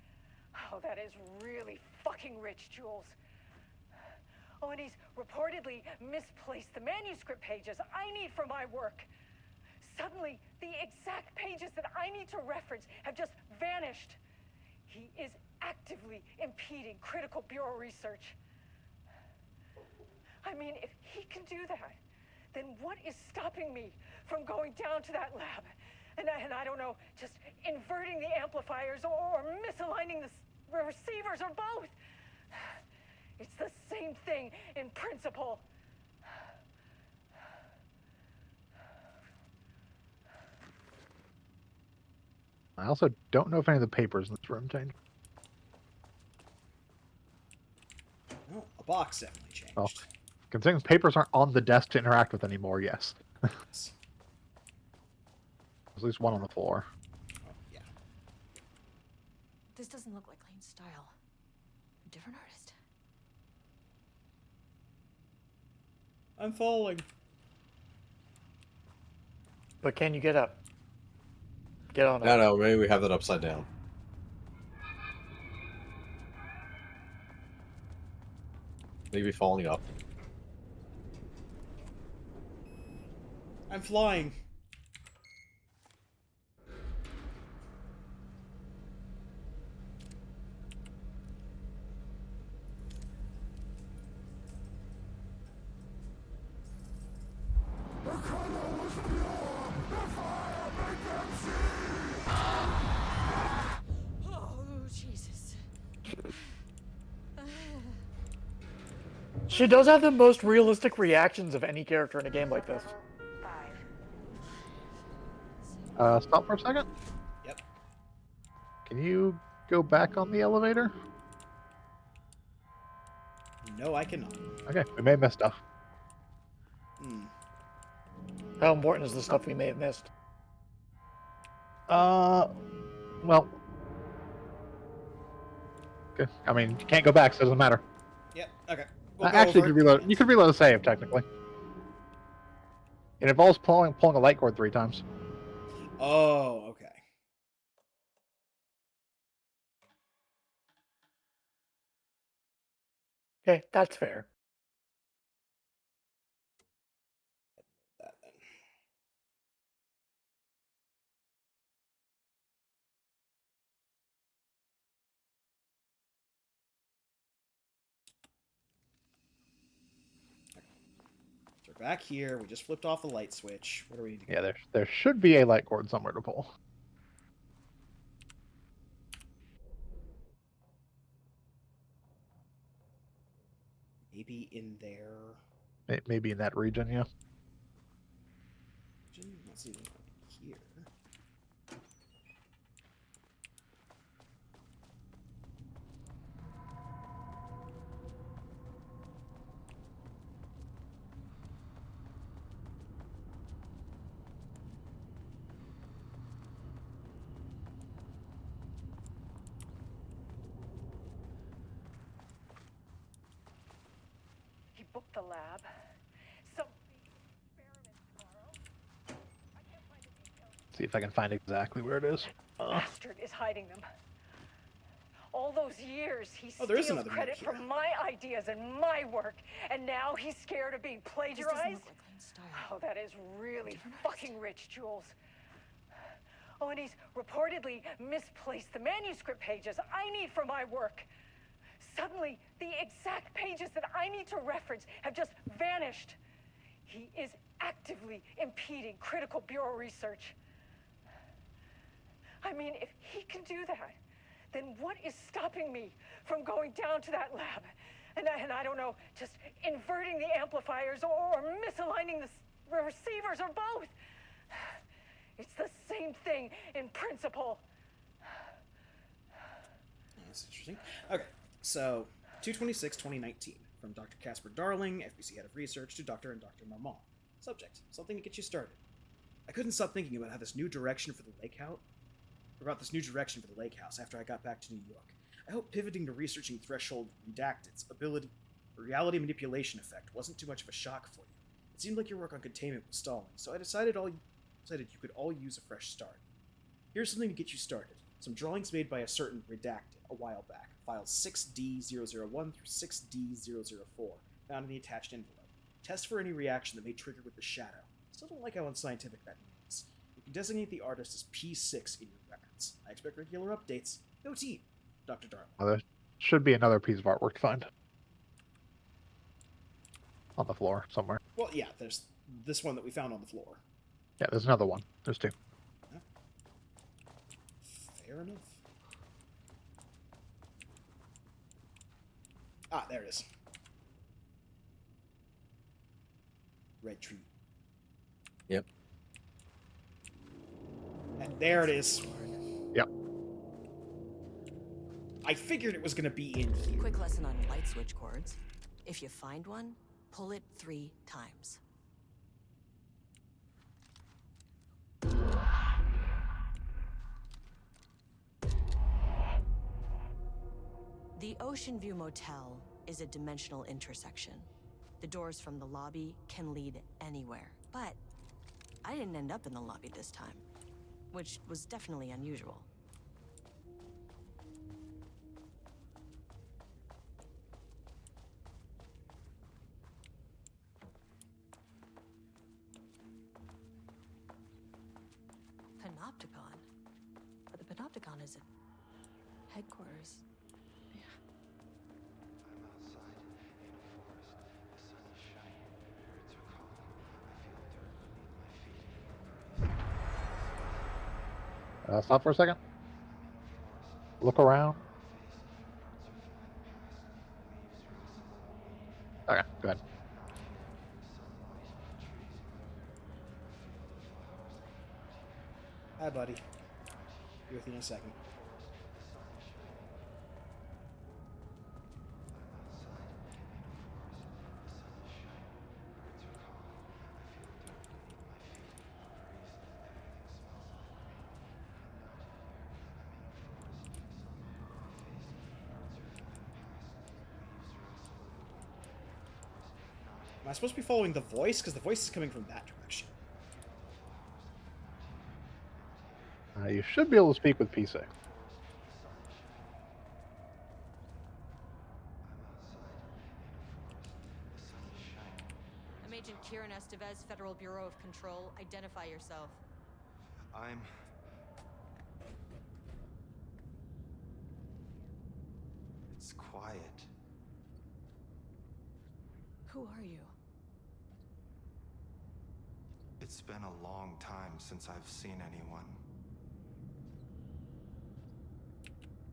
Oh, that is really fucking rich, Jules. Oh, and he's reportedly misplaced the manuscript pages I need for my work. Suddenly, the exact pages that I need to reference have just vanished. He is actively impeding critical bureau research. I mean, if he can do that, then what is stopping me from going down to that lab? And I don't know, just inverting the amplifiers or misaligning the receivers or both. It's the same thing in principle. I also don't know if any of the papers in this room changed. Well, a box definitely changed. Well, considering papers aren't on the desk to interact with anymore, yes. Yes. There's at least one on the floor. Yeah. This doesn't look like Lane's style. Different artist. I'm falling. But can you get up? Get on No, up. no, maybe we have that upside down. Maybe falling up. I'm flying. Oh, Jesus. She does have the most realistic reactions of any character in a game like this. Stop for a second. Yep. Can you go back on the elevator? No, I cannot. Okay, we may have missed stuff. How important is the stuff we may have missed? Well. Okay. I mean, you can't go back, so it doesn't matter. Yep. Okay. We'll go Actually, over you it. could reload. You could reload a save technically. It involves pulling a light cord 3 times. Oh, okay. Okay, that's fair. That then. So we're back here. We just flipped off the light switch. What do we need to go? Yeah, there should be a light cord somewhere to pull. Maybe in there. Maybe in that region, yeah. Not seeing it here. He booked the lab. Some big experiment tomorrow. I can't find the details. See if I can find exactly where it is. Bastard is hiding them. All those years, he Oh, there is steals another credit note for here. my ideas and my work, and now he's scared of being This doesn't plagiarized? look like Lane's style. Oh, that is really Different fucking rich, Jules. Oh, and he's reportedly misplaced the manuscript pages I need for my work. Suddenly, the exact pages that I need to reference have just vanished. He is actively impeding critical bureau research. I mean, if he can do that, then what is stopping me from going down to that lab? And I don't know, just inverting the amplifiers or misaligning the receivers or both. It's the same thing in principle. That's interesting. Okay, so 2/26/2019, from Dr. Casper Darling, FBC Head of Research, to Dr. and Dr. Marmont. Subject: something to get you started. I couldn't stop thinking about this new direction for the lake house. After I got back to New York. I hope pivoting to researching Threshold Redacted's reality manipulation effect wasn't too much of a shock for you. It seemed like your work on containment was stalling, so I decided you could all use a fresh start. Here's something to get you started. Some drawings made by a certain Redacted a while back, files 6D001 through 6D004, found in the attached envelope. Test for any reaction that may trigger with the shadow. Still don't like how unscientific that means. You can designate the artist as P6 in your records. I expect regular updates. No tea, Dr. Darling. There should be another piece of artwork to find. On the floor, somewhere. Well, yeah, there's this one that we found on the floor. Yeah, there's another one. There's two. Yeah. Fair enough. Ah, there it is. Red tree. Yep. And there it is. Yep. I figured it was going to be in here. Quick lesson on light switch cords. If you find one, pull it 3 times. The Ocean View Motel is a dimensional intersection. The doors from the lobby can lead anywhere, but I didn't end up in the lobby this time, which was definitely unusual. Panopticon? But the Panopticon is at headquarters. Yeah. I'm outside in a forest. The sun is shining. Birds are calling. I feel dirt beneath my feet. Stop for a second. Look around. Okay, go ahead. Hi, buddy. Be with you in a second. Am I supposed to be following the voice? Because the voice is coming from that direction. You should be able to speak with P6. I'm Agent Kieran Estevez, Federal Bureau of Control. Identify yourself. It's quiet. Who are you? It's been a long time since I've seen anyone.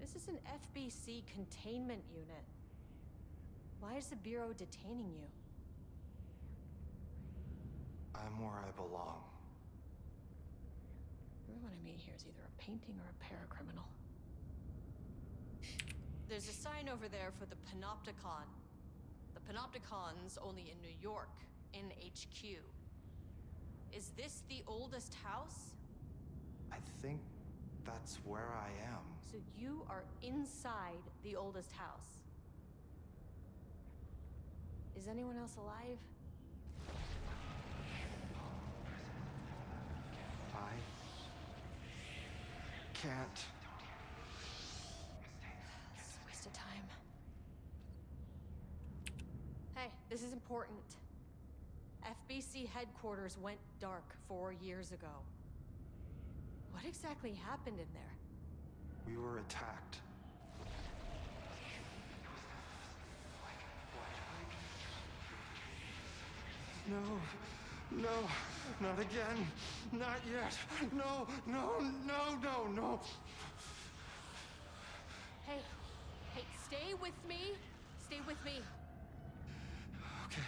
This is an FBC containment unit. Why is the Bureau detaining you? I'm where I belong. Everyone I meet here is either a painting or a paracriminal. There's a sign over there for the Panopticon. The Panopticon's only in New York, in HQ. Is this the oldest house? I think that's where I am. So you are inside the oldest house. Is anyone else alive? I can't. It's a waste of time. Hey, this is important. FBC headquarters went dark 4 years ago. What exactly happened in there? We were attacked. No, not again. Not yet. No. Hey, stay with me. Stay with me. Okay.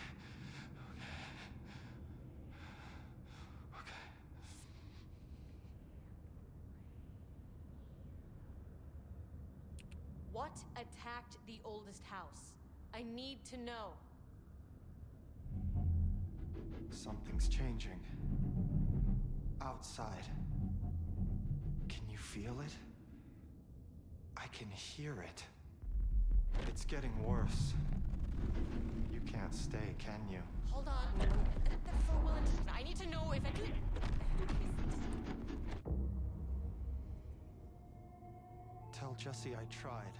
What attacked the oldest house? I need to know. Something's changing. Outside. Can you feel it? I can hear it. It's getting worse. You can't stay, can you? Hold on. I need to know if it... Tell Jesse I tried.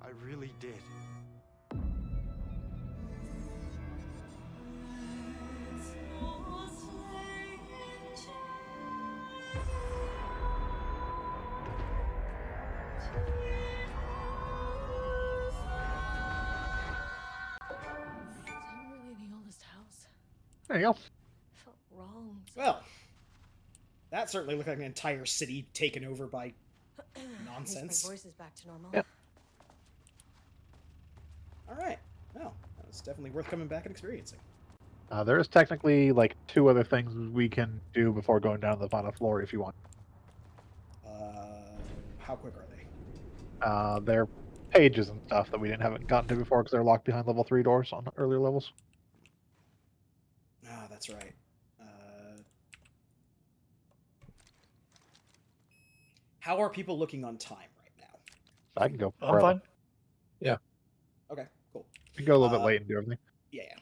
I really did. There you go. Felt wrong. Well, that certainly looked like an entire city taken over by nonsense. My voice is back to normal. Yep. All right. Well, that's definitely worth coming back and experiencing. There is technically like 2 other things we can do before going down to the final floor if you want. How quick are they? They're pages and stuff that we haven't gotten to before because they're locked behind level 3 doors on earlier levels. Ah, that's right. How are people looking on time right now? I can go. I'm fine. Yeah. Okay, cool. We can go a little bit late and do everything. Yeah.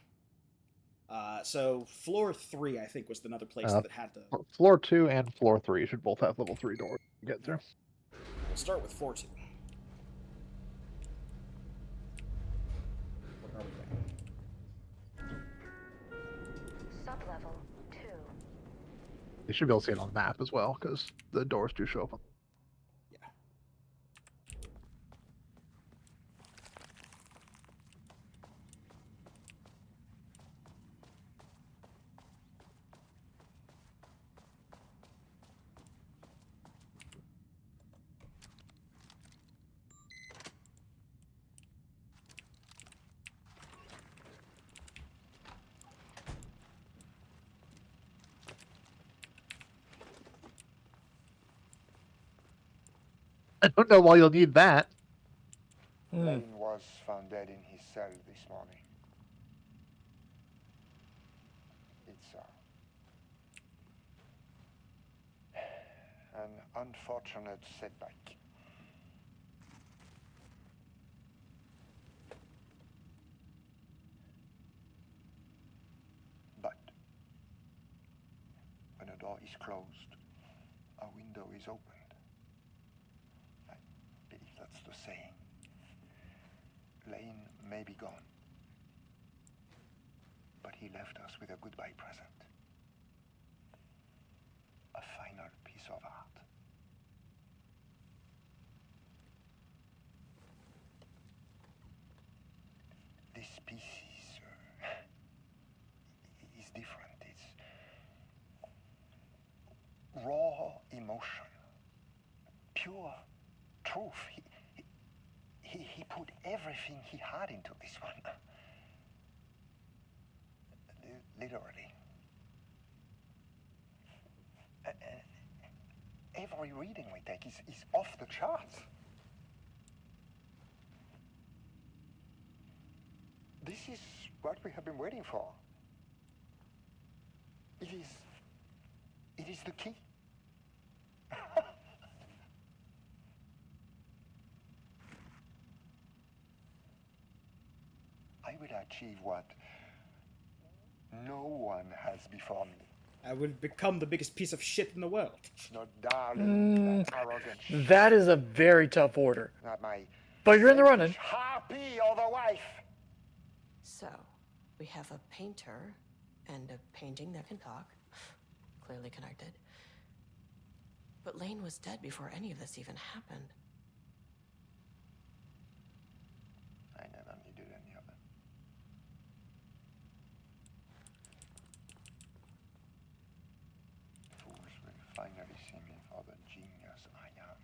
So floor 3, I think, was another place that had the. Floor 2 and floor 3 should both have level 3 doors to get through. We'll start with floor 2. Where are we at? Sublevel 2. You should be able to see it on the map as well because the doors do show up. I don't know why you'll need that. Lane was found dead in his cell this morning. It's an unfortunate setback. But when a door is closed, a window is opened. I believe that's the saying. Lane may be gone, but he left us with a goodbye present. A final piece of art. This piece is different. It's raw emotion, pure truth. He put everything he had into this one. Literally. Every reading we take is off the charts. This is what we have been waiting for. It is the key. I will achieve what no one has before me. I will become the biggest piece of shit in the world. Not darling, arrogant. That is a very tough order. Not my. But you're in the running. Harpy or the wife. So, we have a painter and a painting that can talk. Clearly connected. But Lane was dead before any of this even happened. I never needed any of it. Fools will finally see me for the genius I am.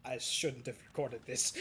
I shouldn't have recorded this.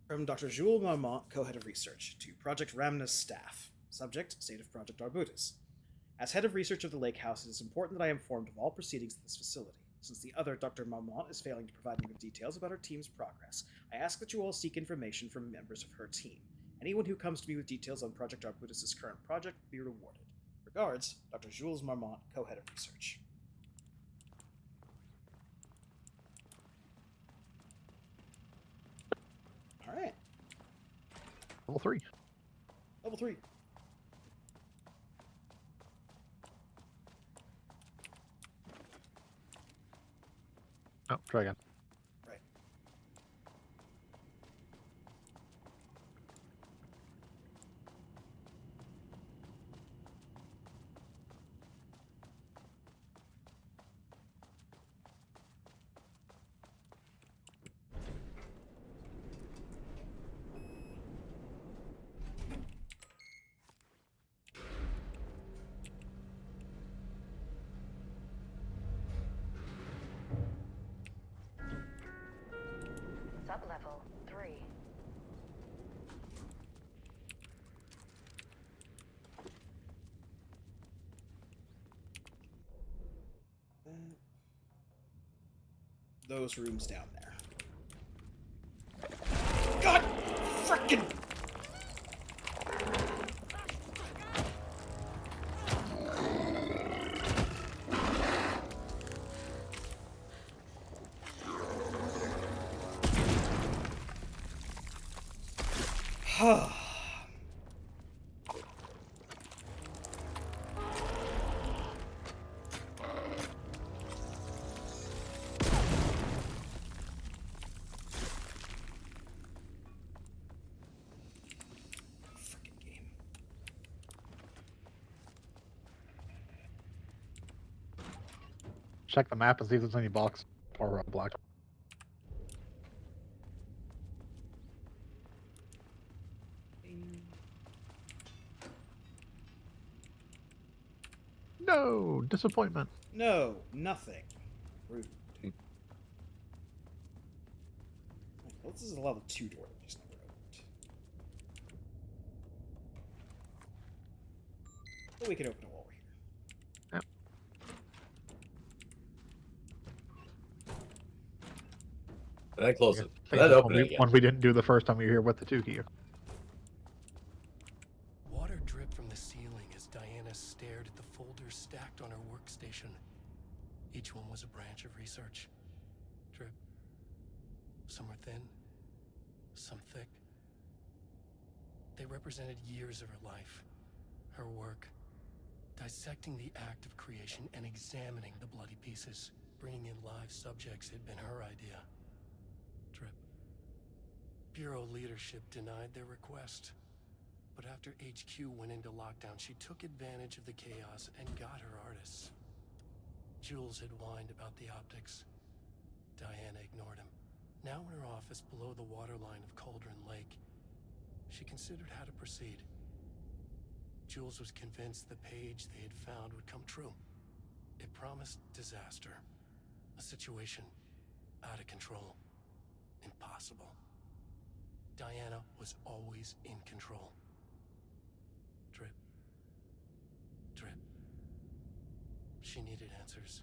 From Dr. Jules Marmont, co-head of research, to Project Ramna's staff. Subject, State of Project Arbutus. As head of research of the Lake House, it is important that I am informed of all proceedings at this facility. Since the other Dr. Marmont is failing to provide me with details about her team's progress, I ask that you all seek information from members of her team. Anyone who comes to me with details on Project Arbutus' current project will be rewarded. Regards, Dr. Jules Marmont, co-head of research. Alright. Level 3. Level 3. Oh, try again. Right. Sublevel 3. Those rooms down there. God frickin'! Check the map and see if there's any box or black. No, disappointment. No, nothing. Rude. Well, this is a level 2 door that just never opened. But we can open it while we're here. And then close it. I And think then that's open one it we, again. one we didn't do the first time we were here with the 2 key. Water dripped from the ceiling as Diana stared at the folders stacked on her workstation. Each one was a branch of research. Drip. Some were thin, some thick. They represented years of her life, her work, dissecting the act of creation and examining the bloody pieces. Bringing in live subjects had been her idea. Drip. Bureau leadership denied their request. But after HQ went into lockdown, she took advantage of the chaos and got her artists. Jules had whined about the optics. Diana ignored him. Now in her office below the waterline of Cauldron Lake, she considered how to proceed. Jules was convinced the page they had found would come true. It promised disaster. A situation out of control. Impossible. Diana was always in control. Drip. Drip. She needed answers.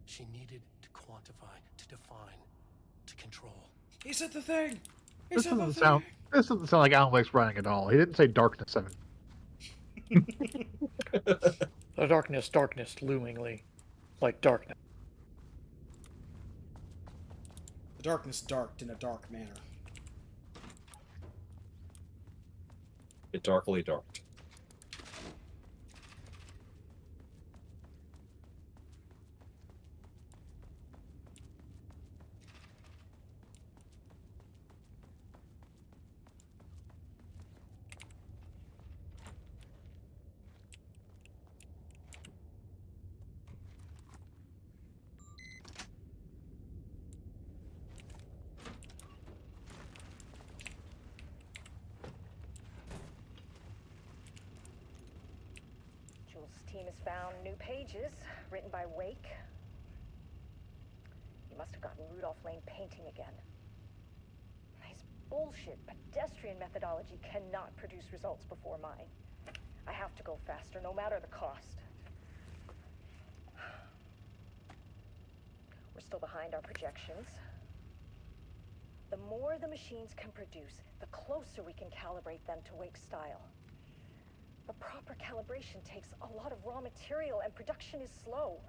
She needed to quantify, to define, to control. He said the thing! This doesn't sound like Alan Wake's writing at all. He didn't say Darkness 7. The darkness loomingly. Like darkness. The darkness darked in a dark manner. It darkly darked. team has found new pages written by Wake. You must have gotten Rudolph Lane painting again. His bullshit pedestrian methodology cannot produce results before mine. I have to go faster, no matter the cost. We're still behind our projections. The more the machines can produce, the closer we can calibrate them to Wake's style. The proper calibration takes a lot of raw material, and production is slow.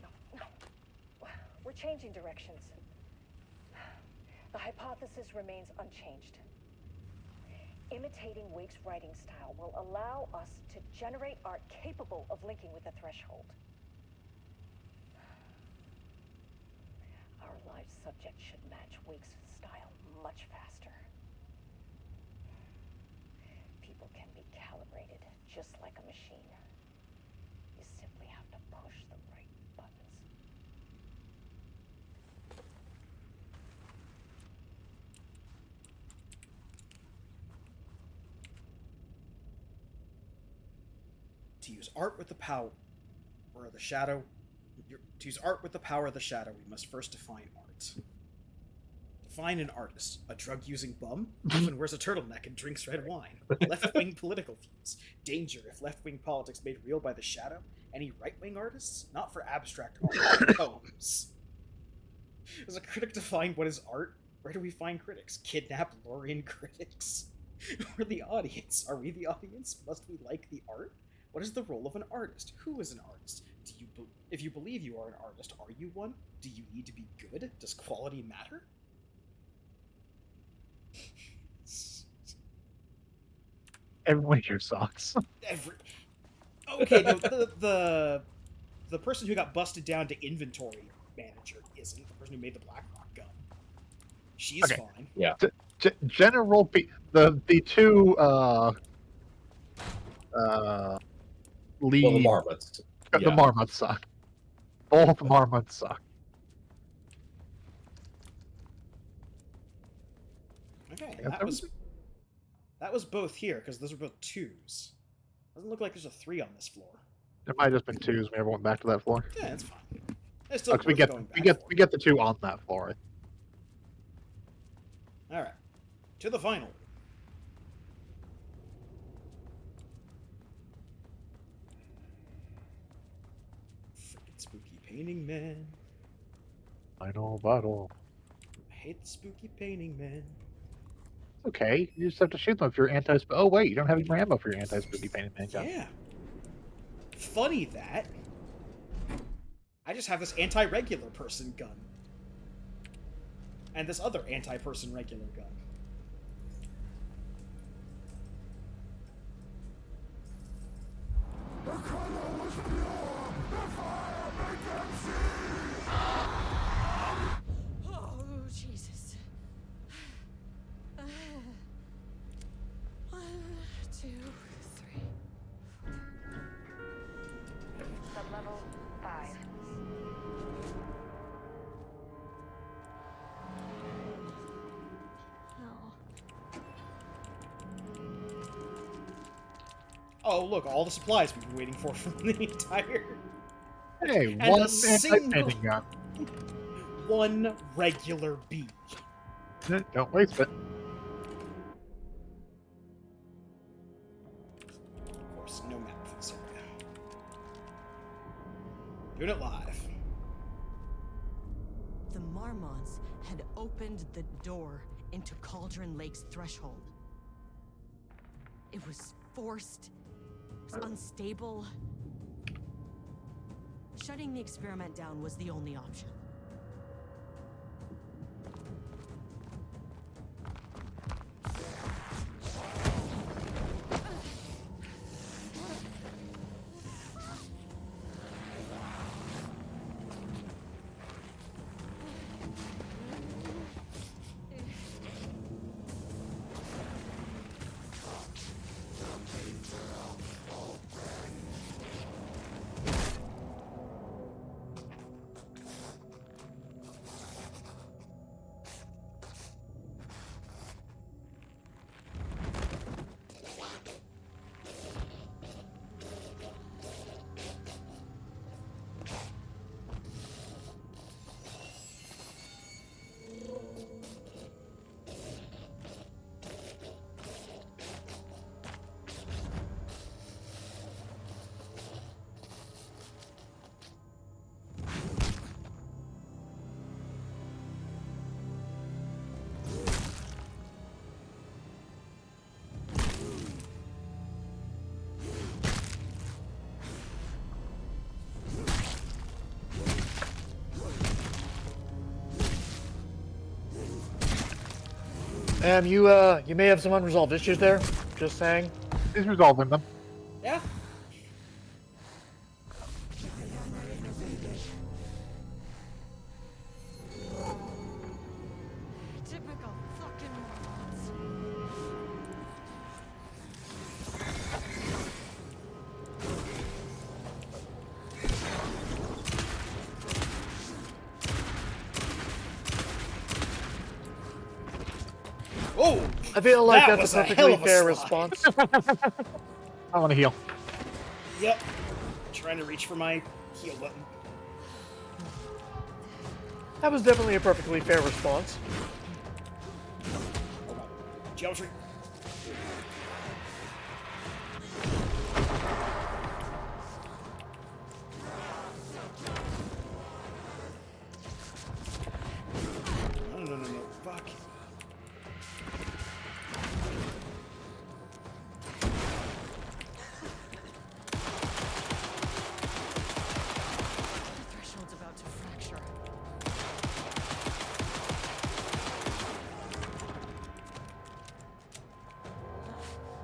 No. We're changing directions. The hypothesis remains unchanged. Imitating Wake's writing style will allow us to generate art capable of linking with the threshold. Our live subject should match Wake's style much faster. People can be calibrated just like a machine. You simply have to push the right buttons. To use art with the power of the shadow, to use art with the power of the shadow, we must first define art. Define an artist: a drug-using bum, often wears a turtleneck and drinks red wine. Left-wing political views: danger if left-wing politics made real by the shadow. Any right-wing artists? Not for abstract art, but poems. Does a critic define what is art? Where do we find critics? Kidnap Lorien critics? We're the audience. Are we the audience? Must we like the art? What is the role of an artist? Who is an artist? If you believe you are an artist, are you one? Do you need to be good? Does quality matter? Everyone here sucks. Okay, no, the person who got busted down to inventory manager isn't the person who made the Blackrock gun. She's Okay. fine. Yeah. General the two lead. Well, the Marmots. The Yeah. Marmots suck. Both Marmots suck. Okay, Yeah, that was both here because those are both twos. Doesn't look like there's a 3 on this floor. There might have just been twos. We never went back to that floor. Yeah, it's fine. It's still we worth get going back we get the 2 on that floor. All right, to the final. Freaking spooky painting man. Final battle. I hate the spooky painting man. Okay, you just have to shoot them if you're anti. Oh wait, you don't have any more ammo for your anti-spooky painting man gun. Yeah. Funny that. I just have this anti-regular person gun. And this other anti-person regular gun. Oh, Jesus. 1, 2, 3. Sublevel 5. Oh, look, all the supplies we've been waiting for from the entire... Hey, And one a single- anti-painting gun. One regular bee. Don't waste it. Of course, no map for this area. Doing it live. The Marmons had opened the door into Cauldron Lake's threshold. It was forced. It was unstable. Shutting the experiment down was the only option. You may have some unresolved issues there. Just saying. He's resolving them. Yeah. Typical fucking morons. Oh! I feel like that that's a was perfectly hell of a fair slide. response. I want to heal. Yep. Trying to reach for my heal button. That was definitely a perfectly fair response. Geometry. No. Fuck. The threshold's about to fracture.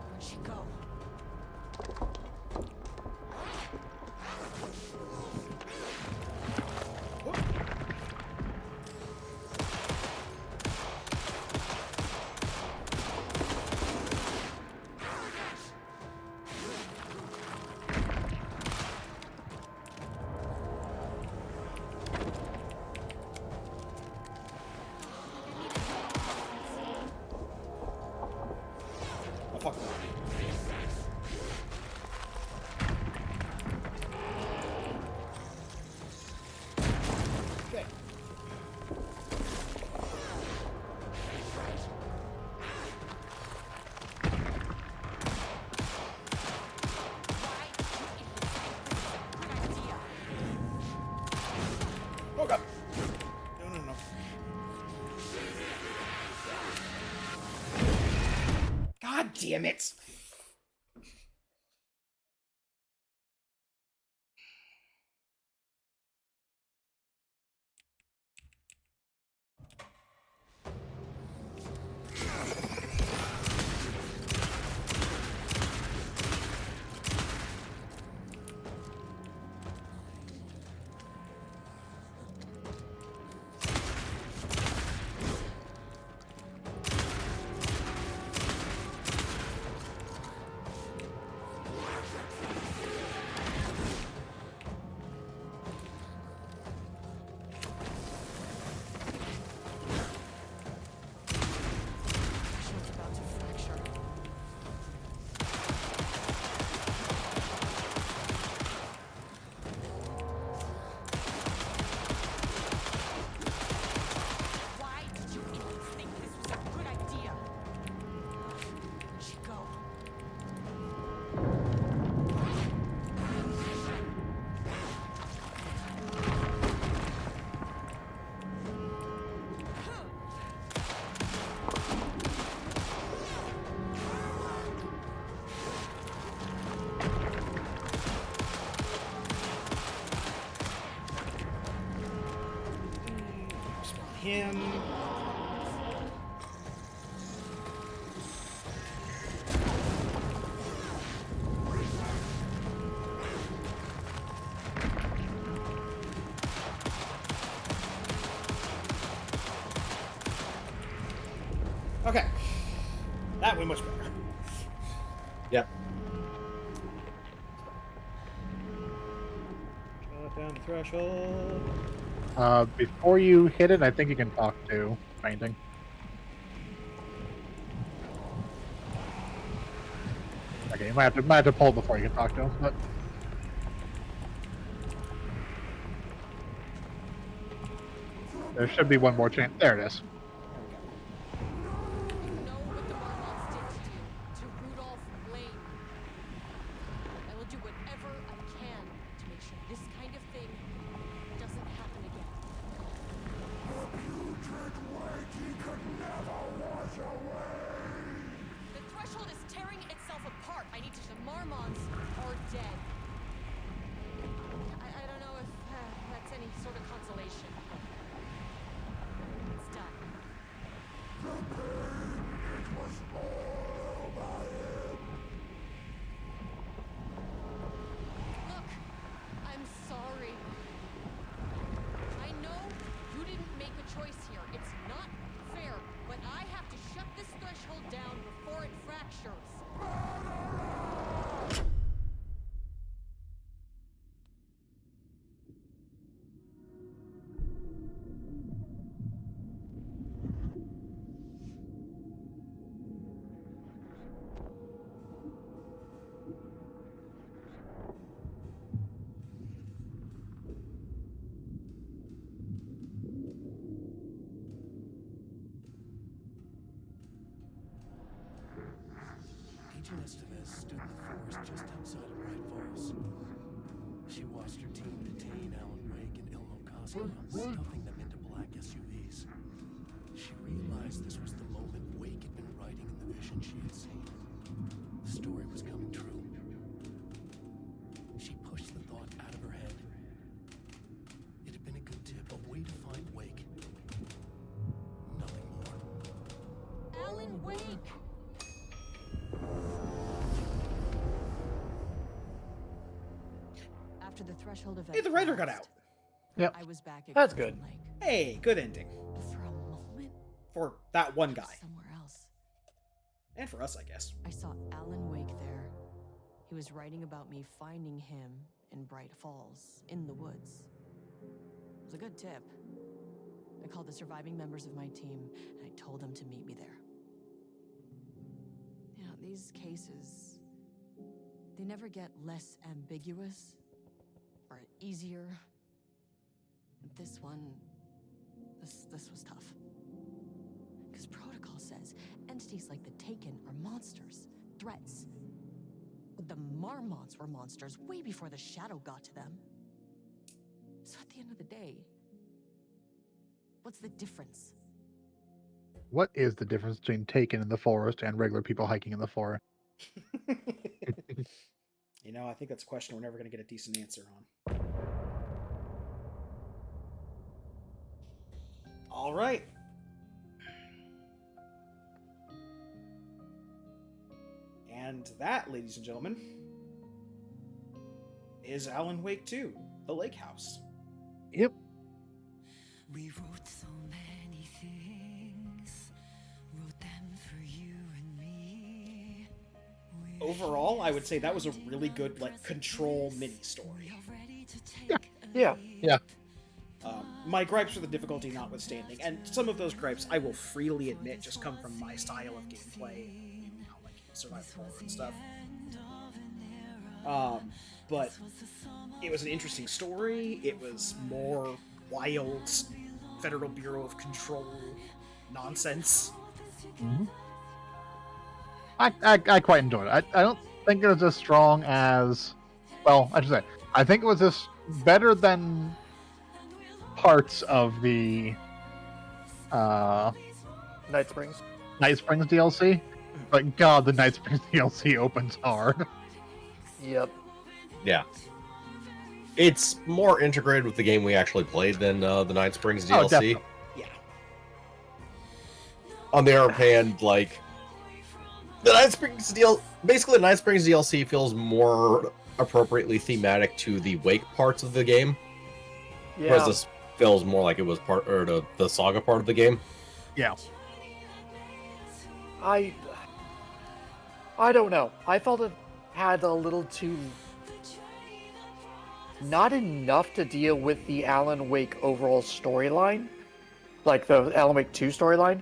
Where'd she go? Oh, fuck. Okay. Oh god. No. God damn it. Threshold's about to fracture. Why did you idiots think this was a good idea? Where'd she go? Spawn him. Okay. That went much better. Yep. Shut down the threshold. Before you hit it, I think you can talk to Fainting. Okay, you might have to pull before you can talk to him, but there should be one more chance. There it is. You know what the Marmots did to Rudolph Lane. I will do whatever I can to make sure this kind of thing doesn't happen again. The threshold is tearing itself apart. I need to. The Marmots are dead. I don't know if that's any sort of consolation. It's done. stuffing them into black SUVs. She realized this was the moment Wake had been writing in the vision she had seen. The story was coming true. She pushed the thought out of her head. It had been a good tip, a way to find Wake. Nothing more. Alan Wake! After the threshold event, Hey, the writer got out. Yep. I was back at That's Cauldron good. Lake. Hey, good ending. But for a moment, For that one guy. somewhere else, And for us, I guess. I saw Alan Wake there. He was writing about me finding him in Bright Falls, in the woods. It was a good tip. I called the surviving members of my team, and I told them to meet me there. You know, these cases, they never get less ambiguous or easier. This one, this was tough. Because protocol says entities like the Taken are monsters, threats. But the Marmots were monsters way before the Shadow got to them. So at the end of the day, what's the difference? What is the difference between Taken in the forest and regular people hiking in the forest? You know, I think that's a question we're never going to get a decent answer on. All right. And that, ladies and gentlemen, is Alan Wake 2, The Lake House. Yep. We wrote so many things, wrote them for you and me. Overall, I would say that was a really good, like, Control mini-story. Yeah. Yeah. My gripes for the difficulty notwithstanding, and some of those gripes, I will freely admit, just come from my style of gameplay, you know, like survival horror and stuff. But it was an interesting story. It was more wild Federal Bureau of Control nonsense. Mm-hmm. I quite enjoyed it. I don't think it was as strong as, well, I should say, I think it was just better than parts of the Night Springs DLC. But God, the Night Springs DLC opens hard. Yep. Yeah. It's more integrated with the game we actually played than the Night Springs DLC. Definitely. Yeah. On the other hand, like, the Night Springs basically the Night Springs DLC feels more appropriately thematic to the Wake parts of the game. Yeah. Whereas this feels more like it was part, or the Saga part of the game. Yeah. I don't know. I felt it had a little too... not enough to deal with the Alan Wake overall storyline, like the Alan Wake 2 storyline,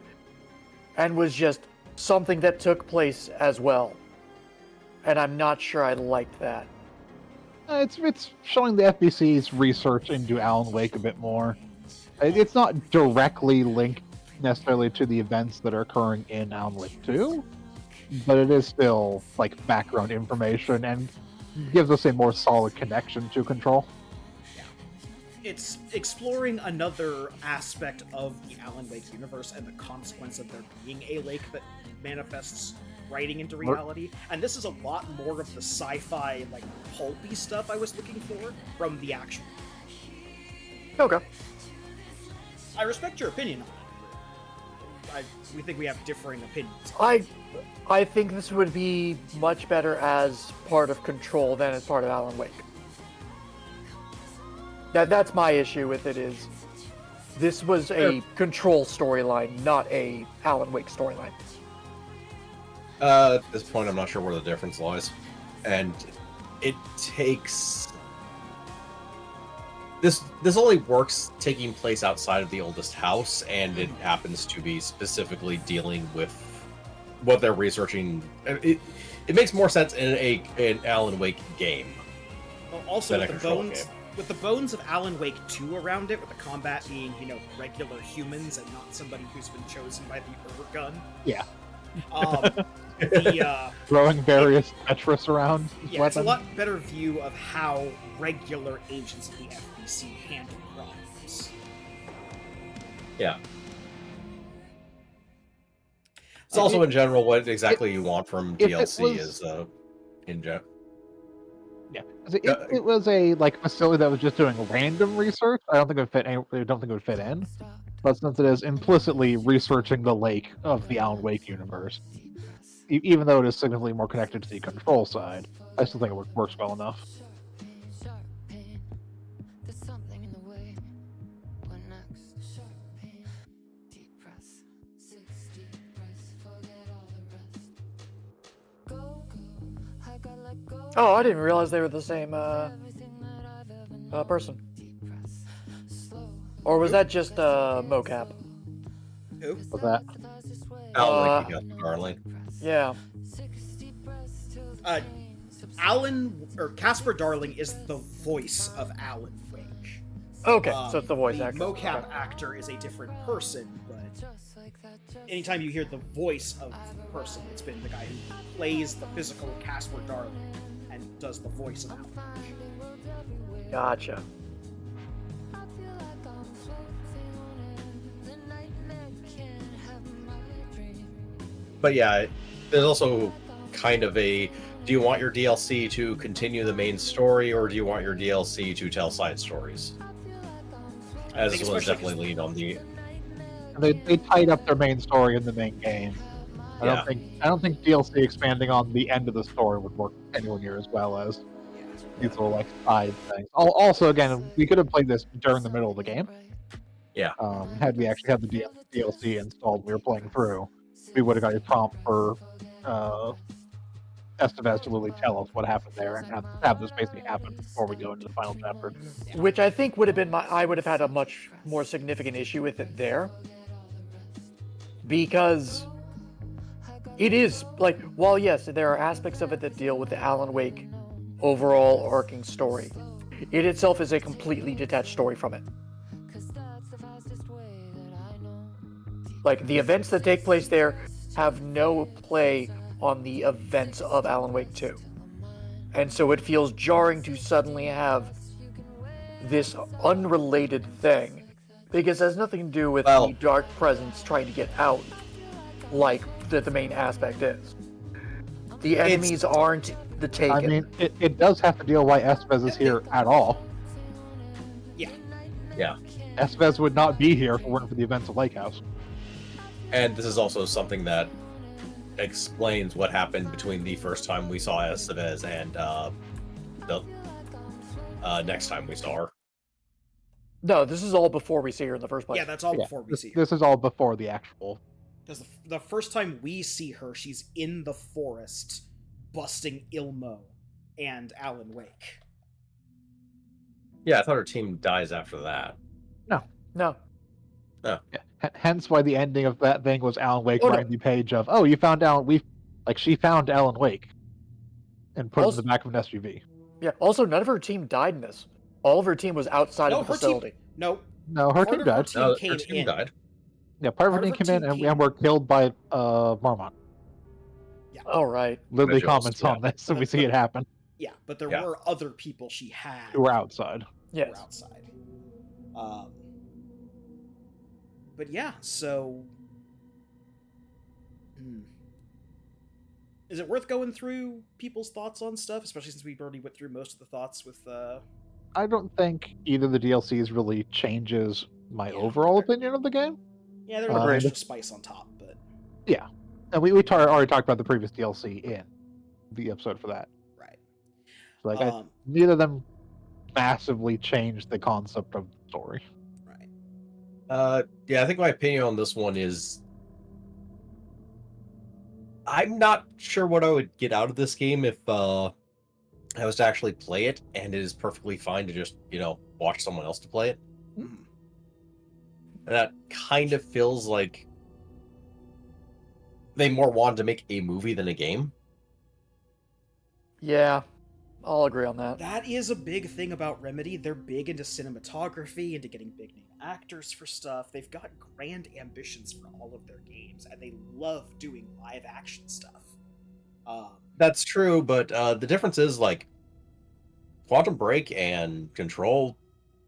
and was just something that took place as well. And I'm not sure I liked that. It's showing the FBC's research into Alan Wake a bit more. It's not directly linked necessarily to the events that are occurring in Alan Wake 2, but it is still like background information and gives us a more solid connection to Control. It's exploring another aspect of the Alan Wake universe and the consequence of there being a lake that manifests writing into reality. And this is a lot more of the sci-fi, like, pulpy stuff I was looking for from the actual. Okay. I respect your opinion on it. We think we have differing opinions. I think this would be much better as part of Control than as part of Alan Wake. That's my issue with it, is this was a Control storyline, not a Alan Wake storyline. At this point, I'm not sure where the difference lies. And it takes... This only works taking place outside of the oldest house, and it happens to be specifically dealing with what they're researching. It makes more sense in an Alan Wake game. Well, also than a Control game. With the bones of Alan Wake 2 around it, with the combat being, you know, regular humans and not somebody who's been chosen by the Urgun. Yeah. Throwing various Tetris around. Yeah, it's a lot better view of how regular agents of the FBC handle problems. Yeah. It's also in general what exactly you want from DLC is in general. Yeah, if it was a facility that was just doing random research, I don't think it would fit. I don't think it would fit in. But since it is implicitly researching the lake of the Alan Wake universe, even though it is significantly more connected to the control side, I still think it works well enough. Oh, I didn't realize they were the same person. Or was that just mocap? Who? What's that? Alan Wake, darling. Yeah. Alan or Casper Darling is the voice of Alan Wake. Okay, so it's the voice actor. The mocap actor is a different person, but anytime you hear the voice of the person, it's been the guy who plays the physical Casper Darling and does the voice of Alan Wake. Gotcha. But yeah, there's also kind of a, do you want your DLC to continue the main story, or do you want your DLC to tell side stories? As this one's definitely leaned on the... They tied up their main story in the main game. I don't think DLC expanding on the end of the story would work anywhere near as well as these little side things. Also, again, we could have played this during the middle of the game. Yeah. Had we actually had the DLC installed, we were playing through. We would have got a prompt for Estevez to literally tell us what happened there and have this basically happen before we go into the final chapter. Which I think would have been I would have had a much more significant issue with it there. Because it is, while yes, there are aspects of it that deal with the Alan Wake overall arcing story, it itself is a completely detached story from it. The events that take place there have no play on the events of Alan Wake 2. And so it feels jarring to suddenly have this unrelated thing, because it has nothing to do with the dark presence trying to get out, like that the main aspect is. The enemies aren't the Taken. I mean, it does have to deal why Estevez is here at all. Yeah. Yeah. Estevez would not be here if it weren't for the events of Lake House. And this is also something that explains what happened between the first time we saw Estevez and the next time we saw her. No, this is all before we see her in the first place. Yeah, that's all before we see her. This is all before the actual... Because the first time we see her, she's in the forest busting Ilmo and Alan Wake. Yeah, I thought her team dies after that. No. Oh. Yeah. Hence why the ending of that thing was Alan Wake writing the page of, you found Alan... she found Alan Wake and put it in the back of an SUV. Yeah, also, none of her team died in this. All of her team was outside of the facility. No, her team died. Her team died. Yeah, part of her team came in and were killed by Marmont. Yeah. All right. Literally comments on this, so we see it happen. Yeah, but there were other people she had who were outside. Yes. Who were outside. But yeah, so is it worth going through people's thoughts on stuff, especially since we've already went through most of the thoughts with I don't think either of the DLCs really changes my overall opinion of the game. Yeah, there's an extra spice on top, but yeah. And we already talked about the previous DLC in the episode for that. Right. So neither of them massively changed the concept of the story. Yeah, I think my opinion on this one is I'm not sure what I would get out of this game if I was to actually play it, and it is perfectly fine to just, watch someone else to play it. And that kind of feels like they more wanted to make a movie than a game. Yeah. I'll agree on that. That is a big thing about Remedy. They're big into cinematography, into getting big name actors for stuff. They've got grand ambitions for all of their games, and they love doing live action stuff. That's true, but the difference is like Quantum Break and Control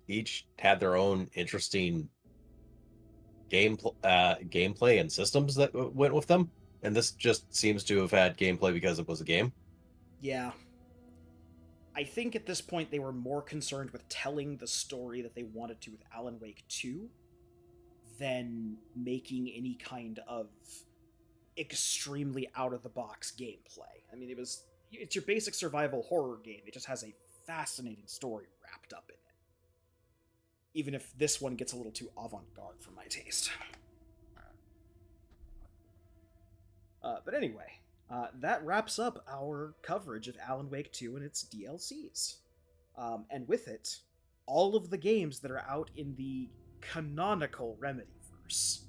each had their own interesting gameplay and systems that went with them, and this just seems to have had gameplay because it was a game. Yeah. I think at this point they were more concerned with telling the story that they wanted to with Alan Wake 2 than making any kind of extremely out-of-the-box gameplay. I mean, it's your basic survival horror game. It just has a fascinating story wrapped up in it. Even if this one gets a little too avant-garde for my taste. But anyway, that wraps up our coverage of Alan Wake 2 and its DLCs. And with it, all of the games that are out in the canonical Remedyverse.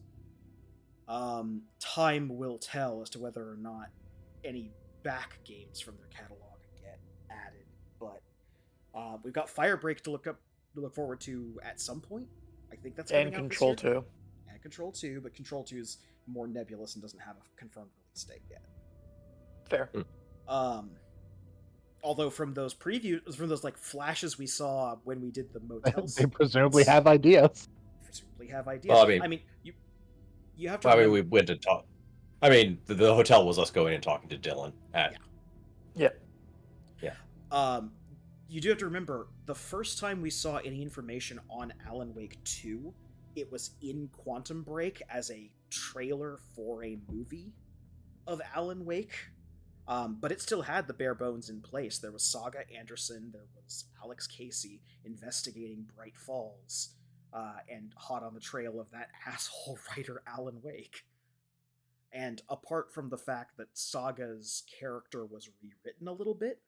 Time will tell as to whether or not any back games from their catalog get added, but we've got Firebreak to look forward to at some point. I think that's coming and out Control this year. 2. And Control 2, but Control 2 is more nebulous and doesn't have a confirmed release date yet. Fair. Although from those previews, from those like flashes we saw when we did the motels, They presumably have ideas. Well, I mean, you have to. we went to talk. I mean, the hotel was us going and talking to Dylan. Yeah. You do have to remember, the first time we saw any information on Alan Wake 2, it was in Quantum Break as a trailer for a movie of Alan Wake. But it still had the bare bones in place. There was Saga Anderson, there was Alex Casey investigating Bright Falls, and hot on the trail of that asshole writer Alan Wake. And apart from the fact that Saga's character was rewritten a little bit,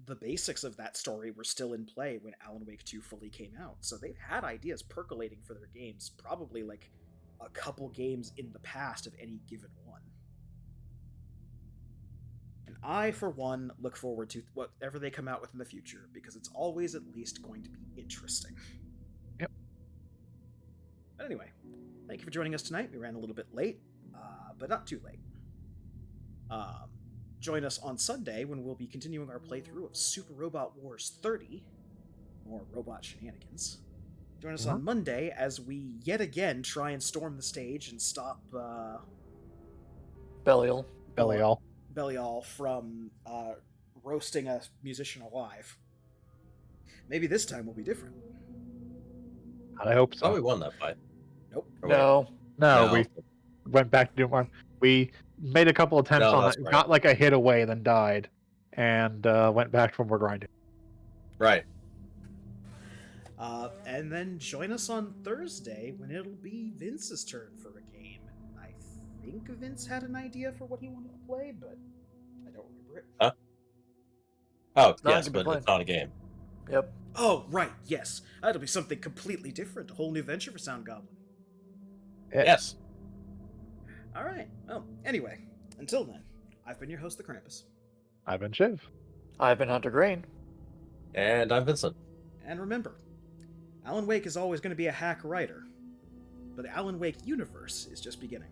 the basics of that story were still in play when Alan Wake 2 fully came out. So they've had ideas percolating for their games, probably like a couple games in the past of any given one. And I, for one, look forward to whatever they come out with in the future, because it's always at least going to be interesting. Yep. But anyway, thank you for joining us tonight. We ran a little bit late, but not too late. Join us on Sunday when we'll be continuing our playthrough of Super Robot Wars 30, more robot shenanigans. Join us on Monday as we yet again try and storm the stage and stop Belial from roasting a musician alive. Maybe this time will be different. I hope so. Oh, we won that fight. Nope. No, we went back to doing more. We made a couple attempts on it, got like a hit away, then died, and went back from more grinding. Right. And then join us on Thursday when it'll be Vince's turn for a game. And I think Vince had an idea for what he wanted to play, but I don't remember it. Huh? Oh, yes, but it's not a game. Yep. Oh, right, yes. That'll be something completely different. A whole new venture for Sound Goblin. Yes. All right. Well, anyway, until then, I've been your host, the Krampus. I've been Shiv. I've been Hunter Grain. And I'm Vincent. And remember, Alan Wake is always going to be a hack writer, but the Alan Wake universe is just beginning.